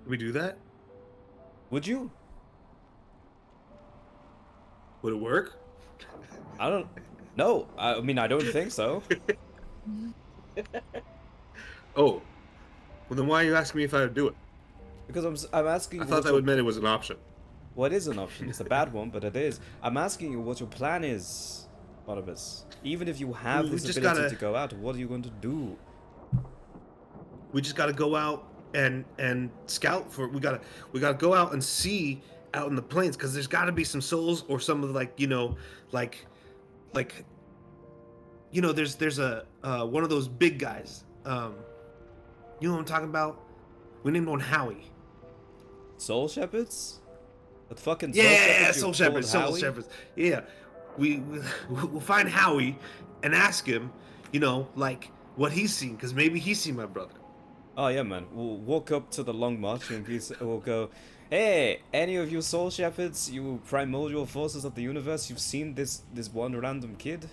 [SPEAKER 3] We do that?
[SPEAKER 1] Would you?
[SPEAKER 3] Would it work?
[SPEAKER 1] I don't. No, I mean I don't think so.
[SPEAKER 3] Oh, well then why are you asking me if I would do it?
[SPEAKER 1] Because I'm asking
[SPEAKER 3] I
[SPEAKER 1] you.
[SPEAKER 3] thought that would mean it was an option.
[SPEAKER 1] What is an option? It's a bad one, but it is. I'm asking you what your plan is, Barnabas. Even if you have
[SPEAKER 3] We
[SPEAKER 1] this
[SPEAKER 3] just
[SPEAKER 1] ability
[SPEAKER 3] gotta-
[SPEAKER 1] to go out, what are you going to do?
[SPEAKER 3] We just got to go out and scout for. We gotta go out and see out in the plains because there's got to be some souls or some of there's a one of those big guys. You know what I'm talking about? We named one Howie.
[SPEAKER 1] Soul Shepherds? That fucking
[SPEAKER 3] Yeah,
[SPEAKER 1] you
[SPEAKER 3] Soul
[SPEAKER 1] called
[SPEAKER 3] Shepherds, Soul
[SPEAKER 1] Howie?
[SPEAKER 3] Shepherds. Yeah, we'll find Howie and ask him, like what he's seen, because maybe he's seen my brother.
[SPEAKER 1] Oh yeah, man. We'll walk up to the Long March and we'll go, "Hey, any of you Soul Shepherds, you primordial forces of the universe, you've seen this one random kid?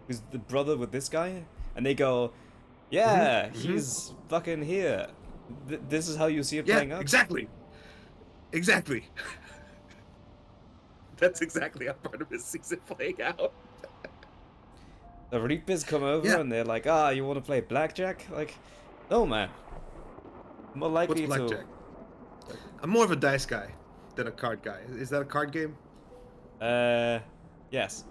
[SPEAKER 1] Who's the brother with this guy?" And they go, "Yeah, he's fucking here. This is how you see it
[SPEAKER 3] Yeah,
[SPEAKER 1] playing out?"
[SPEAKER 3] exactly. That's exactly how Barnabas sees it playing out.
[SPEAKER 1] The Reapers come over
[SPEAKER 3] Yeah.
[SPEAKER 1] and they're like, you want to play blackjack? Like, no, man. More
[SPEAKER 3] What's
[SPEAKER 1] likely
[SPEAKER 3] blackjack? I'm more of a dice guy than a card guy. Is that a card game?
[SPEAKER 1] Yes.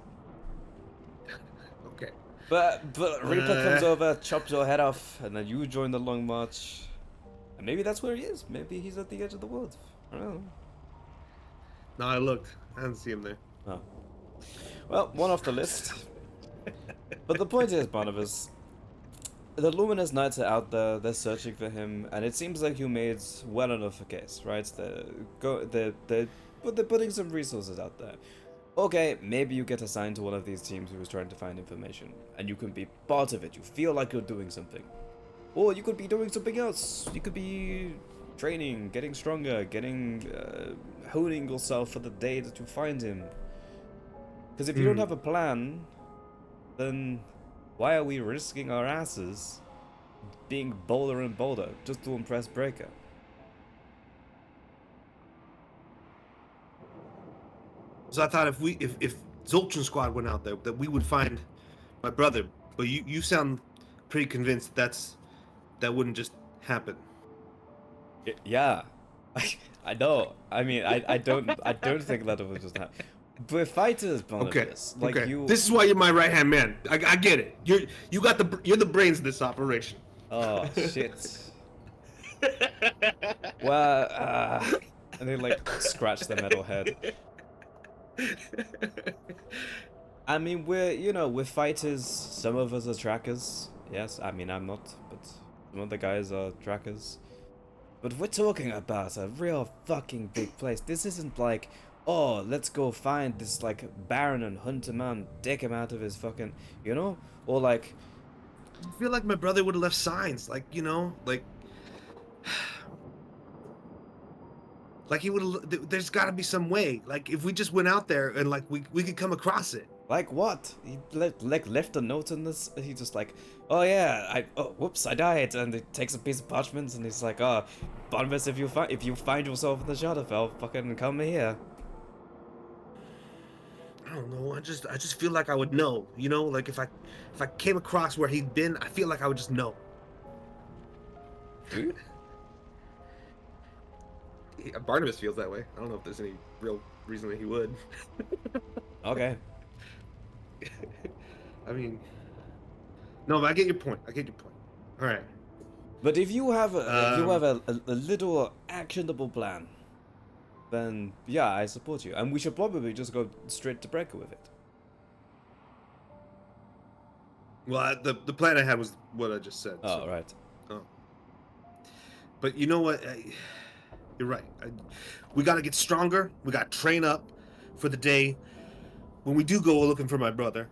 [SPEAKER 3] Okay.
[SPEAKER 1] But Reaper comes
[SPEAKER 3] Uh.
[SPEAKER 1] over, chops your head off, and then you join the Long March. And maybe that's where he is. Maybe he's at the edge of the world. I don't know.
[SPEAKER 3] No, I looked. I didn't see him there.
[SPEAKER 1] Oh. Well, one off the list. But the point is, Barnabas, the Luminous Knights are out there, they're searching for him, and it seems like you made well enough a case, right? They're putting some resources out there. Okay, maybe you get assigned to one of these teams who is trying to find information, and you can be part of it. You feel like you're doing something. Or you could be doing something else. You could be training, getting stronger, honing yourself for the day that you find him. Because if you don't have a plan, then why are we risking our asses being bolder and bolder just to impress Breaker?
[SPEAKER 3] So I thought if Zoltran Squad went out there, that we would find my brother. But you sound pretty convinced that wouldn't just happen.
[SPEAKER 1] Yeah, I know. I mean, I don't think that would just happen. We're fighters, Barnabas.
[SPEAKER 3] Okay.
[SPEAKER 1] Like
[SPEAKER 3] okay.
[SPEAKER 1] you.
[SPEAKER 3] This is why you're my right hand man. I get it. You're the brains of this operation.
[SPEAKER 1] Oh shit. Well, and they like scratch the metal head. I mean, we're fighters. Some of us are trackers. Yes, I mean I'm not, but some of the guys are trackers. But we're talking about a real fucking big place. This isn't like, oh, let's go find this like baron and hunt him out and take him out of his fucking, or like.
[SPEAKER 3] I feel like my brother would have left signs, like like he would have. There's got to be some way. Like if we just went out there and like we could come across it.
[SPEAKER 1] Like what? He left a note on this. He just like, oh yeah, whoops, I died, and he takes a piece of parchment and he's like, oh, Barnabas, if you find yourself in the Shadowfell, fucking come here.
[SPEAKER 3] I don't know. I just feel like I would know. Like if I came across where he'd been, I feel like I would just know.
[SPEAKER 1] Do you?
[SPEAKER 3] Barnabas feels that way. I don't know if there's any real reason that he would.
[SPEAKER 1] Okay.
[SPEAKER 3] I mean, no, but I get your point. All right.
[SPEAKER 1] But if you have a little actionable plan, then yeah, I support you, and we should probably just go straight to Breaker with it.
[SPEAKER 3] Well, the plan I had was what I just said.
[SPEAKER 1] Oh,
[SPEAKER 3] so.
[SPEAKER 1] right.
[SPEAKER 3] Oh. But you know what? You're right. We got to get stronger. We got to train up for the day when we do go looking for my brother.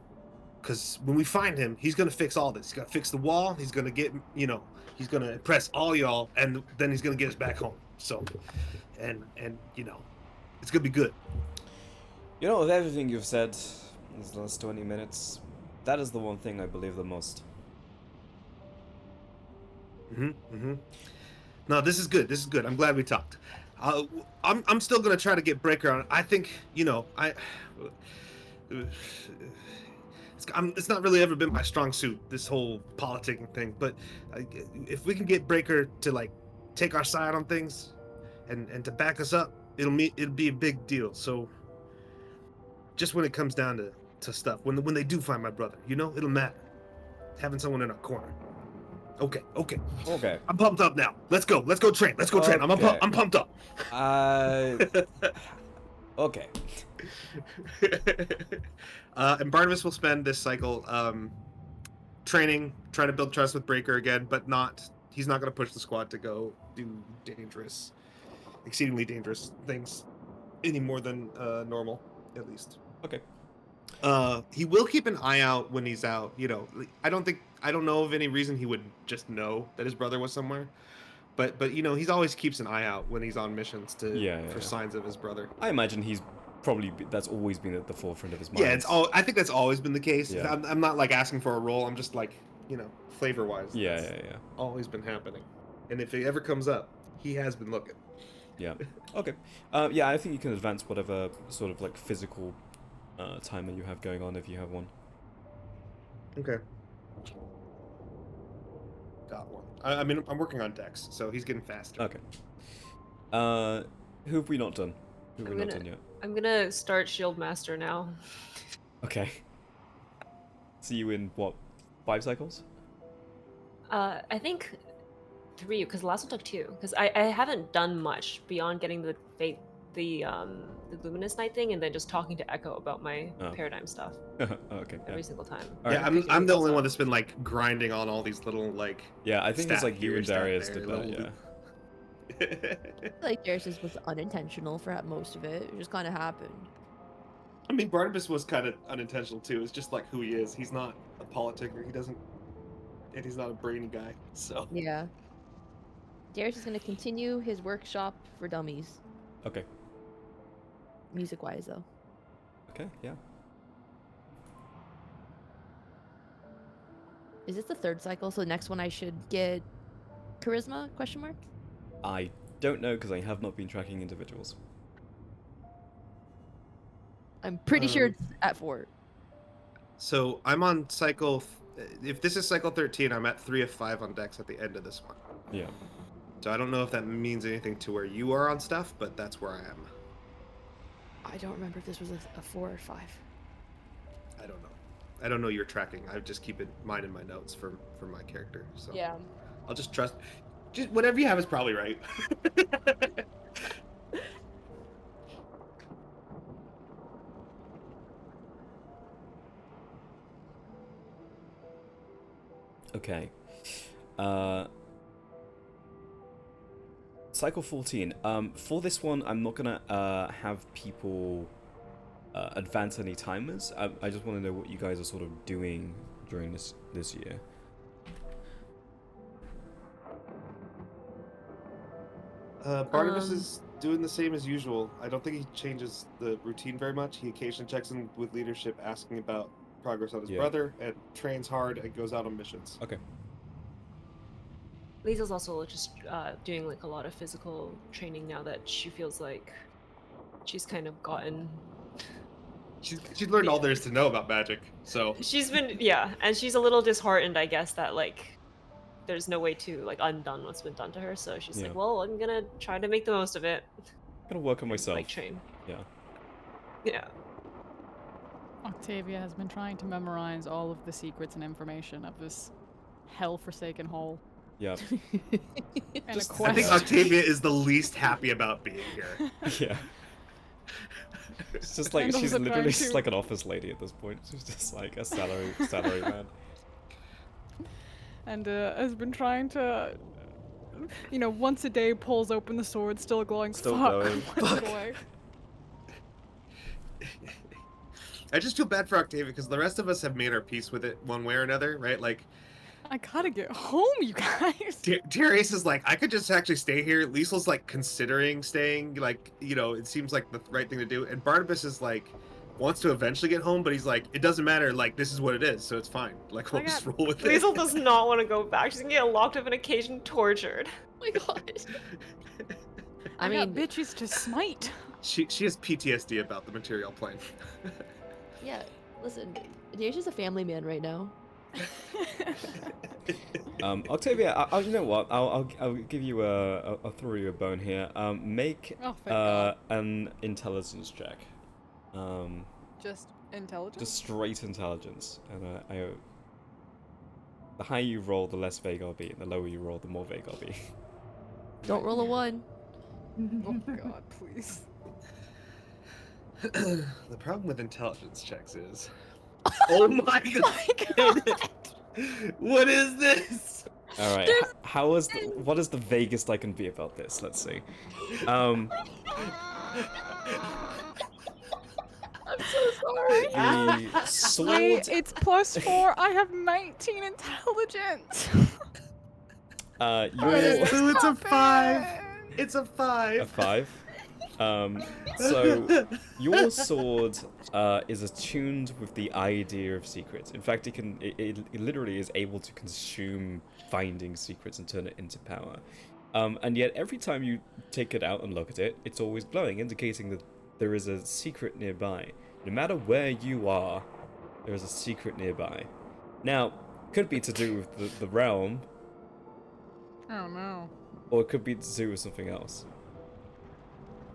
[SPEAKER 3] Because when we find him, he's going to fix all this. He's going to fix the wall. He's going to get, he's going to impress all y'all. And then he's going to get us back home. So, and it's going to be good.
[SPEAKER 1] With everything you've said these last 20 minutes, that is the one thing I believe the most.
[SPEAKER 3] No, this is good. I'm glad we talked. I'm still gonna try to get Breaker on. I think it's not really ever been my strong suit, this whole politicking thing. But if we can get Breaker to like take our side on things, and to back us up, it'll be a big deal. So just when it comes down to stuff, when they do find my brother, it'll matter. Having someone in our corner. Okay. I'm pumped up now. Let's go train. Train. I'm pumped up.
[SPEAKER 1] Okay.
[SPEAKER 3] And Barnabas will spend this cycle training, trying to build trust with Breaker again, but he's not going to push the squad to go do exceedingly dangerous things any more than normal, at least.
[SPEAKER 1] Okay.
[SPEAKER 3] He will keep an eye out when he's out. I don't know of any reason he would just know that his brother was somewhere, but he's always keeps an eye out when he's on missions for signs of his brother.
[SPEAKER 1] I imagine that's always been at the forefront of his mind.
[SPEAKER 3] Yeah, I think that's always been the case.
[SPEAKER 1] Yeah.
[SPEAKER 3] I'm not like asking for a role. I'm just like flavor wise.
[SPEAKER 1] Yeah.
[SPEAKER 3] Always been happening, and if it ever comes up, he has been looking.
[SPEAKER 1] Yeah. Okay. Yeah, I think you can advance whatever sort of like physical timer you have going on if you have one.
[SPEAKER 3] Okay. Got one. I mean, I'm working on Dex, so he's getting faster.
[SPEAKER 1] Okay. Who have we not done? Who have we not done yet?
[SPEAKER 6] I'm gonna start Shield Master now.
[SPEAKER 1] Okay. See you in what, 5 cycles?
[SPEAKER 6] I think 3, because the last one took 2. Because I haven't done much beyond getting the Luminous Night thing and then just talking to Echo about my paradigm stuff.
[SPEAKER 1] Okay.
[SPEAKER 6] Every single time.
[SPEAKER 3] Yeah, I'm the only one that's been like grinding on all these little like.
[SPEAKER 1] Yeah, I think it's like you and Darius did that. Yeah.
[SPEAKER 2] Like Darius was unintentional for most of it. It just kind of happened.
[SPEAKER 3] I mean, Barnabas was kind of unintentional too. It's just like who he is. He's not a politicker. He doesn't, and he's not a brainy guy. So
[SPEAKER 2] Yeah. Darius is gonna continue his workshop for dummies,
[SPEAKER 1] Okay.
[SPEAKER 2] music-wise though.
[SPEAKER 1] Okay. Yeah.
[SPEAKER 2] Is this the third cycle? So the next one I should get charisma? Question mark.
[SPEAKER 1] I don't know because I have not been tracking individuals.
[SPEAKER 2] I'm pretty sure
[SPEAKER 3] Um,
[SPEAKER 2] it's at 4.
[SPEAKER 3] So I'm on cycle. If this is cycle 13, I'm at 3 of 5 on decks at the end of this one.
[SPEAKER 1] Yeah.
[SPEAKER 3] So I don't know if that means anything to where you are on stuff, but that's where I am.
[SPEAKER 2] I don't remember if this was a 4 or 5.
[SPEAKER 3] I don't know. I don't know your tracking. I just keep it mine in my notes for my character. So
[SPEAKER 2] Yeah.
[SPEAKER 3] I'll just trust. Just whatever you have is probably right.
[SPEAKER 1] Okay. Cycle 14. For this one, I'm not gonna have people advance any timers. I just want to know what you guys are sort of doing during this year.
[SPEAKER 3] Barnabas is doing the same as usual. I don't think he changes the routine very much. He occasionally checks in with leadership, asking about progress on his brother, and trains hard and goes out on missions.
[SPEAKER 1] Okay.
[SPEAKER 6] Liesel's also just doing like a lot of physical training now that she feels like she's kind of gotten.
[SPEAKER 3] She's learned all there is to know about magic, so
[SPEAKER 6] She's been and she's a little disheartened, I guess, that like there's no way to like undone what's been done to her. So she's like, well, I'm gonna try to make the most of it.
[SPEAKER 1] Gonna work on myself.
[SPEAKER 6] Like train.
[SPEAKER 1] Yeah.
[SPEAKER 6] Yeah.
[SPEAKER 4] Octavia has been trying to memorize all of the secrets and information of this hell-forsaken hole.
[SPEAKER 1] Yeah.
[SPEAKER 4] And a
[SPEAKER 3] I
[SPEAKER 4] quest.
[SPEAKER 3] think Octavia is the least happy about being here.
[SPEAKER 1] Yeah. It's just like
[SPEAKER 4] And
[SPEAKER 1] she's
[SPEAKER 4] also
[SPEAKER 1] literally
[SPEAKER 4] trying
[SPEAKER 1] just
[SPEAKER 4] to-
[SPEAKER 1] like an office lady at this point. She's just like a salary man.
[SPEAKER 4] And has been trying to, once a day pulls open the sword, still glowing.
[SPEAKER 1] Still
[SPEAKER 4] Fuck.
[SPEAKER 1] glowing.
[SPEAKER 4] Fuck. Away.
[SPEAKER 3] I just feel bad for Octavia because the rest of us have made our peace with it one way or another, right? Like,
[SPEAKER 4] I gotta get home, you guys.
[SPEAKER 3] Darius is like, I could just actually stay here. Liesel's like considering staying, like, it seems like the right thing to do. And Barnabas is like, wants to eventually get home, but he's like, it doesn't matter. Like, this is what it is, so it's fine. Like, we'll just roll with it.
[SPEAKER 6] Liesel does not want to go back. She's gonna get locked up in a cage and tortured.
[SPEAKER 2] Oh my god.
[SPEAKER 4] I got bitches to smite.
[SPEAKER 3] She has PTSD about the material plane.
[SPEAKER 2] Yeah, listen, Darius is a family man right now.
[SPEAKER 1] Octavia, you know what? I'll give you I'll throw you a bone here. Make
[SPEAKER 4] Oh, thank God.
[SPEAKER 1] an intelligence check.
[SPEAKER 4] Just intelligence?
[SPEAKER 1] Just straight intelligence, and the higher you roll, the less vague I'll be, and the lower you roll, the more vague I'll be.
[SPEAKER 2] Don't roll a 1.
[SPEAKER 4] Oh God, please.
[SPEAKER 3] The problem with intelligence checks is, oh my god, what is this?
[SPEAKER 1] All right, what is the vaguest I can be about this? Let's see.
[SPEAKER 2] I'm so sorry.
[SPEAKER 1] The sword.
[SPEAKER 4] Wait, it's +4. I have 19 intelligence.
[SPEAKER 1] Your
[SPEAKER 3] Ooh, it's a 5.
[SPEAKER 4] Stop
[SPEAKER 3] It's a 5.
[SPEAKER 1] a 5. So your sword is attuned with the idea of secrets. In fact, it literally is able to consume finding secrets and turn it into power. And yet every time you take it out and look at it, it's always glowing, indicating that there is a secret nearby. No matter where you are, there is a secret nearby. Now, could be to do with the realm,
[SPEAKER 4] Oh no.
[SPEAKER 1] or it could be to do with something else.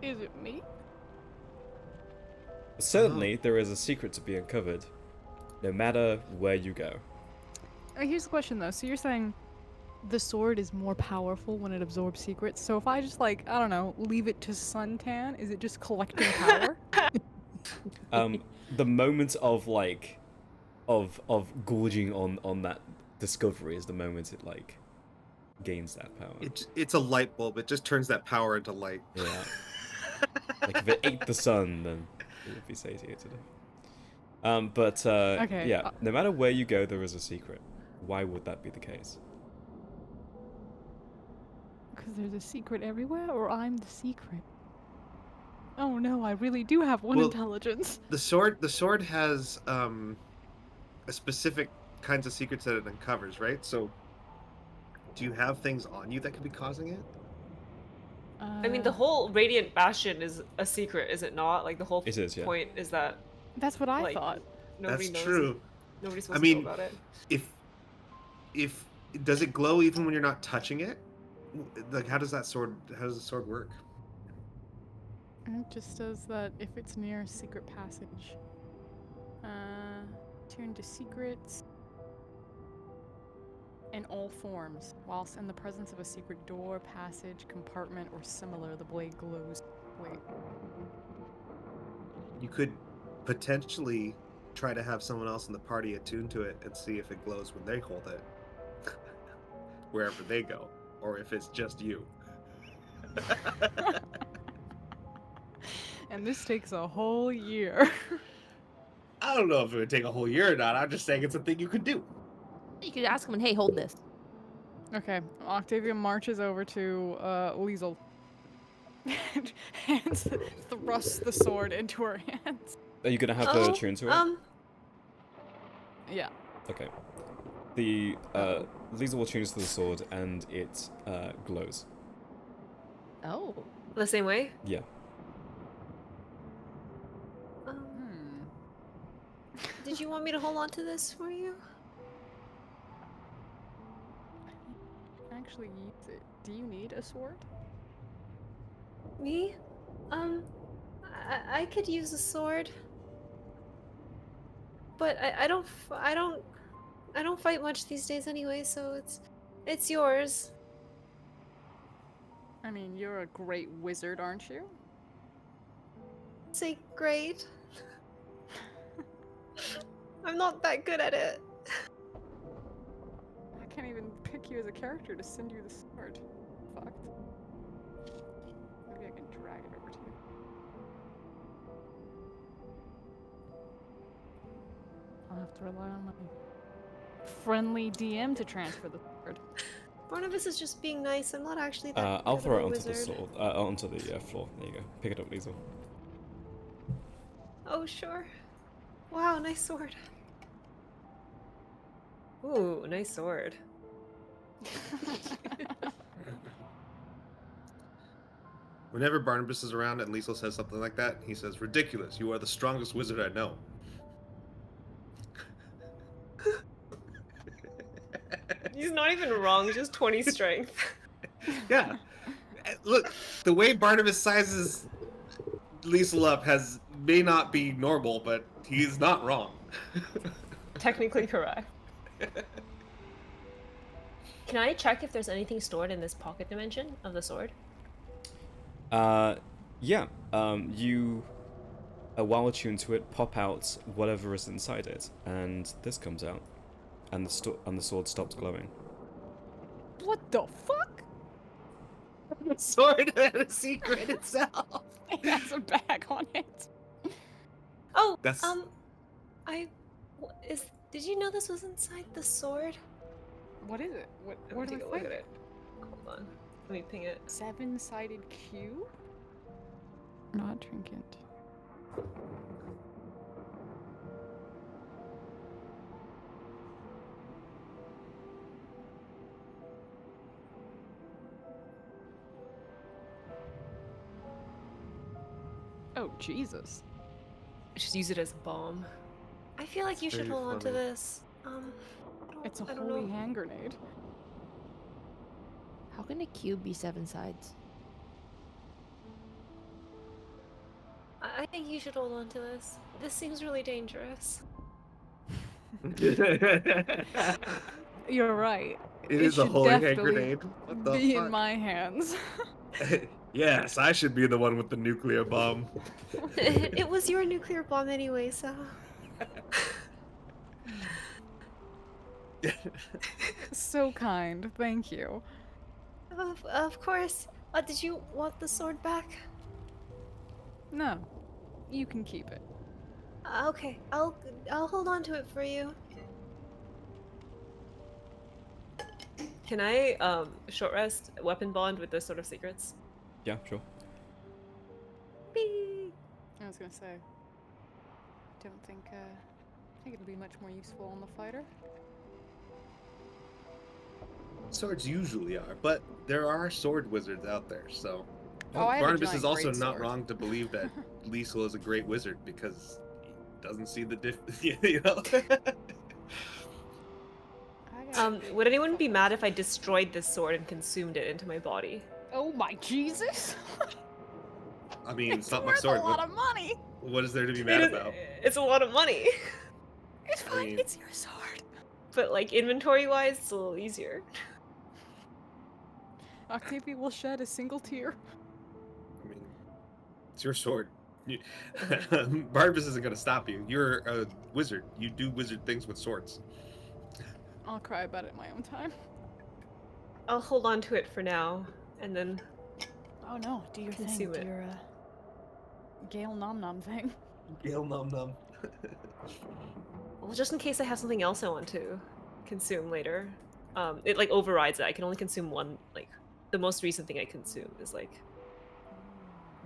[SPEAKER 4] Is it me?
[SPEAKER 1] Certainly, there is a secret to be uncovered, no matter where you go.
[SPEAKER 4] Here's the question though. So you're saying the sword is more powerful when it absorbs secrets. So if I just I don't know, leave it to suntan, is it just collecting power?
[SPEAKER 1] The moment of of gorging on that discovery is the moment it gains that power.
[SPEAKER 3] It's a light bulb. It just turns that power into light.
[SPEAKER 1] Yeah. Like if it ate the sun, then It would be satiated. But
[SPEAKER 4] Okay,
[SPEAKER 1] yeah, no matter where you go, there is a secret. Why would that be the case?
[SPEAKER 4] Because there's a secret everywhere, or I'm the secret. Oh no, I really do have one
[SPEAKER 3] Well,
[SPEAKER 4] intelligence.
[SPEAKER 3] The sword has a specific kinds of secrets that it uncovers, right? So, do you have things on you that could be causing it?
[SPEAKER 6] I mean, the whole Radiant Bastion is a secret, is it not? Like the whole
[SPEAKER 1] It is, yeah.
[SPEAKER 6] point is that
[SPEAKER 4] That's what I
[SPEAKER 6] like
[SPEAKER 4] thought.
[SPEAKER 6] nobody
[SPEAKER 3] That's
[SPEAKER 6] knows.
[SPEAKER 3] true.
[SPEAKER 6] Nobody's
[SPEAKER 3] I
[SPEAKER 6] supposed to know
[SPEAKER 3] mean,
[SPEAKER 6] about it.
[SPEAKER 3] if does it glow even when you're not touching it? Like, how does the sword work?
[SPEAKER 4] It just says that if it's near a secret passage, turn to secrets in all forms. Whilst in the presence of a secret door, passage, compartment, or similar, the blade glows. Wait.
[SPEAKER 3] You could potentially try to have someone else in the party attuned to it and see if it glows when they hold it, wherever they go, or if it's just you.
[SPEAKER 4] And this takes a whole year.
[SPEAKER 3] I don't know if it would take a whole year or not. I'm just saying it's a thing you could do.
[SPEAKER 2] You could ask him, hey, hold this.
[SPEAKER 4] Okay, Octavia marches over to Liesel and thrusts the sword into her hands.
[SPEAKER 1] Are you gonna have her attuned to it?
[SPEAKER 4] Yeah.
[SPEAKER 1] Okay. The Lisa will tune to the sword and it glows.
[SPEAKER 2] Oh.
[SPEAKER 6] The same way?
[SPEAKER 1] Yeah.
[SPEAKER 6] Did you want me to hold on to this for you?
[SPEAKER 4] Actually use it. Do you need a sword?
[SPEAKER 6] Me? I could use a sword, but I don't fight much these days anyway. So it's yours.
[SPEAKER 4] I mean, you're a great wizard, aren't you?
[SPEAKER 6] Say great. I'm not that good at it.
[SPEAKER 4] I can't even pick you as a character to send you the sword. Fucked. Maybe I can drag it over to you. I'll have to rely on my friendly DM to transfer the sword.
[SPEAKER 6] Barnabas is just being nice. I'm not actually that
[SPEAKER 1] I'll
[SPEAKER 6] good
[SPEAKER 1] throw
[SPEAKER 6] of
[SPEAKER 1] it
[SPEAKER 6] a
[SPEAKER 1] onto the
[SPEAKER 6] wizard.
[SPEAKER 1] sword, onto the floor. There you go. Pick it up, Liesel.
[SPEAKER 6] Oh sure. Wow, nice sword. Ooh, nice sword.
[SPEAKER 3] Whenever Barnabas is around and Liesel says something like that, he says, "Ridiculous! You are the strongest wizard I know."
[SPEAKER 6] He's not even wrong, just 20 strength.
[SPEAKER 3] Yeah. Look, the way Barnabas sizes Liesel up may not be normal, but he's not wrong.
[SPEAKER 6] Technically correct. Can I check if there's anything stored in this pocket dimension of the sword?
[SPEAKER 1] Yeah. You, while attuned to it, pop out whatever is inside it, and this comes out, and the sword stops glowing.
[SPEAKER 4] What the fuck?
[SPEAKER 3] The sword had a secret itself.
[SPEAKER 4] It has a bag on it.
[SPEAKER 6] Oh,
[SPEAKER 3] That's
[SPEAKER 6] did you know this was inside the sword?
[SPEAKER 4] What is it? Where do I
[SPEAKER 6] take a look
[SPEAKER 4] find
[SPEAKER 6] at
[SPEAKER 4] it?
[SPEAKER 6] it. Hold on. Let me ping it.
[SPEAKER 4] 7-sided cube? Not trinket. Oh, Jesus.
[SPEAKER 6] Just use it as a bomb. I feel like you should
[SPEAKER 3] very
[SPEAKER 6] hold on to
[SPEAKER 3] funny.
[SPEAKER 6] this.
[SPEAKER 4] It's a
[SPEAKER 6] I don't
[SPEAKER 4] holy
[SPEAKER 6] know.
[SPEAKER 4] hand grenade.
[SPEAKER 2] How can a cube be 7 sides?
[SPEAKER 6] I think you should hold on to this. This seems really dangerous.
[SPEAKER 3] it
[SPEAKER 4] You're right.
[SPEAKER 3] is a
[SPEAKER 4] should
[SPEAKER 3] holy hand
[SPEAKER 4] definitely
[SPEAKER 3] grenade. What the
[SPEAKER 4] Be
[SPEAKER 3] fuck?
[SPEAKER 4] in my hands.
[SPEAKER 3] Yes, I should be the one with the nuclear bomb.
[SPEAKER 6] It was your nuclear bomb anyway, so.
[SPEAKER 4] So kind. Thank you.
[SPEAKER 6] Of course. Did you want the sword back?
[SPEAKER 4] No. You can keep it.
[SPEAKER 5] Okay, I'll hold on to it for you.
[SPEAKER 6] Can I short rest weapon bond with those sort of secrets?
[SPEAKER 1] Yeah, sure.
[SPEAKER 6] Beep.
[SPEAKER 4] I was gonna say. Don't think. I think it'll be much more useful on the fighter.
[SPEAKER 3] Swords usually are, but there are sword wizards out there, so
[SPEAKER 4] Oh, I have a
[SPEAKER 3] Barnabas
[SPEAKER 4] giant
[SPEAKER 3] is also
[SPEAKER 4] greatsword.
[SPEAKER 3] not wrong to believe that Liesel is a great wizard because he doesn't see the you know.
[SPEAKER 4] I got a big
[SPEAKER 6] Would anyone be
[SPEAKER 4] fucking
[SPEAKER 6] mad if I
[SPEAKER 4] sword.
[SPEAKER 6] destroyed this sword and consumed it into my body?
[SPEAKER 4] Oh my Jesus!
[SPEAKER 3] I mean, it's
[SPEAKER 4] It's
[SPEAKER 3] not my
[SPEAKER 4] worth
[SPEAKER 3] sword.
[SPEAKER 4] a lot of money.
[SPEAKER 3] What is there to be
[SPEAKER 6] It
[SPEAKER 3] mad
[SPEAKER 6] is,
[SPEAKER 3] about?
[SPEAKER 6] it's a lot of money.
[SPEAKER 4] It's
[SPEAKER 3] I
[SPEAKER 4] fine.
[SPEAKER 3] mean-
[SPEAKER 4] It's your sword.
[SPEAKER 6] But like inventory wise, it's a little easier.
[SPEAKER 4] Octavia will shed a single tear.
[SPEAKER 3] I mean, it's your sword. Barnabas isn't going to stop you. You're a wizard. You do wizard things with swords.
[SPEAKER 4] I'll cry about it in my own time.
[SPEAKER 6] I'll hold on to it for now, and then
[SPEAKER 4] Oh no, do your
[SPEAKER 6] Consume
[SPEAKER 4] thing.
[SPEAKER 6] it.
[SPEAKER 4] Do your Gale Nom Nom thing.
[SPEAKER 3] Gale num num.
[SPEAKER 6] well, just in case I have something else I want to consume later. It like overrides it. I can only consume one. Like the most recent thing I consume is like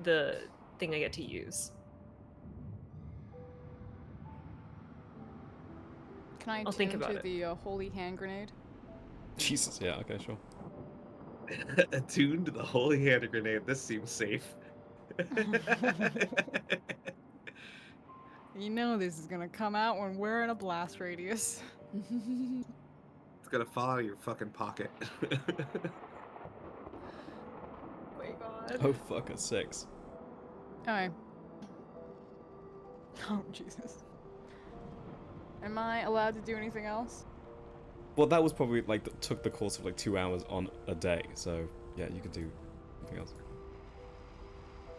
[SPEAKER 6] the thing I get to use.
[SPEAKER 4] Can I
[SPEAKER 6] I'll think
[SPEAKER 4] attune
[SPEAKER 6] about
[SPEAKER 4] to
[SPEAKER 6] it.
[SPEAKER 4] the holy hand grenade?
[SPEAKER 1] Jesus, yeah, okay, sure.
[SPEAKER 3] Attuned to the holy hand grenade. This seems safe.
[SPEAKER 4] You know this is gonna come out when we're in a blast radius.
[SPEAKER 3] It's gonna fall out of your fucking pocket.
[SPEAKER 6] Oh my god.
[SPEAKER 1] Oh, fuck, a 6.
[SPEAKER 4] Okay. Oh Jesus. Am I allowed to do anything else?
[SPEAKER 1] Well, that was probably, like, took the course of, like, 2 hours on a day, so, yeah, you could do anything else.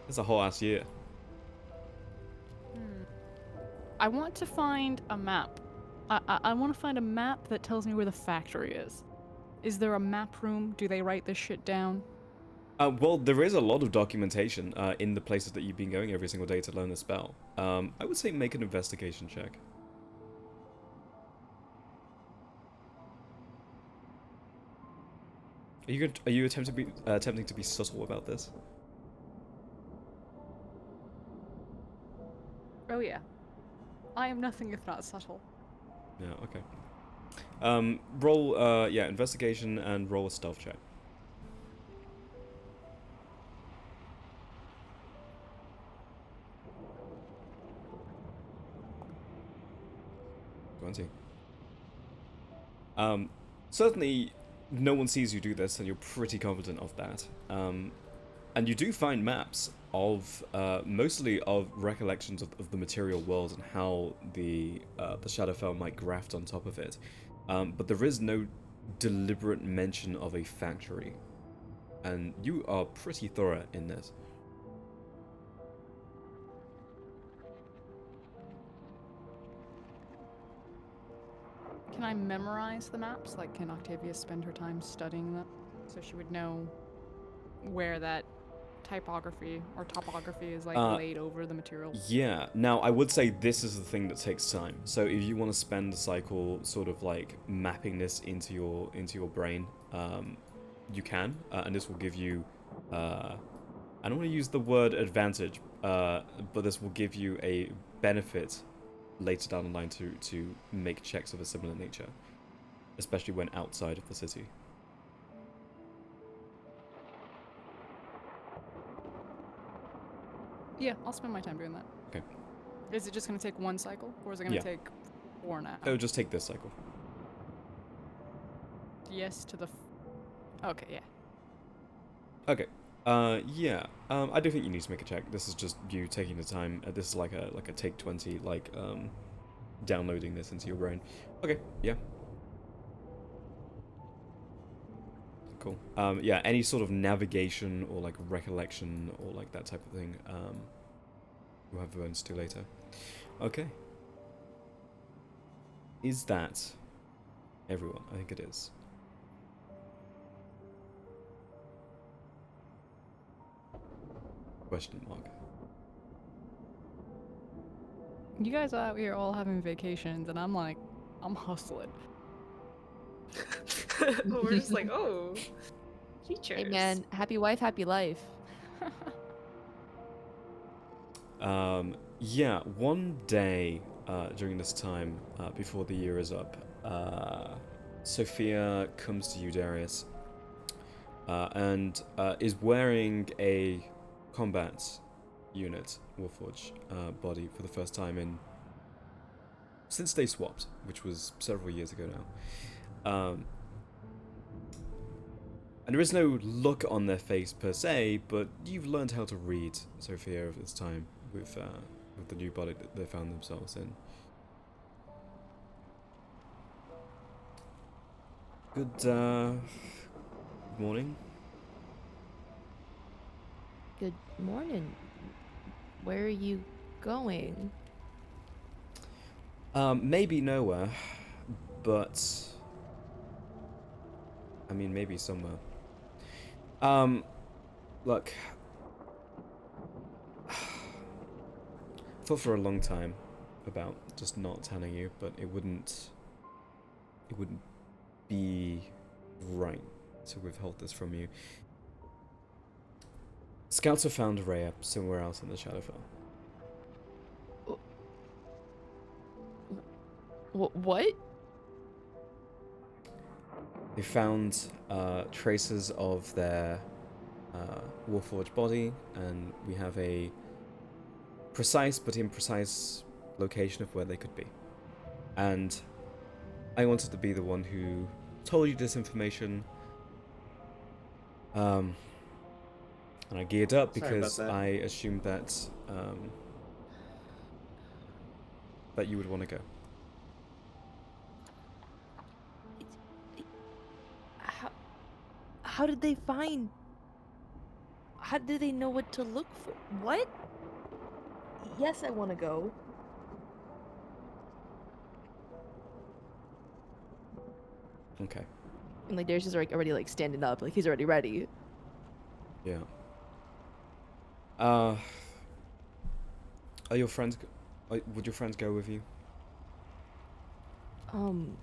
[SPEAKER 1] It's a whole ass year.
[SPEAKER 4] I want to find a map. I want to find a map that tells me where the factory is. Is there a map room? Do they write this shit down?
[SPEAKER 1] Well, there is a lot of documentation in the places that you've been going every single day to learn the spell. I would say make an investigation check. Are you attempting to be subtle about this?
[SPEAKER 4] Oh yeah. I am nothing if not subtle.
[SPEAKER 1] Yeah, okay. Roll, yeah, investigation and roll a stealth check. 20. Certainly, no one sees you do this, and you're pretty confident of that. And you do find maps of, mostly of recollections of the material world and how the Shadowfell might graft on top of it. But there is no deliberate mention of a factory. And you are pretty thorough in this.
[SPEAKER 4] Can I memorize the maps? Like, can Octavia spend her time studying them so she would know where that typography or topography is like laid over the material?
[SPEAKER 1] Yeah. Now, I would say this is the thing that takes time. So if you want to spend a cycle sort of like mapping this into your brain, you can, and this will give you. I don't want to use the word advantage, but this will give you a benefit later down the line to make checks of a similar nature, especially when outside of the city.
[SPEAKER 4] Yeah, I'll spend my time doing that.
[SPEAKER 1] Okay.
[SPEAKER 4] Is it just gonna take one cycle, or is it gonna
[SPEAKER 1] Yeah.
[SPEAKER 4] take 4 now?
[SPEAKER 1] Oh, just take this cycle.
[SPEAKER 4] Yes to the. Okay, yeah.
[SPEAKER 1] Okay. Yeah. I do think you need to make a check. This is just you taking the time. This is like a take 20, like downloading this into your brain. Okay. Yeah. Cool. Yeah. Any sort of navigation or like recollection or like that type of thing. We'll have bones to later. Okay. Is that everyone? I think it is. Question mark.
[SPEAKER 4] You guys are out here all having vacations, and I'm like, I'm hustling.
[SPEAKER 6] We're just like, oh, features.
[SPEAKER 2] Hey man, happy wife, happy life.
[SPEAKER 1] Yeah, one day during this time, before the year is up, Sophia comes to you, Darius, and is wearing a combat unit, Warforge body for the first time since they swapped, which was several years ago now. And there is no look on their face per se, but you've learned how to read Sophia over this time with the new body that they found themselves in. Good morning.
[SPEAKER 2] Good morning. Where are you going?
[SPEAKER 1] Maybe nowhere, but I mean maybe somewhere. Look, I thought for a long time about just not telling you, but it wouldn't be right to withhold this from you. Scouts have found Rhea somewhere else in the Shadowfell.
[SPEAKER 2] What?
[SPEAKER 1] They found traces of their Warforged body, and we have a precise but imprecise location of where they could be. And I wanted to be the one who told you this information. And I geared up
[SPEAKER 3] Sorry about
[SPEAKER 1] because
[SPEAKER 3] that.
[SPEAKER 1] I assumed that that you would want to go.
[SPEAKER 2] How did they find? How do they know what to look for? What? Yes, I want to go.
[SPEAKER 1] Okay.
[SPEAKER 2] And like, Darius is like already like standing up, like he's already ready.
[SPEAKER 1] Yeah. Are your friends? Would your friends go with you?
[SPEAKER 2] I'm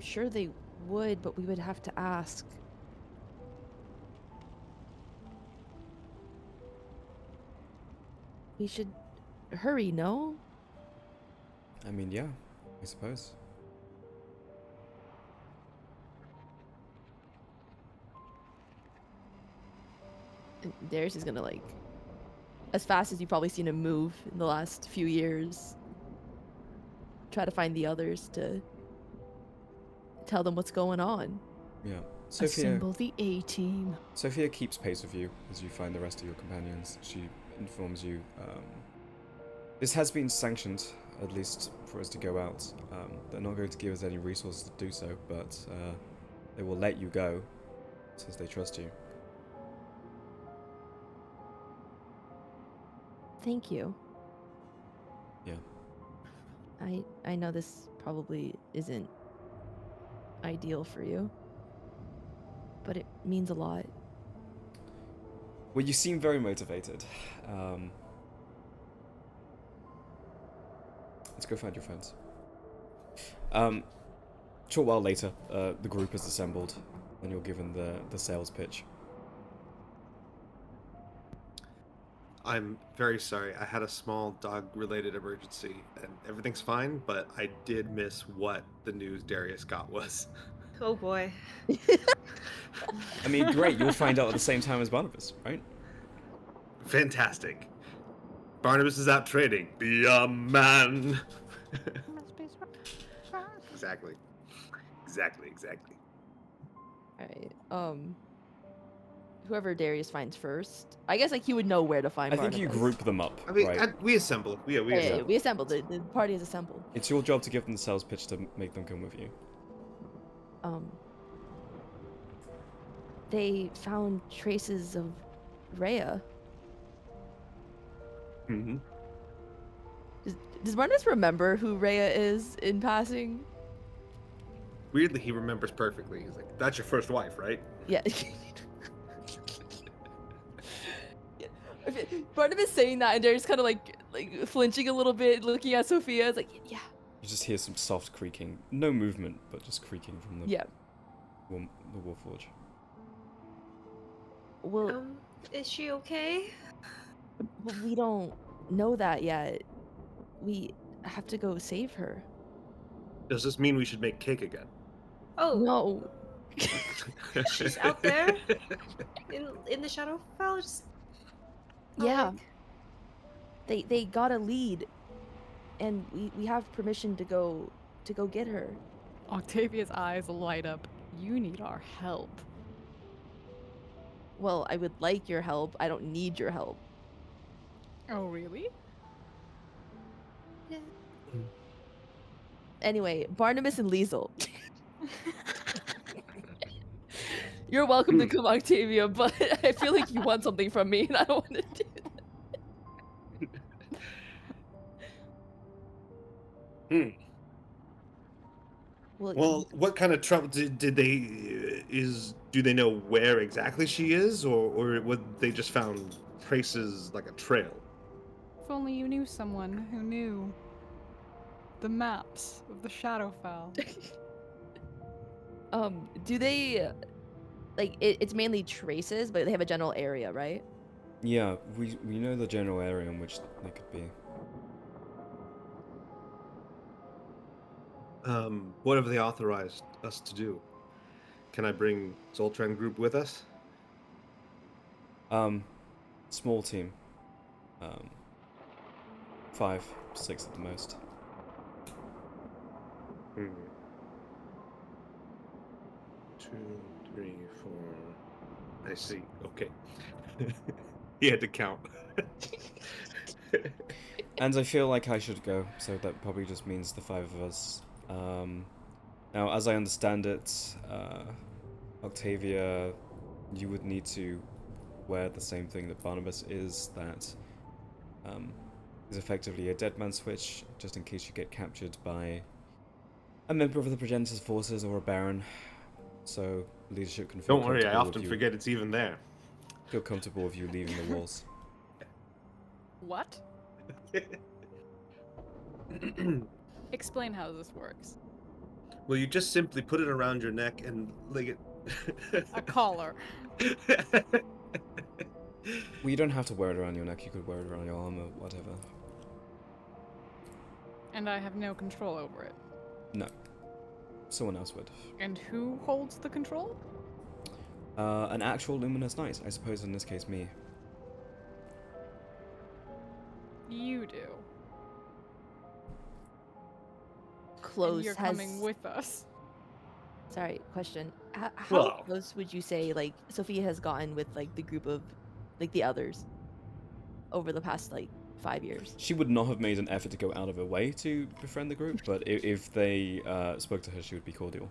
[SPEAKER 2] sure they would, but we would have to ask. We should hurry, no?
[SPEAKER 1] I mean, yeah, I suppose.
[SPEAKER 2] And Darius is gonna like, as fast as you've probably seen him move in the last few years, try to find the others to tell them what's going on.
[SPEAKER 1] Yeah. Sophia.
[SPEAKER 4] Assemble the A-team.
[SPEAKER 1] Sophia keeps pace with you as you find the rest of your companions. She informs you. This has been sanctioned, at least for us to go out. They're not going to give us any resources to do so, but they will let you go since they trust you.
[SPEAKER 2] Thank you.
[SPEAKER 1] Yeah.
[SPEAKER 2] I know this probably isn't ideal for you, but it means a lot.
[SPEAKER 1] Well, you seem very motivated. Let's go find your friends. Short while later, the group is assembled, and you're given the sales pitch.
[SPEAKER 3] I'm very sorry. I had a small dog-related emergency, and everything's fine. But I did miss what the news Darius got was.
[SPEAKER 6] Oh boy.
[SPEAKER 1] I mean, great. You'll find out at the same time as Barnabas, right?
[SPEAKER 3] Fantastic. Barnabas is out trading. Be a man. Exactly.
[SPEAKER 2] All right. Whoever Darius finds first, I guess like he would know where to find.
[SPEAKER 1] I think you
[SPEAKER 2] Barnabas.
[SPEAKER 1] group them up,
[SPEAKER 3] I mean,
[SPEAKER 1] right?
[SPEAKER 3] we assemble. Yeah, we
[SPEAKER 2] Yeah,
[SPEAKER 3] assemble.
[SPEAKER 2] we assembled. The party is assembled.
[SPEAKER 1] It's your job to give them the sales pitch to make them come with you.
[SPEAKER 2] They found traces of Rhea.
[SPEAKER 3] Mm-hmm.
[SPEAKER 2] Does Barnabas remember who Rhea is in passing?
[SPEAKER 3] Weirdly, he remembers perfectly. He's like, "That's your first wife, right?"
[SPEAKER 2] Yeah. Barnabas saying that, and Darius kind of like flinching a little bit, looking at Sophia. It's like, yeah,
[SPEAKER 1] You just hear some soft creaking, no movement, but just creaking from the
[SPEAKER 2] yeah.
[SPEAKER 1] the Warforge.
[SPEAKER 2] Well,
[SPEAKER 5] Is she okay?
[SPEAKER 2] we don't know that yet. We have to go save her.
[SPEAKER 3] Does this mean we should make cake again?
[SPEAKER 5] Oh,
[SPEAKER 2] No.
[SPEAKER 5] she's out there in the Shadowfell. Just
[SPEAKER 2] Yeah.
[SPEAKER 5] like,
[SPEAKER 2] They got a lead, and we have permission to go get her.
[SPEAKER 4] Octavia's eyes light up. You need our help.
[SPEAKER 2] Well, I would like your help. I don't need your help.
[SPEAKER 4] Oh, really?
[SPEAKER 5] yeah.
[SPEAKER 2] Anyway, Barnabas and Liesel. You're welcome to come, Octavia, but I feel like you want something from me, and I don't want to do that.
[SPEAKER 3] Well, what kind of trouble did they do they know where exactly she is, or would they just found traces like a trail?
[SPEAKER 4] If only you knew someone who knew the maps of the Shadowfell.
[SPEAKER 2] Do they like it's mainly traces, but they have a general area, right?
[SPEAKER 1] Yeah, we know the general area in which they could be.
[SPEAKER 3] What have they authorized us to do? Can I bring Zoltran group with us?
[SPEAKER 1] Small team. 5, 6 at the most.
[SPEAKER 3] Hmm. 2, 3, 4. I see. Okay. He had to count.
[SPEAKER 1] And I feel like I should go, so that probably just means the 5 of us. Now, as I understand it, Octavia, you would need to wear the same thing that Barnabas is, that is effectively a dead man switch, just in case you get captured by a member of the Progenitor's forces or a Baron. So leadership can feel
[SPEAKER 3] Don't worry, I
[SPEAKER 1] comfortable
[SPEAKER 3] often
[SPEAKER 1] with you,
[SPEAKER 3] forget it's even there.
[SPEAKER 1] feel comfortable with you leaving the walls.
[SPEAKER 4] What? Explain how this works.
[SPEAKER 3] Well, you just simply put it around your neck and like it.
[SPEAKER 4] A collar.
[SPEAKER 1] Well, you don't have to wear it around your neck, you could wear it around your arm or whatever.
[SPEAKER 4] And I have no control over it.
[SPEAKER 1] No. Someone else would.
[SPEAKER 4] And who holds the control?
[SPEAKER 1] An actual Luminous Knight, I suppose in this case me.
[SPEAKER 4] You do. And
[SPEAKER 2] Close
[SPEAKER 4] you're
[SPEAKER 2] has.
[SPEAKER 4] coming with us.
[SPEAKER 2] Sorry, question. How
[SPEAKER 3] Well-
[SPEAKER 2] close would you say like Sophia has gotten with like the group of like the others over the past like 5 years?
[SPEAKER 1] She would not have made an effort to go out of her way to befriend the group, but if they spoke to her, she would be cordial.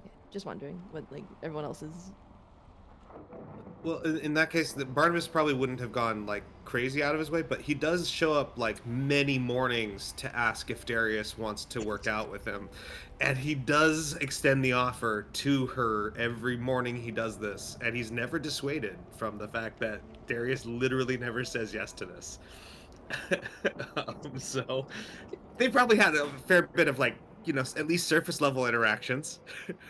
[SPEAKER 2] Okay, just wondering what like everyone else is.
[SPEAKER 3] Well, in that case, Barnabas probably wouldn't have gone like crazy out of his way, but he does show up like many mornings to ask if Darius wants to work out with him, and he does extend the offer to her every morning. He does this, and he's never dissuaded from the fact that Darius literally never says yes to this. So they probably had a fair bit of like, you know, at least surface level interactions.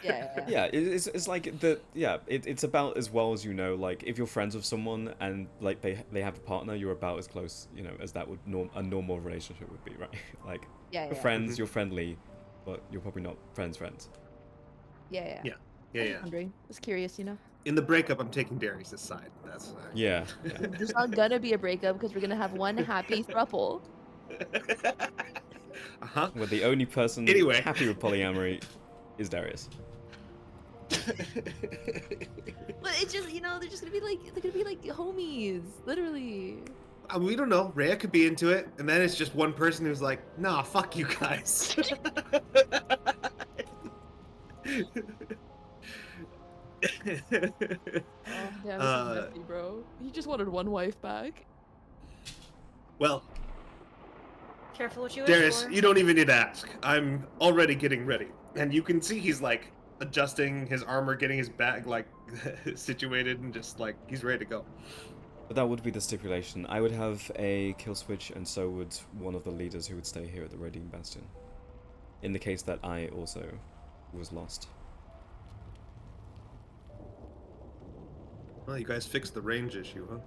[SPEAKER 2] Yeah.
[SPEAKER 1] Yeah, it's like it's about as well as you know. Like if you're friends with someone and like they have a partner, you're about as close, you know, as that would a normal relationship would be, right? Like
[SPEAKER 2] Yeah.
[SPEAKER 1] you're friends, you're friendly, but you're probably not friends.
[SPEAKER 2] Yeah.
[SPEAKER 3] Yeah.
[SPEAKER 2] I was wondering. I was curious, you know.
[SPEAKER 3] In the breakup, I'm taking Darius' side. That's
[SPEAKER 1] Yeah.
[SPEAKER 2] There's not gonna be a breakup because we're gonna have one happy throuple.
[SPEAKER 3] Uh-huh.
[SPEAKER 1] Where the only person
[SPEAKER 3] Anyway.
[SPEAKER 1] happy with polyamory is Darius.
[SPEAKER 2] But it's just, you know, they're gonna be like homies, literally.
[SPEAKER 3] We don't know. Rhea could be into it, and then it's just one person who's like, "Nah, fuck you guys."
[SPEAKER 2] Oh, damn, this is messy, bro. He just wanted one wife back.
[SPEAKER 3] Well,
[SPEAKER 5] Careful what you wish
[SPEAKER 3] Darius,
[SPEAKER 5] for.
[SPEAKER 3] you don't even need to ask. I'm already getting ready, and you can see he's like adjusting his armor, getting his bag like situated, and just like he's ready to go.
[SPEAKER 1] But that would be the stipulation. I would have a kill switch, and so would one of the leaders who would stay here at the Radiant Bastion. In the case that I also was lost.
[SPEAKER 3] Well, you guys fixed the range issue, huh?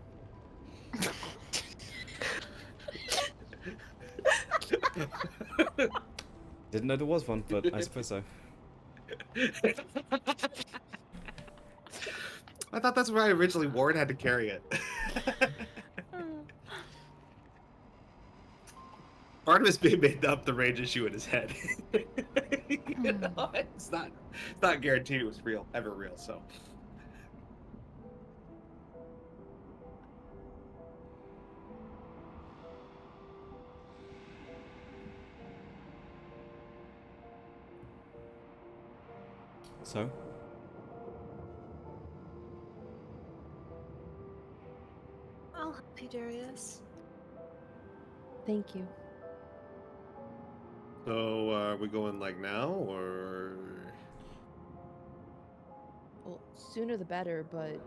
[SPEAKER 1] Didn't know there was one, but I suppose so.
[SPEAKER 3] I thought that's why originally Ward had to carry it. Barnabas made up the range issue in his head. You know, it's not guaranteed it was ever real. So
[SPEAKER 1] So?
[SPEAKER 5] I'll help you, Darius.
[SPEAKER 2] Thank you.
[SPEAKER 3] So are we going like now or?
[SPEAKER 2] Well, sooner the better, but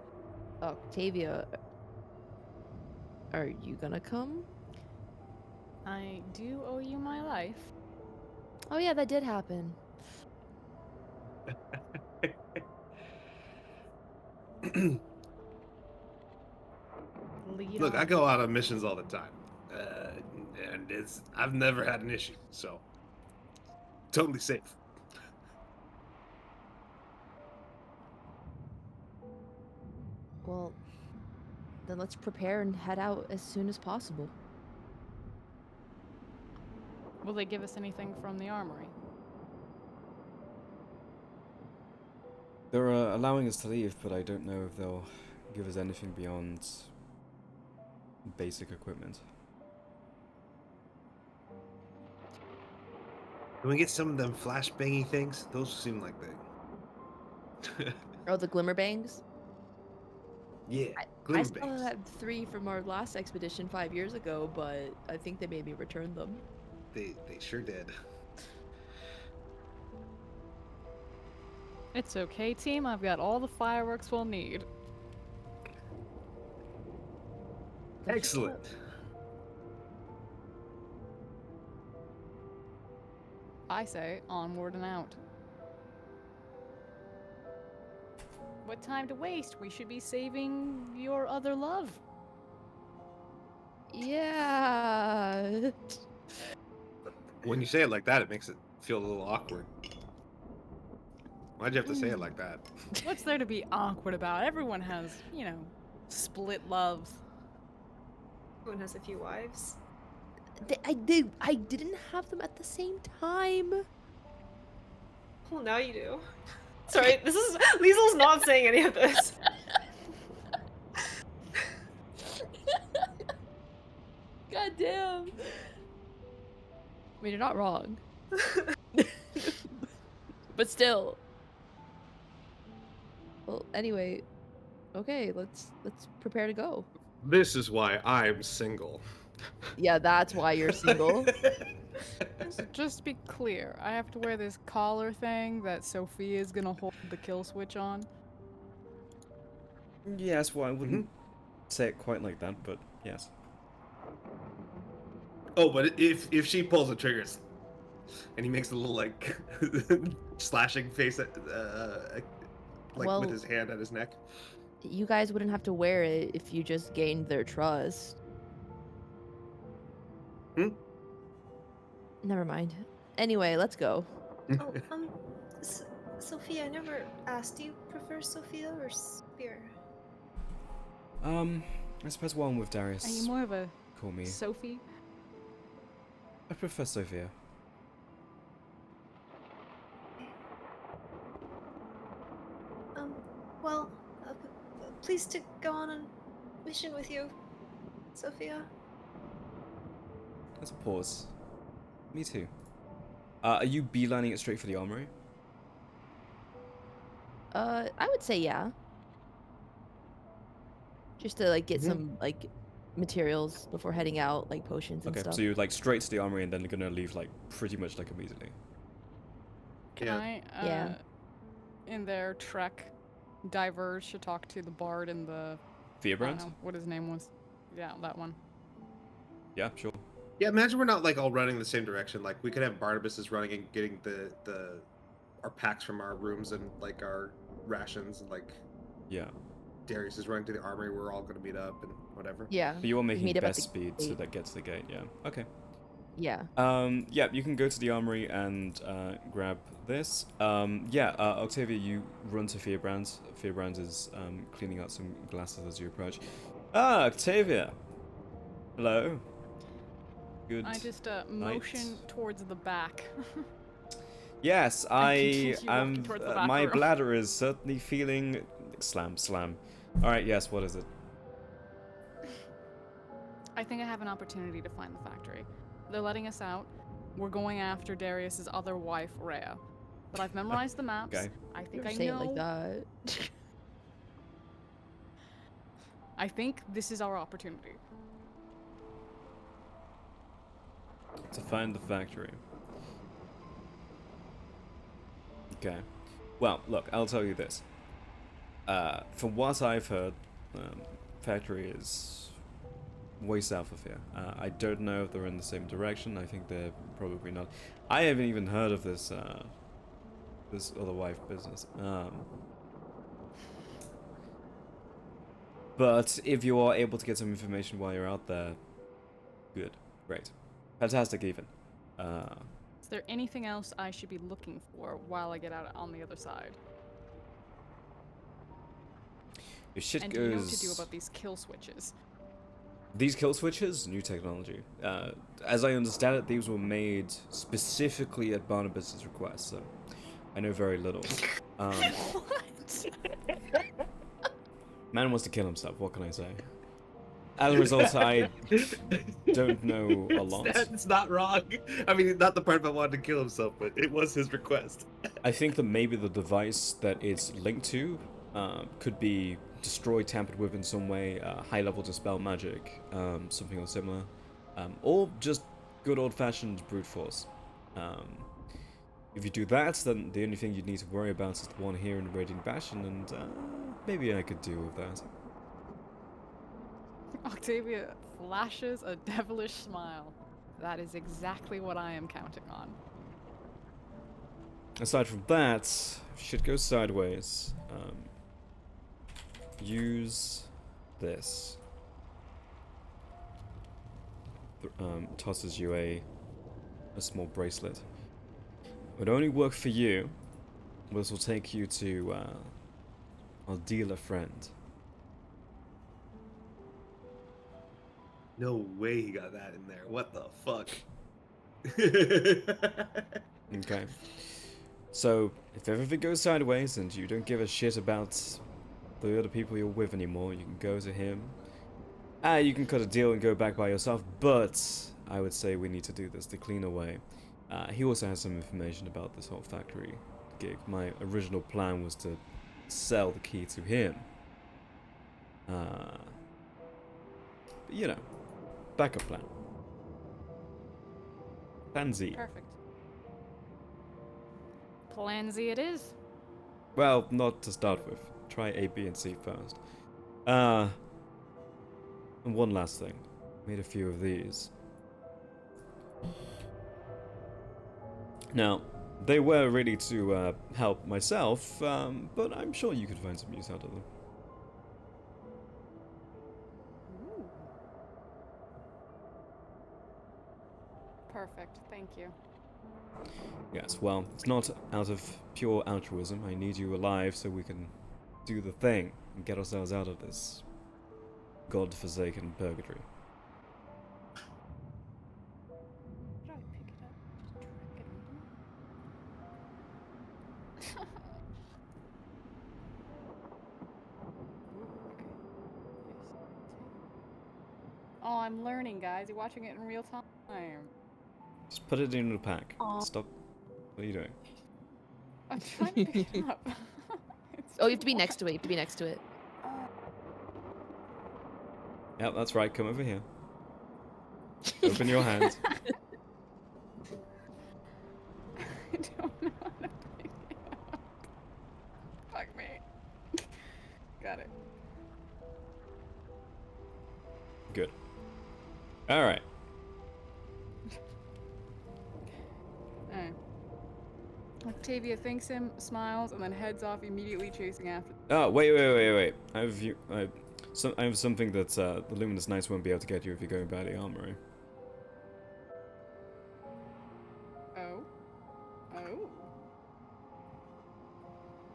[SPEAKER 2] Octavia, are you gonna come?
[SPEAKER 4] I do owe you my life.
[SPEAKER 2] Oh yeah, that did happen.
[SPEAKER 4] Lead
[SPEAKER 3] Look, I
[SPEAKER 4] on.
[SPEAKER 3] go out on missions all the time, and I've never had an issue, so totally safe.
[SPEAKER 2] Well, then let's prepare and head out as soon as possible.
[SPEAKER 4] Will they give us anything from the armory?
[SPEAKER 1] They're allowing us to leave, but I don't know if they'll give us anything beyond basic equipment.
[SPEAKER 3] Can we get some of them flashbangy things? Those seem like they.
[SPEAKER 2] Oh, the glimmer bangs?
[SPEAKER 3] Yeah,
[SPEAKER 2] I
[SPEAKER 3] glimmer
[SPEAKER 2] still
[SPEAKER 3] bangs.
[SPEAKER 2] had 3 from our last expedition 5 years ago, but I think they made me return them.
[SPEAKER 3] They sure did.
[SPEAKER 4] It's okay, team. I've got all the fireworks we'll need.
[SPEAKER 3] Excellent.
[SPEAKER 4] I say onward and out. What time to waste? We should be saving your other love.
[SPEAKER 2] Yeah.
[SPEAKER 3] When you say it like that, it makes it feel a little awkward. Why'd you have to say it like that?
[SPEAKER 4] What's there to be awkward about? Everyone has, you know, split loves.
[SPEAKER 5] Everyone has a few wives.
[SPEAKER 2] I didn't have them at the same time.
[SPEAKER 5] Well, now you do. Sorry, this is Liesel's not saying any of this.
[SPEAKER 2] God damn. I mean, you're not wrong. But still. Well, anyway, okay, let's prepare to go.
[SPEAKER 3] This is why I'm single.
[SPEAKER 2] Yeah, that's why you're single.
[SPEAKER 4] So just to be clear, I have to wear this collar thing that Sophia's gonna hold the kill switch on.
[SPEAKER 1] Yes, well, I wouldn't say it quite like that, but yes.
[SPEAKER 3] Oh, but if she pulls the triggers, and he makes a little like slashing face at like
[SPEAKER 2] Well-
[SPEAKER 3] with his hand at his neck.
[SPEAKER 2] You guys wouldn't have to wear it if you just gained their trust. Never mind. Anyway, let's go.
[SPEAKER 5] Oh, Sophia, I never asked. Do you prefer Sophia or Spear?
[SPEAKER 1] I suppose while I'm with Darius,
[SPEAKER 4] Are you more of a
[SPEAKER 1] call me.
[SPEAKER 4] Sophie?
[SPEAKER 1] I prefer Sophia.
[SPEAKER 5] Well, pleased to go on a mission with you, Sophia.
[SPEAKER 1] There's a pause. Me too. Are you beelining it straight for the armory?
[SPEAKER 2] I would say yeah. Just to like get some like materials before heading out, like potions and
[SPEAKER 1] Okay,
[SPEAKER 2] stuff.
[SPEAKER 1] so you're like straight to the armory and then you're gonna leave like pretty much like immediately.
[SPEAKER 4] Can
[SPEAKER 3] Yeah.
[SPEAKER 4] I?
[SPEAKER 2] Yeah.
[SPEAKER 4] in their trek, diverge to talk to the bard and the I don't
[SPEAKER 1] Fierbrand?
[SPEAKER 4] know what his name was. Yeah, that one.
[SPEAKER 1] Yeah, sure.
[SPEAKER 3] Yeah, imagine we're not like all running the same direction. Like we could have Barnabas is running and getting the our packs from our rooms and like our rations, and like
[SPEAKER 1] Yeah.
[SPEAKER 3] Darius is running to the armory. We're all gonna meet up and whatever.
[SPEAKER 2] Yeah.
[SPEAKER 1] But you're
[SPEAKER 2] we
[SPEAKER 1] making
[SPEAKER 2] meet up at
[SPEAKER 1] best
[SPEAKER 2] the
[SPEAKER 1] speed so
[SPEAKER 2] gate.
[SPEAKER 1] that gets to the gate, yeah. Okay.
[SPEAKER 2] Yeah.
[SPEAKER 1] Yeah, you can go to the armory and grab this. Octavia, you run to Fierbrand. Fierbrand is cleaning out some glasses as you approach. Ah, Octavia! Hello. Good.
[SPEAKER 4] I just motion towards the back.
[SPEAKER 1] Yes,
[SPEAKER 4] continue
[SPEAKER 1] I
[SPEAKER 4] walking
[SPEAKER 1] am.
[SPEAKER 4] towards the back
[SPEAKER 1] My
[SPEAKER 4] room.
[SPEAKER 1] bladder is certainly feeling. Slam, slam. Alright, yes, what is it?
[SPEAKER 4] I think I have an opportunity to find the factory. They're letting us out. We're going after Darius's other wife, Rhea. But I've memorized the maps.
[SPEAKER 1] Okay.
[SPEAKER 4] I think
[SPEAKER 2] Never
[SPEAKER 4] I
[SPEAKER 2] say
[SPEAKER 4] know.
[SPEAKER 2] it like that.
[SPEAKER 4] I think this is our opportunity.
[SPEAKER 1] To find the factory. Okay. Well, look, I'll tell you this. From what I've heard, factory is way south of here. I don't know if they're in the same direction. I think they're probably not. I haven't even heard of this this other wife business. But if you are able to get some information while you're out there, good, great, fantastic even.
[SPEAKER 4] Is there anything else I should be looking for while I get out on the other side?
[SPEAKER 1] If shit
[SPEAKER 4] And
[SPEAKER 1] goes.
[SPEAKER 4] do you know what to do about these kill switches?
[SPEAKER 1] These kill switches, new technology. As I understand it, these were made specifically at Barnabas's request, so I know very little.
[SPEAKER 4] What?
[SPEAKER 1] Man wants to kill himself, what can I say? As a result, I don't know a lot.
[SPEAKER 3] That's not wrong. I mean, not the part about wanting to kill himself, but it was his request.
[SPEAKER 1] I think that maybe the device that it's linked to could be destroyed, tampered with in some way, high level dispel magic, something similar, or just good old-fashioned brute force. If you do that, then the only thing you'd need to worry about is the one here in Radiant Bastion, and maybe I could deal with that.
[SPEAKER 4] Octavia flashes a devilish smile. That is exactly what I am counting on.
[SPEAKER 1] Aside from that, if shit goes sideways, use this. Tosses you a small bracelet. It would only work for you. This will take you to our dealer friend.
[SPEAKER 3] No way he got that in there. What the fuck?
[SPEAKER 1] Okay. So, if everything goes sideways and you don't give a shit about the other people you're with anymore, you can go to him. You can cut a deal and go back by yourself, but I would say we need to do this the cleaner way. He also has some information about this whole factory gig. My original plan was to sell the key to him. But you know, backup plan. Plan Z.
[SPEAKER 4] Perfect. Plan Z it is.
[SPEAKER 1] Well, not to start with. Try A, B, and C first. And one last thing. Made a few of these. Now, they were really to help myself, but I'm sure you could find some use out of them.
[SPEAKER 4] Ooh. Perfect, thank you.
[SPEAKER 1] Yes, well, it's not out of pure altruism. I need you alive so we can do the thing and get ourselves out of this god-forsaken purgatory.
[SPEAKER 4] Did I pick it up? Just drag it under? Ooh, okay. Yes. Oh, I'm learning, guys. You're watching it in real time.
[SPEAKER 1] Just put it in a pack.
[SPEAKER 2] Aw.
[SPEAKER 1] Stop. What are you doing?
[SPEAKER 4] I'm trying to pick it up. It's
[SPEAKER 2] Oh, you have
[SPEAKER 4] too
[SPEAKER 2] to be next
[SPEAKER 4] much.
[SPEAKER 2] to it. You have to be next to it.
[SPEAKER 1] Yep, that's right. Come over here. Open your hand.
[SPEAKER 4] I don't know how to pick it up.
[SPEAKER 1] All right.
[SPEAKER 4] Alright. Octavia thanks him, smiles, and then heads off immediately chasing after.
[SPEAKER 1] Oh, wait. I have something that the Luminous Knights won't be able to get you if you're going by the armory.
[SPEAKER 4] Oh. Oh.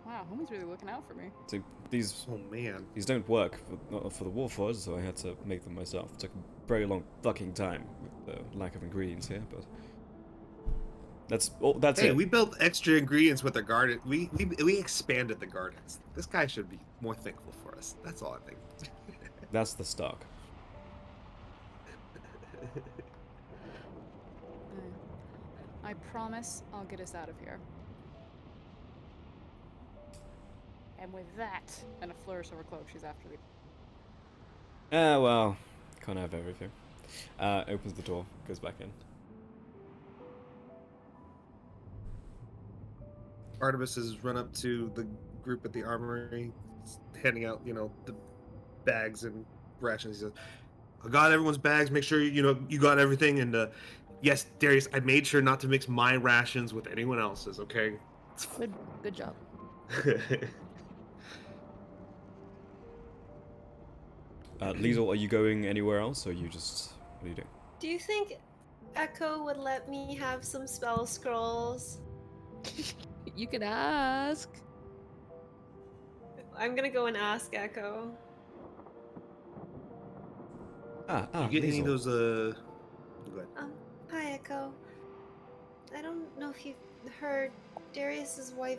[SPEAKER 4] Wow, homie's really looking out for me.
[SPEAKER 1] So these
[SPEAKER 3] Oh man.
[SPEAKER 1] don't work for the Warforged, so I had to make them myself. It took a very long fucking time with the lack of ingredients here, but that's
[SPEAKER 3] Hey,
[SPEAKER 1] it.
[SPEAKER 3] we built extra ingredients with the garden. We expanded the gardens. This guy should be more thankful for us. That's all I think.
[SPEAKER 1] That's the stock.
[SPEAKER 4] I promise I'll get us out of here. And with that, and a flourish of her cloak, she's after the.
[SPEAKER 1] Well, can't have everything. Opens the door, goes back in.
[SPEAKER 3] Artemis has run up to the group at the armory, handing out, the bags and rations. He says, I got everyone's bags. Make sure you got everything. And yes, Darius, I made sure not to mix my rations with anyone else's. Okay.
[SPEAKER 2] Good job.
[SPEAKER 1] Liesel, are you going anywhere else, or you just what are you doing?
[SPEAKER 5] Do you think Echo would let me have some spell scrolls?
[SPEAKER 2] You can ask.
[SPEAKER 5] I'm gonna go and ask Echo.
[SPEAKER 3] You get any of
[SPEAKER 1] Liesel.
[SPEAKER 3] those? Go ahead.
[SPEAKER 5] Hi Echo. I don't know if you heard Darius's wife.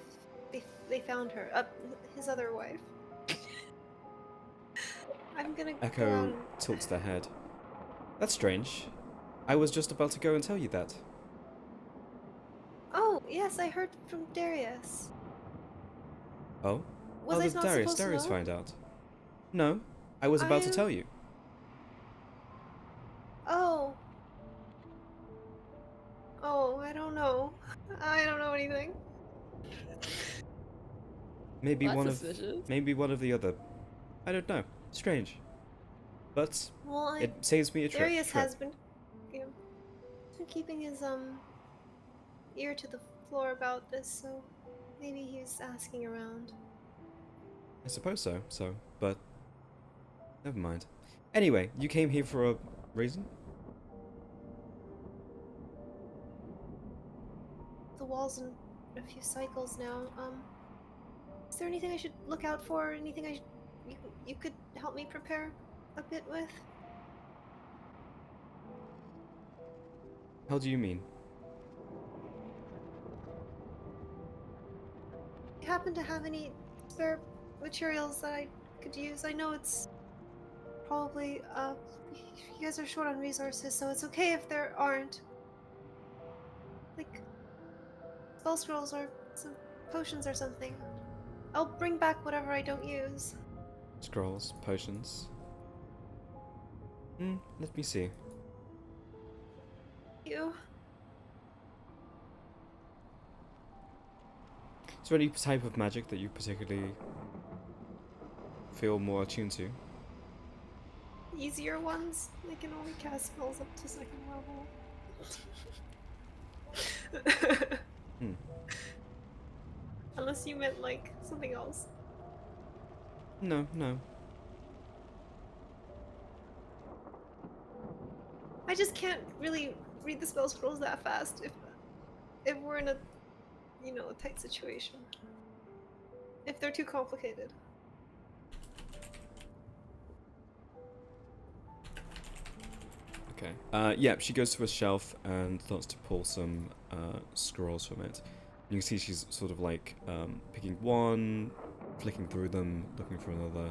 [SPEAKER 5] They found her. His other wife. I'm gonna go out
[SPEAKER 1] Echo
[SPEAKER 5] and...
[SPEAKER 1] tilts their head. That's strange. I was just about to go and tell you that.
[SPEAKER 5] Oh yes, I heard from Darius.
[SPEAKER 1] Oh?
[SPEAKER 5] Was
[SPEAKER 1] How
[SPEAKER 5] I
[SPEAKER 1] did
[SPEAKER 5] not
[SPEAKER 1] Darius
[SPEAKER 5] supposed to know?
[SPEAKER 1] find out? No, I was about to tell you.
[SPEAKER 5] Oh. Oh, I don't know. I don't know anything.
[SPEAKER 1] Maybe
[SPEAKER 2] That's
[SPEAKER 1] one
[SPEAKER 2] suspicious.
[SPEAKER 1] of the other. I don't know. Strange. But
[SPEAKER 5] Well,
[SPEAKER 1] it saves me a trip.
[SPEAKER 5] Darius has been, been keeping his ear to the floor about this, so maybe he's asking around.
[SPEAKER 1] I suppose so, but never mind. Anyway, you came here for a reason?
[SPEAKER 5] The wall's in a few cycles now. Is there anything I should look out for? Anything you could help me prepare a bit with?
[SPEAKER 1] How do you mean?
[SPEAKER 5] Do you happen to have any spare materials that I could use? I know it's probably you guys are short on resources, so it's okay if there aren't. Like spell scrolls or some potions or something. I'll bring back whatever I don't use.
[SPEAKER 1] Scrolls, potions. Let me see.
[SPEAKER 5] You?
[SPEAKER 1] Is there any type of magic that you particularly feel more attuned to?
[SPEAKER 5] Easier ones? I can only cast spells up to 2nd level. Unless you meant like something else.
[SPEAKER 1] No.
[SPEAKER 5] I just can't really read the spell scrolls that fast if we're in a a tight situation. If they're too complicated.
[SPEAKER 1] Okay. Yeah, she goes to a shelf and starts to pull some scrolls from it. You can see she's sort of like picking one, flicking through them, looking for another.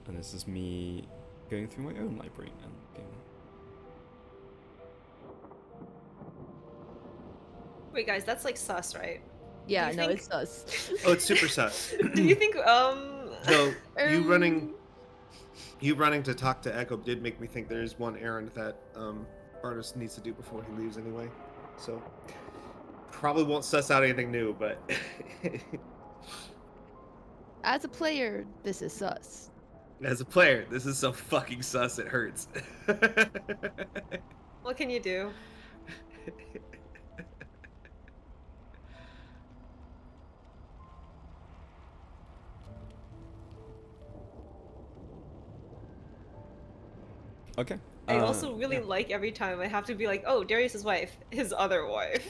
[SPEAKER 1] And this is me going through my own library and looking.
[SPEAKER 5] Wait guys, that's like sus, right?
[SPEAKER 2] Yeah,
[SPEAKER 5] you
[SPEAKER 2] no,
[SPEAKER 5] think-
[SPEAKER 2] it's us.
[SPEAKER 3] Oh, it's super sus.
[SPEAKER 5] Do you think
[SPEAKER 3] So you running to talk to Echo did make me think there is one errand that Artis needs to do before he leaves anyway. So probably won't suss out anything new, but
[SPEAKER 2] As a player, this is sus.
[SPEAKER 3] as a player, this is so fucking sus it hurts.
[SPEAKER 6] What can you do?
[SPEAKER 1] Okay.
[SPEAKER 6] I also really
[SPEAKER 1] yeah.
[SPEAKER 6] like every time I have to be like, oh, Darius's wife, his other wife.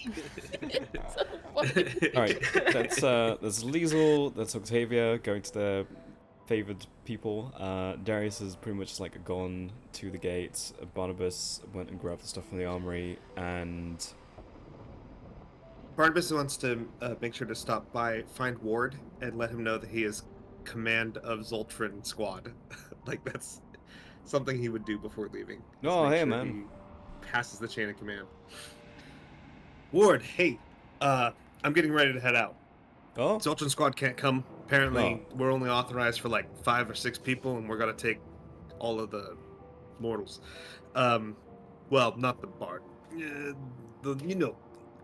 [SPEAKER 2] It's so funny.
[SPEAKER 1] All right. That's there's Liesel. That's Octavia going to their favored people. Darius is pretty much like gone to the gates. Barnabas went and grabbed the stuff from the armory, and
[SPEAKER 3] Barnabas wants to make sure to stop by, find Ward, and let him know that he is command of Zoltran squad. Like that's something he would do before leaving. is
[SPEAKER 1] Oh,
[SPEAKER 3] make
[SPEAKER 1] hey,
[SPEAKER 3] sure
[SPEAKER 1] man.
[SPEAKER 3] He passes the chain of command. Ward, hey, I'm getting ready to head out.
[SPEAKER 1] oh,
[SPEAKER 3] Zoltran squad can't come. Apparently, we're only authorized for like 5 or 6 people, and we're gonna take all of the mortals. Well, not the bard.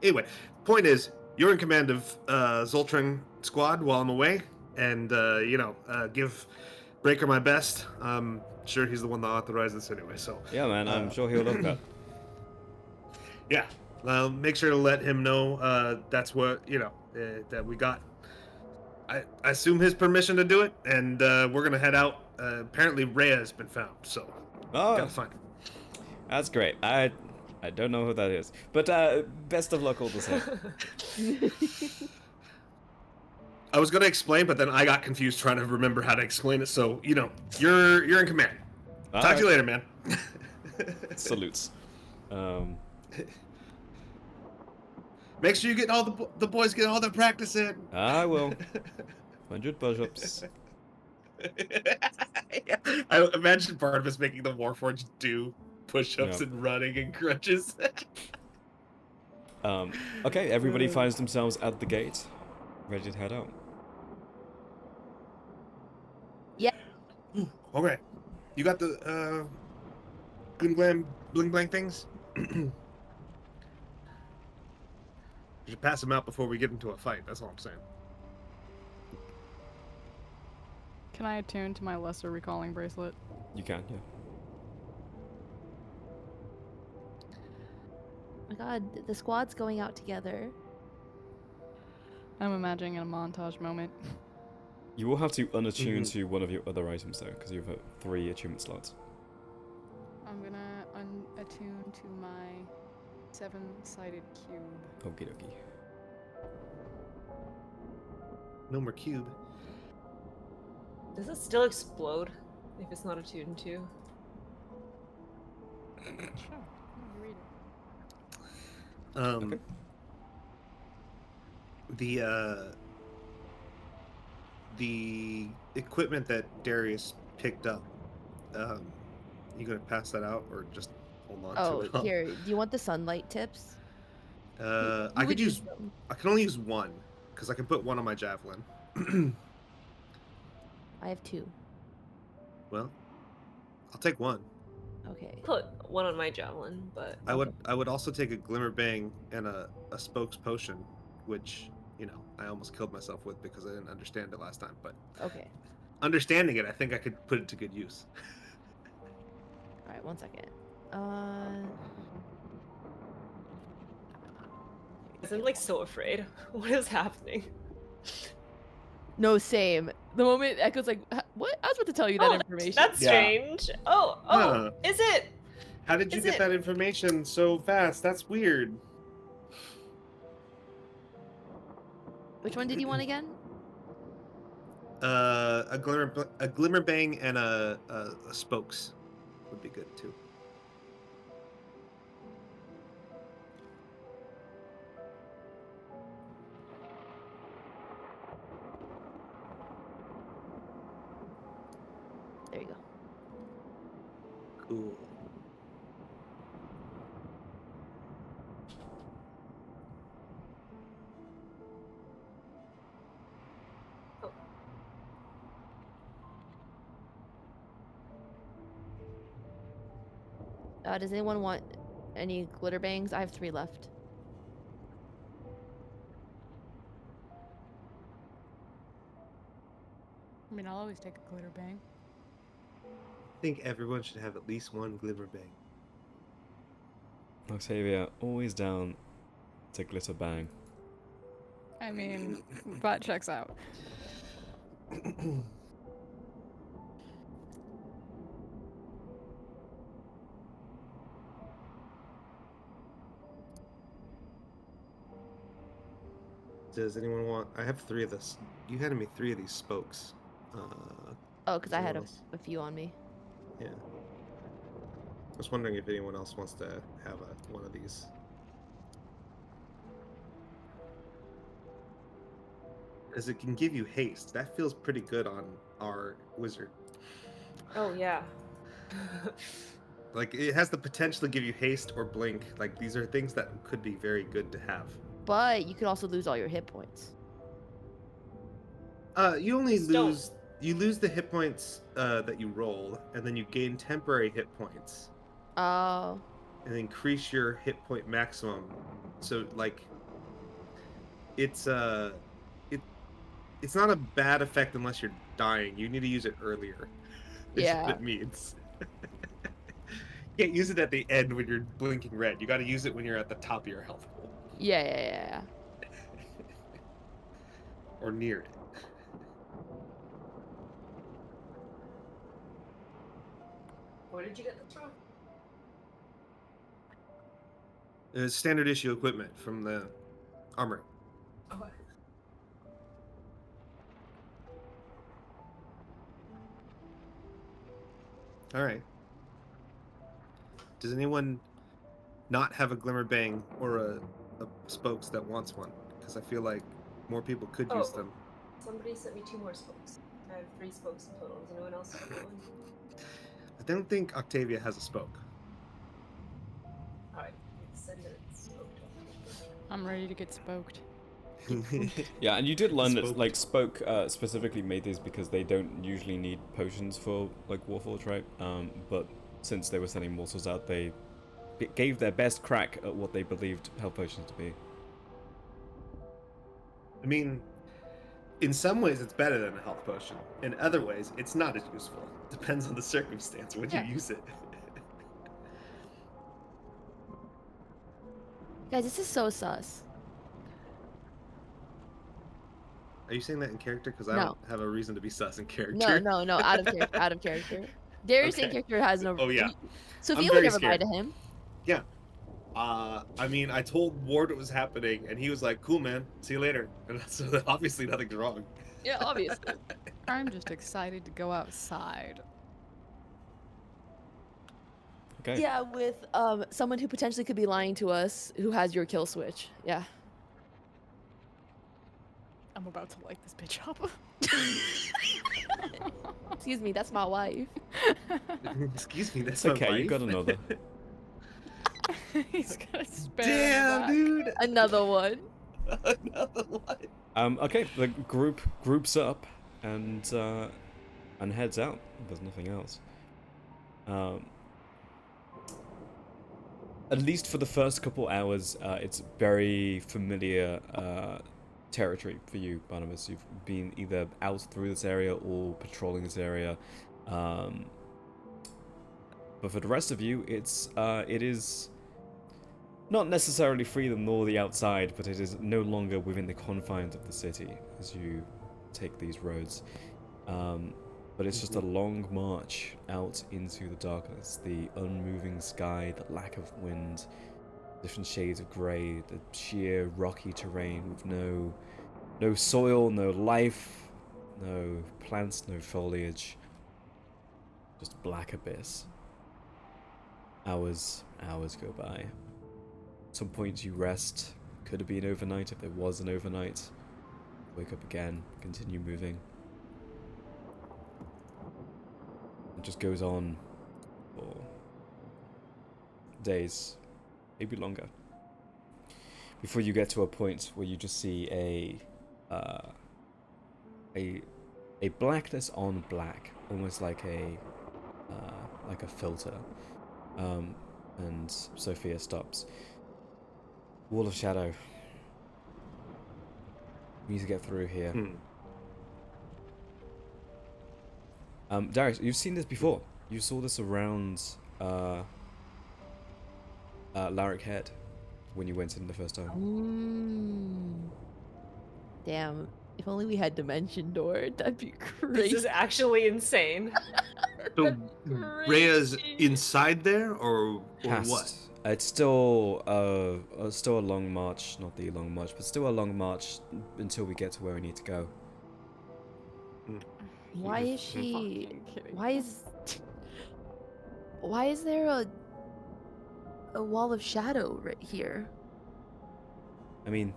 [SPEAKER 3] Anyway, point is, you're in command of Zoltran squad while I'm away, and give Breaker my best. I'm sure he's the one that authorized this anyway. So
[SPEAKER 1] yeah, man. I'm sure he'll love that.
[SPEAKER 3] yeah, make sure to let him know that's what that we got. I assume his permission to do it, and we're gonna head out. Apparently, Rhea has been found, so
[SPEAKER 1] Oh,
[SPEAKER 3] gotta find her.
[SPEAKER 1] that's great. I don't know who that is, but best of luck all the same.
[SPEAKER 3] I was gonna explain, but then I got confused trying to remember how to explain it. So you're in command.
[SPEAKER 1] All
[SPEAKER 3] Talk to you
[SPEAKER 1] right.
[SPEAKER 3] later, man.
[SPEAKER 1] Salutes.
[SPEAKER 3] Make sure you get all the boys get all their practice in.
[SPEAKER 1] I will. 100 push-ups.
[SPEAKER 3] I imagine Barnabas making the Warforged do push-ups
[SPEAKER 1] Yep.
[SPEAKER 3] and running and crunches.
[SPEAKER 1] Okay, everybody finds themselves at the gate, ready to head out.
[SPEAKER 3] Okay, you got the glim glam bling blang things. You should pass them out before we get into a fight. That's all I'm saying.
[SPEAKER 4] Can I attune to my lesser recalling bracelet?
[SPEAKER 1] You can, yeah.
[SPEAKER 2] Oh my god, the squad's going out together.
[SPEAKER 4] I'm imagining a montage moment.
[SPEAKER 1] You will have to unattune to one of your other items though, because you have 3 attunement slots.
[SPEAKER 4] I'm gonna unattune to my 7-sided cube.
[SPEAKER 1] Okie dokie.
[SPEAKER 3] No more cube.
[SPEAKER 6] Does it still explode if it's not attuned to?
[SPEAKER 4] Sure. You read it.
[SPEAKER 3] Okay. The equipment that Darius picked up. You gonna pass that out or just hold on
[SPEAKER 2] Oh,
[SPEAKER 3] to it?
[SPEAKER 2] here. Do you want the sunlight tips?
[SPEAKER 3] I
[SPEAKER 2] You
[SPEAKER 3] could
[SPEAKER 2] would
[SPEAKER 3] use.
[SPEAKER 2] them.
[SPEAKER 3] I can only use one because I can put one on my javelin.
[SPEAKER 2] I have 2.
[SPEAKER 3] Well, I'll take one.
[SPEAKER 2] Okay.
[SPEAKER 6] Put one on my javelin, but
[SPEAKER 3] I would also take a glimmer bang and a spokes potion, which I almost killed myself with because I didn't understand it last time. But
[SPEAKER 2] Okay.
[SPEAKER 3] understanding it, I think I could put it to good use.
[SPEAKER 2] All right, 1 second.
[SPEAKER 6] I'm like so afraid. What is happening?
[SPEAKER 2] No, same. The moment Echo's like, what? I was about to tell you that
[SPEAKER 6] Oh,
[SPEAKER 2] information.
[SPEAKER 6] That's
[SPEAKER 3] Yeah.
[SPEAKER 6] strange. Oh,
[SPEAKER 3] Huh.
[SPEAKER 6] is it?
[SPEAKER 3] How did you
[SPEAKER 6] Is
[SPEAKER 3] get
[SPEAKER 6] it-
[SPEAKER 3] that information so fast? That's weird.
[SPEAKER 2] Which one did you want again?
[SPEAKER 3] A glimmer bang and a spokes would be good too.
[SPEAKER 2] There you go.
[SPEAKER 3] Cool.
[SPEAKER 2] Does anyone want any glitter bangs? I have 3 left.
[SPEAKER 4] I mean, I'll always take a glitter bang.
[SPEAKER 3] I think everyone should have at least one glimmer bang.
[SPEAKER 1] Octavia, always down to glitter bang.
[SPEAKER 4] I mean, that checks out.
[SPEAKER 3] Does anyone want? I have 3 of this. You handed me 3 of these spokes.
[SPEAKER 2] Oh, because
[SPEAKER 3] Does
[SPEAKER 2] I had
[SPEAKER 3] anyone else?
[SPEAKER 2] a few on me.
[SPEAKER 3] Yeah. I was wondering if anyone else wants to have one of these. Because it can give you haste. That feels pretty good on our wizard.
[SPEAKER 6] Oh yeah.
[SPEAKER 3] Like, it has the potential to give you haste or blink. Like, these are things that could be very good to have.
[SPEAKER 2] But you could also lose all your hit points.
[SPEAKER 3] You only
[SPEAKER 6] Just don't.
[SPEAKER 3] lose... You lose the hit points that you roll, and then you gain temporary hit points.
[SPEAKER 2] Oh.
[SPEAKER 3] And increase your hit point maximum. So, like... It's not a bad effect unless you're dying. You need to use it earlier. Is
[SPEAKER 2] Yeah.
[SPEAKER 3] what it means. You can't use it at the end when you're blinking red. You got to use it when you're at the top of your health pool.
[SPEAKER 2] Yeah.
[SPEAKER 3] Or near it.
[SPEAKER 6] Where did you get this from?
[SPEAKER 3] It's standard issue equipment from the armory.
[SPEAKER 6] Okay.
[SPEAKER 3] All right. Does anyone not have a glimmer bang or a spokes that wants one? Because I feel like more people could use
[SPEAKER 6] Oh.
[SPEAKER 3] them.
[SPEAKER 6] Somebody sent me 2 more spokes. I have 3 spokes in total. Does anyone else have one?
[SPEAKER 3] I don't think Octavia has a spoke.
[SPEAKER 6] Alright, send it spoke to
[SPEAKER 4] I'm ready to get spoked.
[SPEAKER 1] Yeah, and you did learn that
[SPEAKER 3] Spoke.
[SPEAKER 1] like Spoke specifically made these because they don't usually need potions for like Warforged, right? But since they were sending mortals out, they gave their best crack at what they believed health potions to be.
[SPEAKER 3] I mean, in some ways it's better than a health potion. In other ways, it's not as useful. Depends on the circumstance when
[SPEAKER 2] Yeah.
[SPEAKER 3] you use it.
[SPEAKER 2] Guys, this is so sus.
[SPEAKER 3] Are you saying that in character? Because I
[SPEAKER 2] No.
[SPEAKER 3] don't have a reason to be sus in character.
[SPEAKER 2] No, out of character. Out of character. Darius in
[SPEAKER 3] Okay.
[SPEAKER 2] character has no.
[SPEAKER 3] Oh, yeah.
[SPEAKER 2] Sophia
[SPEAKER 3] I'm
[SPEAKER 2] would
[SPEAKER 3] very
[SPEAKER 2] never lie
[SPEAKER 3] scared.
[SPEAKER 2] to him.
[SPEAKER 3] Yeah. I mean, I told Ward what was happening, and he was like, "Cool, man. See you later." And so obviously nothing's wrong.
[SPEAKER 2] Yeah, obviously.
[SPEAKER 4] I'm just excited to go outside.
[SPEAKER 1] Okay.
[SPEAKER 2] Yeah, with someone who potentially could be lying to us, who has your kill switch. Yeah.
[SPEAKER 4] I'm about to light this bitch up.
[SPEAKER 2] Excuse me, that's my wife.
[SPEAKER 3] Excuse me, that's
[SPEAKER 1] It's okay,
[SPEAKER 3] my
[SPEAKER 1] you got
[SPEAKER 3] wife.
[SPEAKER 1] another.
[SPEAKER 4] He's gonna spare
[SPEAKER 3] Damn, dude.
[SPEAKER 2] Another one.
[SPEAKER 3] Another one.
[SPEAKER 1] Okay, the group groups up and heads out. There's nothing else. At least for the first couple hours, it's very familiar territory for you, Barnabas. You've been either out through this area or patrolling this area. But for the rest of you, it is not necessarily freedom nor the outside, but it is no longer within the confines of the city as you take these roads. But it's just a long march out into the darkness, the unmoving sky, the lack of wind, different shades of grey, the sheer rocky terrain with no soil, no life, no plants, no foliage, just black abyss. Hours go by. At some point you rest. Could have been overnight if there was an overnight. Wake up again, continue moving. It just goes on for days, maybe longer, before you get to a point where you just see a blackness on black, almost like a filter. And Sophia stops. Wall of shadow. We need to get through here. Darius, you've seen this before. You saw this around Larrick Head when you went in the first time.
[SPEAKER 2] Damn. If only we had Dimension Door, that'd be
[SPEAKER 6] This
[SPEAKER 2] crazy.
[SPEAKER 6] is actually insane.
[SPEAKER 3] So Rhea's inside there, or what?
[SPEAKER 1] It's still still a long march, not the long march, but still a long march until we get to where we need to go.
[SPEAKER 2] Why is she?
[SPEAKER 4] Fucking kidding.
[SPEAKER 2] Why is there a wall of shadow right here?
[SPEAKER 1] I mean,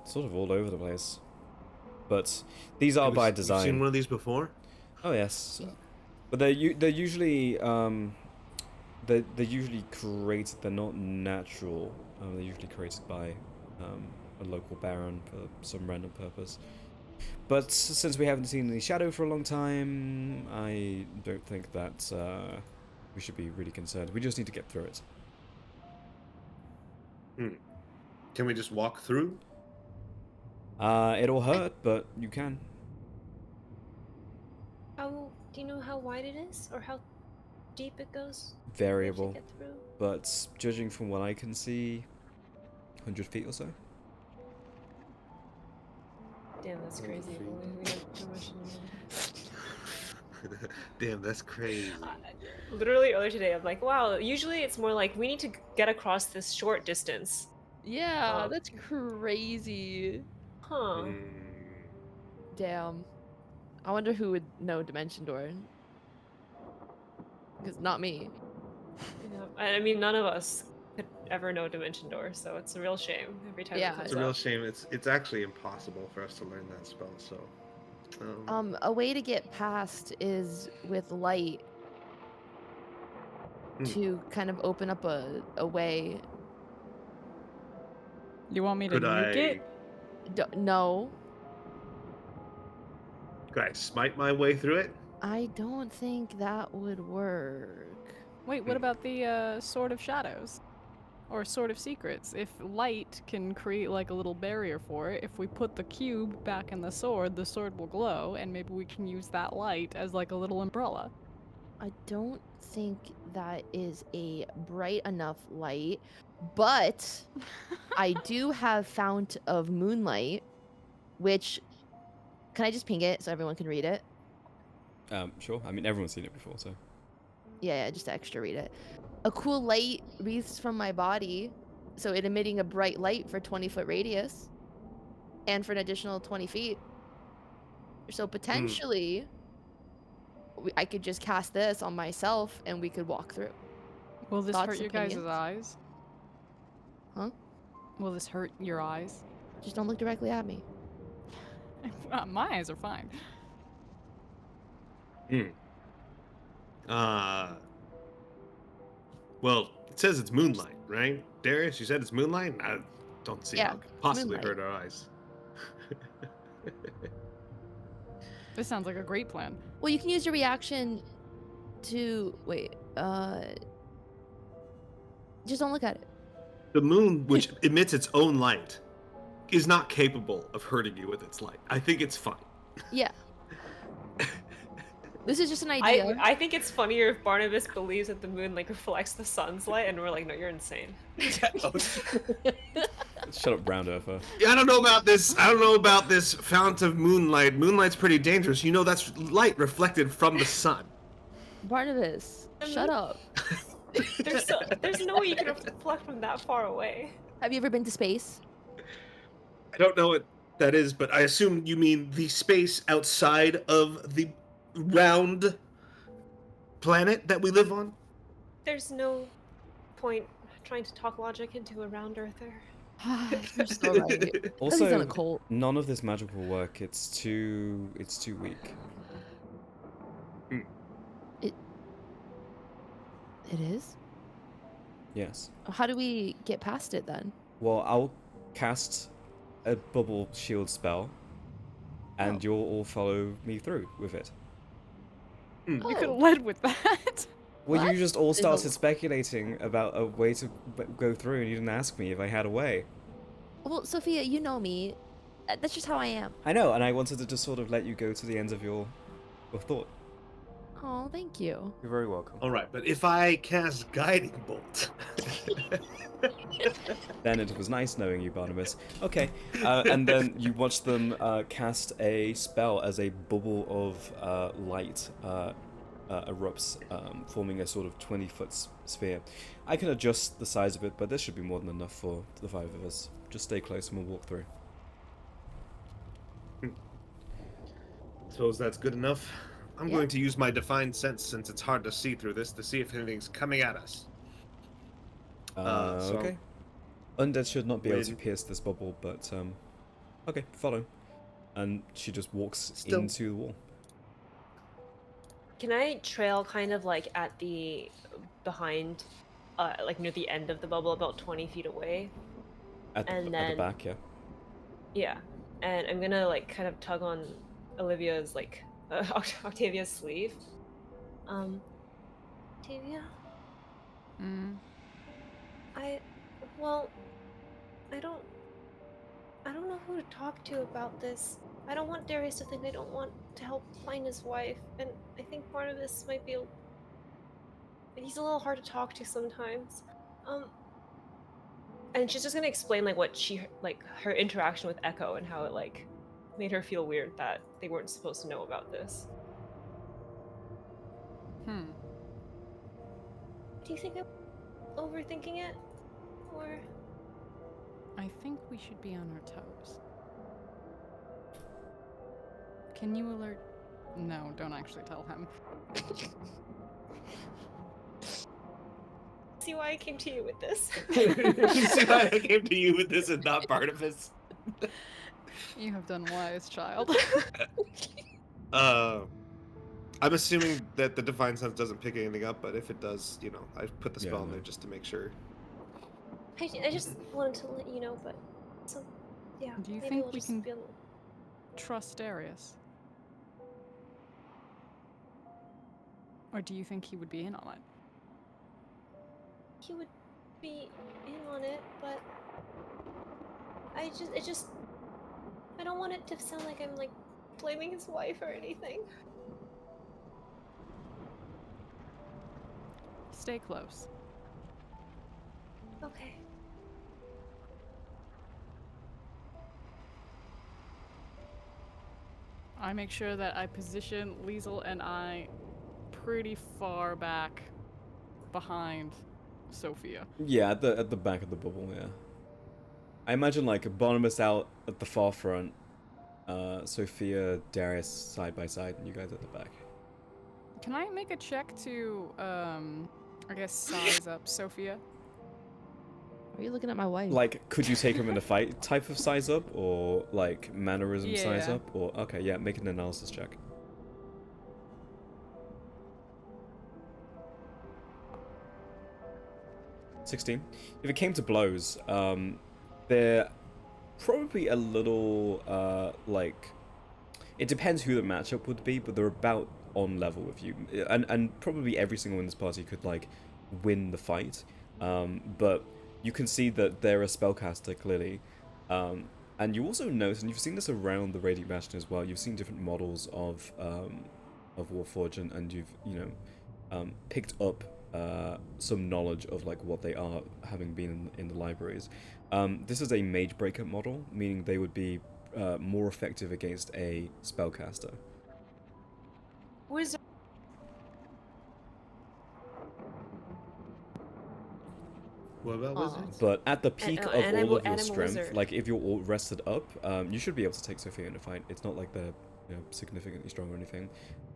[SPEAKER 1] sort of all over the place. But these are by design.
[SPEAKER 3] You've seen one of these before?
[SPEAKER 1] Oh yes, but they're usually they're usually created. They're not natural. They're usually created by a local baron for some random purpose. But since we haven't seen any shadow for a long time, I don't think that we should be really concerned. We just need to get through it.
[SPEAKER 3] Can we just walk through?
[SPEAKER 1] It'll hurt, but you can.
[SPEAKER 6] How do you know how wide it is, or how deep it goes?
[SPEAKER 1] Variable,
[SPEAKER 6] Get through?
[SPEAKER 1] but judging from what I can see, 100 feet or so.
[SPEAKER 6] Damn, that's crazy. We have too much
[SPEAKER 3] Damn, that's crazy.
[SPEAKER 6] Literally earlier today, I'm like, wow. Usually it's more like we need to get across this short distance.
[SPEAKER 2] Yeah, that's crazy.
[SPEAKER 6] Huh.
[SPEAKER 2] Damn. I wonder who would know Dimension Door. Because not me.
[SPEAKER 6] Yeah. I mean, none of us could ever know Dimension Door, so it's a real shame every time
[SPEAKER 2] Yeah.
[SPEAKER 6] it comes
[SPEAKER 3] It's a real
[SPEAKER 6] up.
[SPEAKER 3] shame. It's actually impossible for us to learn that spell. So,
[SPEAKER 2] A way to get past is with light to kind of open up a way.
[SPEAKER 4] You want me to
[SPEAKER 3] could
[SPEAKER 4] nuke it?
[SPEAKER 2] No,
[SPEAKER 3] could I smite my way through it?
[SPEAKER 2] I don't think that would work.
[SPEAKER 4] Wait, what about the Sword of Shadows? Or Sword of Secrets? If light can create like a little barrier for it, if we put the cube back in the sword will glow, and maybe we can use that light as like a little umbrella.
[SPEAKER 2] I don't think that is a bright enough light, but I do have Fount of Moonlight, which can I just ping it so everyone can read it?
[SPEAKER 1] Sure. I mean, everyone's seen it before, so.
[SPEAKER 2] Yeah, just extra read it. A cool light breathes from my body, so it emitting a bright light for 20-foot radius, and for an additional 20 feet. So potentially, I could just cast this on myself, and we could walk through.
[SPEAKER 4] Will this
[SPEAKER 2] Thoughts,
[SPEAKER 4] hurt your guys'
[SPEAKER 2] opinions?
[SPEAKER 4] eyes?
[SPEAKER 2] Huh?
[SPEAKER 4] Will this hurt your eyes?
[SPEAKER 2] Just don't look directly at me.
[SPEAKER 4] My eyes are fine.
[SPEAKER 3] Well, it says it's moonlight, right? Darius, you said it's moonlight? I don't see
[SPEAKER 2] Yeah,
[SPEAKER 3] how it could possibly
[SPEAKER 2] moonlight.
[SPEAKER 3] hurt our eyes.
[SPEAKER 4] This sounds like a great plan.
[SPEAKER 2] Well, you can use your reaction to just don't look at it.
[SPEAKER 3] The moon, which emits its own light, is not capable of hurting you with its light. I think it's fine.
[SPEAKER 2] Yeah. This is just an idea.
[SPEAKER 6] I think it's funnier if Barnabas believes that the moon like reflects the sun's light, and we're like, no, you're insane.
[SPEAKER 1] Shut up, round earther.
[SPEAKER 3] Yeah, I don't know about this. I don't know about this fount of moonlight. Moonlight's pretty dangerous. You know, that's light reflected from the sun.
[SPEAKER 2] Barnabas, shut up.
[SPEAKER 6] There's no way you can reflect from that far away.
[SPEAKER 2] Have you ever been to space?
[SPEAKER 3] I don't know what that is, but I assume you mean the space outside of the round planet that we live on.
[SPEAKER 6] There's no point trying to talk logic into a round earther.
[SPEAKER 2] You're so right.
[SPEAKER 1] Also,
[SPEAKER 2] He's on a cult.
[SPEAKER 1] none of this magic will work. It's too weak.
[SPEAKER 2] It is?
[SPEAKER 1] Yes.
[SPEAKER 2] How do we get past it then?
[SPEAKER 1] Well, I'll cast a bubble shield spell, and
[SPEAKER 2] Oh.
[SPEAKER 1] you'll all follow me through with it.
[SPEAKER 4] You could have led with that.
[SPEAKER 1] Well, you
[SPEAKER 2] What?
[SPEAKER 1] just all
[SPEAKER 2] Is the-
[SPEAKER 1] started speculating about a way to go through, and you didn't ask me if I had a way.
[SPEAKER 2] Well, Sophia, you know me. That's just how I am.
[SPEAKER 1] I know, and I wanted to just sort of let you go to the end of your thought.
[SPEAKER 2] Oh, thank you.
[SPEAKER 1] You're very welcome.
[SPEAKER 3] All right, but if I cast Guiding Bolt,
[SPEAKER 1] Then it was nice knowing you, Barnabas. Okay, and then you watch them cast a spell as a bubble of light erupts, forming a sort of 20-foot sphere. I can adjust the size of it, but this should be more than enough for the 5 of us. Just stay close and we'll walk through.
[SPEAKER 3] suppose that's good enough. I'm
[SPEAKER 2] Yeah.
[SPEAKER 3] going to use my Divine Sense, since it's hard to see through this, to see if anything's coming at us. So
[SPEAKER 1] Okay. Undead should not be able to
[SPEAKER 3] when-
[SPEAKER 1] pierce this bubble, but okay, follow. And she just walks
[SPEAKER 3] Still-
[SPEAKER 1] into the wall.
[SPEAKER 6] Can I trail kind of like at the behind, like near the end of the bubble, about 20 feet away?
[SPEAKER 1] At the,
[SPEAKER 6] And
[SPEAKER 1] at the
[SPEAKER 6] then-
[SPEAKER 1] back, yeah.
[SPEAKER 6] Yeah, and I'm gonna like kind of tug on Olivia's like Octavia's sleeve. Octavia,
[SPEAKER 4] Mm.
[SPEAKER 6] well, I don't know who to talk to about this. I don't want Darius to think I don't want to help find his wife, and I think Barnabas might be. He's a little hard to talk to sometimes. And she's just gonna explain like what she like her interaction with Echo and how it like made her feel weird that they weren't supposed to know about this. Do you think I'm overthinking it, or?
[SPEAKER 4] I think we should be on our toes. Can you alert? No, don't actually tell him.
[SPEAKER 6] See why I came to you with this?
[SPEAKER 3] You see why I came to you with this and not Barnabas?
[SPEAKER 4] You have done wise, child.
[SPEAKER 3] I'm assuming that the Divine Sense doesn't pick anything up, but if it does, you know, I put the spell
[SPEAKER 1] Yeah,
[SPEAKER 3] in
[SPEAKER 1] no.
[SPEAKER 3] there just to make sure.
[SPEAKER 6] I just wanted to let you know, but so yeah.
[SPEAKER 4] Do you
[SPEAKER 6] maybe
[SPEAKER 4] think
[SPEAKER 6] we'll
[SPEAKER 4] we
[SPEAKER 6] just
[SPEAKER 4] can
[SPEAKER 6] be a little...
[SPEAKER 4] Trust Darius? Or do you think he would be in on it?
[SPEAKER 6] He would be in on it, but I don't want it to sound like I'm like blaming his wife or anything.
[SPEAKER 4] Stay close.
[SPEAKER 6] Okay.
[SPEAKER 4] I make sure that I position Liesel and I pretty far back behind Sophia.
[SPEAKER 1] Yeah, at the back of the bubble, yeah. I imagine like Barnabas out at the far front, Sophia, Darius side by side, and you guys at the back.
[SPEAKER 4] Can I make a check to, I guess, size up Sophia?
[SPEAKER 2] Are you looking at my wife?
[SPEAKER 1] Like, could you take him in a fight type of size up, or like mannerism size
[SPEAKER 4] Yeah.
[SPEAKER 1] up, or okay, yeah, make an analysis check. $16. If it came to blows, they're probably a little like. It depends who the matchup would be, but they're about on level with you, and probably every single one in this party could like win the fight. But you can see that they're a spellcaster clearly, and you also notice, and you've seen this around the Radiant Bastion as well. You've seen different models of Warforged, and you've picked up some knowledge of like what they are, having been in the libraries. This is a Mage Breaker model, meaning they would be more effective against a spellcaster.
[SPEAKER 6] Wizard.
[SPEAKER 3] What about
[SPEAKER 2] Aw.
[SPEAKER 3] wizards?
[SPEAKER 1] But at the peak of all of your
[SPEAKER 6] and I'm a
[SPEAKER 1] strength,
[SPEAKER 6] wizard.
[SPEAKER 1] like if you're all rested up, you should be able to take Sophia in a fight. It's not like they're significantly strong or anything.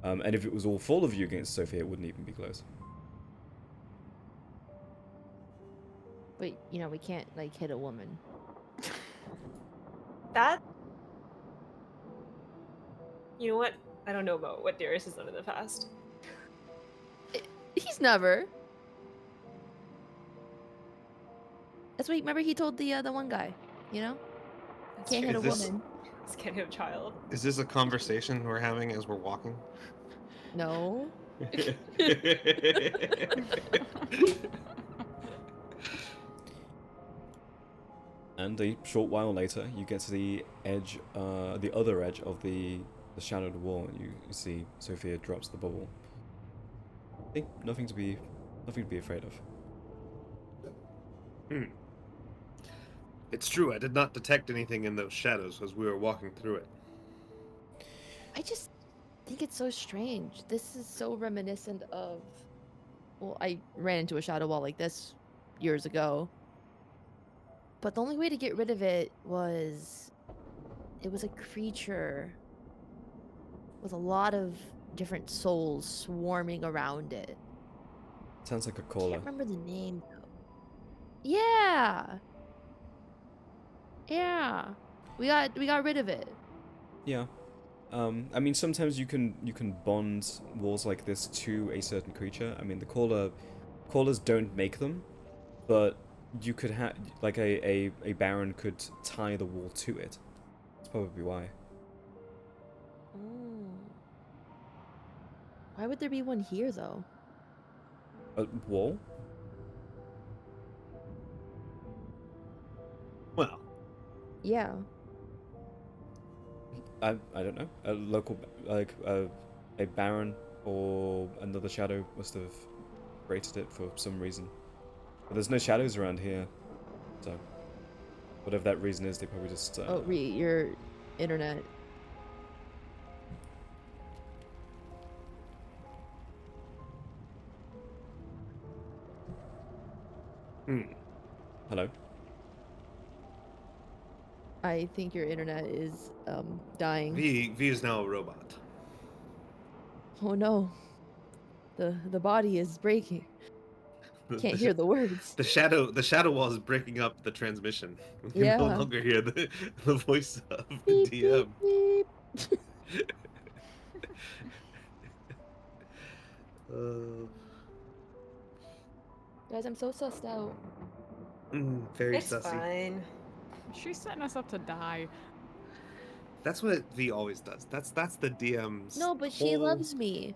[SPEAKER 1] And if it was all full of you against Sophia, it wouldn't even be close.
[SPEAKER 2] But we can't like hit a woman.
[SPEAKER 6] That. You know what? I don't know about what Darius has done in the past.
[SPEAKER 2] He's never. That's what. Remember, he told the one guy. Can't hit a
[SPEAKER 3] Is this-
[SPEAKER 2] woman.
[SPEAKER 6] This can't hit a child.
[SPEAKER 3] Is this a conversation we're having as we're walking?
[SPEAKER 2] No.
[SPEAKER 1] And a short while later, you get to the edge, the other edge of the shadowed wall, and you see Sophia drops the bubble. See, nothing to be afraid of.
[SPEAKER 3] It's true, I did not detect anything in those shadows as we were walking through it.
[SPEAKER 2] I just think it's so strange. This is so reminiscent of. Well, I ran into a shadow wall like this years ago. But the only way to get rid of it was. It was a creature with a lot of different souls swarming around it.
[SPEAKER 1] Sounds like a
[SPEAKER 2] I
[SPEAKER 1] caller.
[SPEAKER 2] can't remember the name though. Yeah. Yeah. We got rid of it.
[SPEAKER 1] Yeah. I mean, sometimes you can bond walls like this to a certain creature. I mean, the callers don't make them, but you could have like a baron could tie the wall to it. That's probably why.
[SPEAKER 2] Oh. Why would there be one here though?
[SPEAKER 1] A wall?
[SPEAKER 3] Well,
[SPEAKER 2] Yeah.
[SPEAKER 1] I don't know. A local a baron or another shadow must have created it for some reason. But there's no shadows around here, so whatever that reason is, they probably just.
[SPEAKER 2] Oh, your internet.
[SPEAKER 1] Hello.
[SPEAKER 2] I think your internet is dying.
[SPEAKER 3] V is now a robot.
[SPEAKER 2] Oh no. The body is breaking. Can't hear the words.
[SPEAKER 3] The shadow wall is breaking up the transmission. We can no
[SPEAKER 2] Yeah.
[SPEAKER 3] longer hear the voice of the
[SPEAKER 2] Beep,
[SPEAKER 3] DM.
[SPEAKER 2] beep, beep. Guys, I'm so sussed out.
[SPEAKER 3] Very
[SPEAKER 6] It's
[SPEAKER 3] sussy.
[SPEAKER 6] fine.
[SPEAKER 4] She's setting us up to die.
[SPEAKER 3] That's what V always does. That's the DM's.
[SPEAKER 2] No, but she
[SPEAKER 3] whole-
[SPEAKER 2] loves me.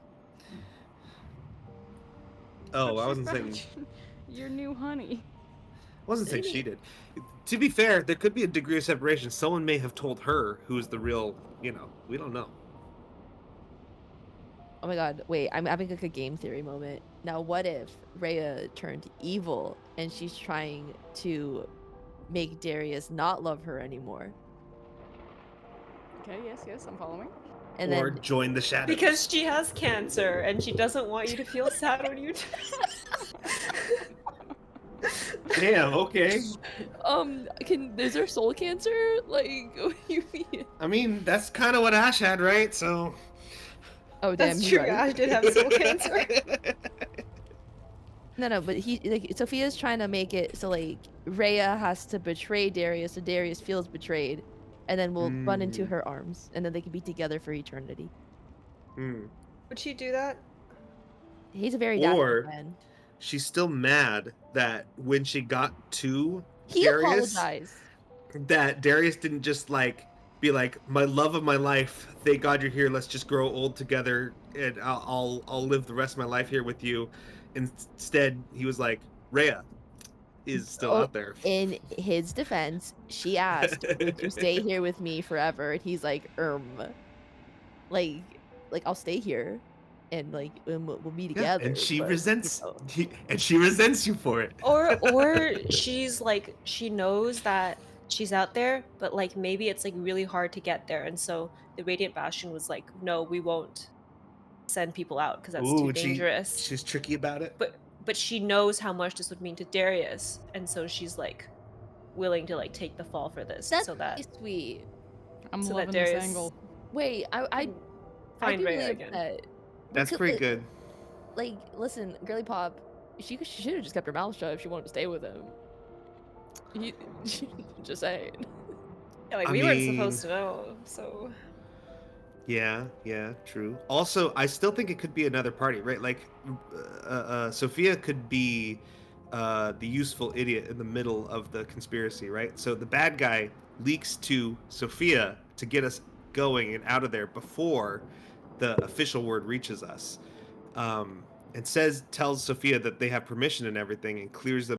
[SPEAKER 3] Oh,
[SPEAKER 4] But
[SPEAKER 3] I
[SPEAKER 4] she's
[SPEAKER 3] wasn't saying.
[SPEAKER 4] not your new honey.
[SPEAKER 3] Wasn't saying she
[SPEAKER 2] Maybe.
[SPEAKER 3] did. To be fair, there could be a degree of separation. Someone may have told her who's the real. We don't know.
[SPEAKER 2] Oh my god, wait, I'm having like a game theory moment. Now, what if Rhea turned evil and she's trying to make Darius not love her anymore?
[SPEAKER 4] Okay, yes, I'm following.
[SPEAKER 2] And
[SPEAKER 3] or
[SPEAKER 2] then
[SPEAKER 3] join the shadows.
[SPEAKER 6] Because she has cancer and she doesn't want you to feel sad when you
[SPEAKER 3] Damn. Okay.
[SPEAKER 2] is there soul cancer? Like, what do you mean?
[SPEAKER 3] I mean, that's kind of what Ash had, right? So.
[SPEAKER 2] Oh damn,
[SPEAKER 6] That's
[SPEAKER 2] you're
[SPEAKER 6] true.
[SPEAKER 2] right.
[SPEAKER 6] I did have soul cancer.
[SPEAKER 2] No, but Sophia's trying to make it so like Rhea has to betray Darius, so Darius feels betrayed, and then we'll run into her arms, and then they can be together for eternity.
[SPEAKER 6] Would she do that?
[SPEAKER 2] He's a very
[SPEAKER 3] Or-
[SPEAKER 2] dashing man.
[SPEAKER 3] She's still mad that when she got to
[SPEAKER 2] He
[SPEAKER 3] Darius,
[SPEAKER 2] apologized.
[SPEAKER 3] that Darius didn't just be like, my love of my life, thank God you're here, let's just grow old together and I'll live the rest of my life here with you. Instead, he was like, Rhea is still
[SPEAKER 2] Oh,
[SPEAKER 3] out there.
[SPEAKER 2] In his defense, she asked, "Would you stay here with me forever?" And he's like, like I'll stay here, and like we'll be together.
[SPEAKER 3] and she
[SPEAKER 2] but,
[SPEAKER 3] resents
[SPEAKER 2] you know."
[SPEAKER 3] and she resents you for it.
[SPEAKER 6] Or she's like, she knows that she's out there, but like maybe it's like really hard to get there, and so the Radiant Bastion was like, no, we won't send people out because that's too dangerous.
[SPEAKER 3] She's tricky about it.
[SPEAKER 6] But she knows how much this would mean to Darius, and so she's like willing to like take the fall for this,
[SPEAKER 2] That's
[SPEAKER 6] so that
[SPEAKER 2] pretty sweet.
[SPEAKER 4] I'm
[SPEAKER 6] So that
[SPEAKER 4] loving this
[SPEAKER 6] Darius-
[SPEAKER 4] angle.
[SPEAKER 2] Wait, I'd
[SPEAKER 6] find
[SPEAKER 2] be
[SPEAKER 6] Rhea
[SPEAKER 2] really
[SPEAKER 6] again.
[SPEAKER 2] upset.
[SPEAKER 3] That's
[SPEAKER 2] Because,
[SPEAKER 3] pretty
[SPEAKER 2] like-
[SPEAKER 3] good.
[SPEAKER 2] Like, listen, Girly Pop, she should have just kept her mouth shut if she wanted to stay with him. Just saying.
[SPEAKER 6] Yeah, like
[SPEAKER 3] I
[SPEAKER 6] we weren't
[SPEAKER 3] mean-
[SPEAKER 6] supposed to know, so
[SPEAKER 3] Yeah, true. Also, I still think it could be another party, right? Like, Sophia could be the useful idiot in the middle of the conspiracy, right? So the bad guy leaks to Sophia to get us going and out of there before the official word reaches us. and tells Sophia that they have permission and everything, and clears them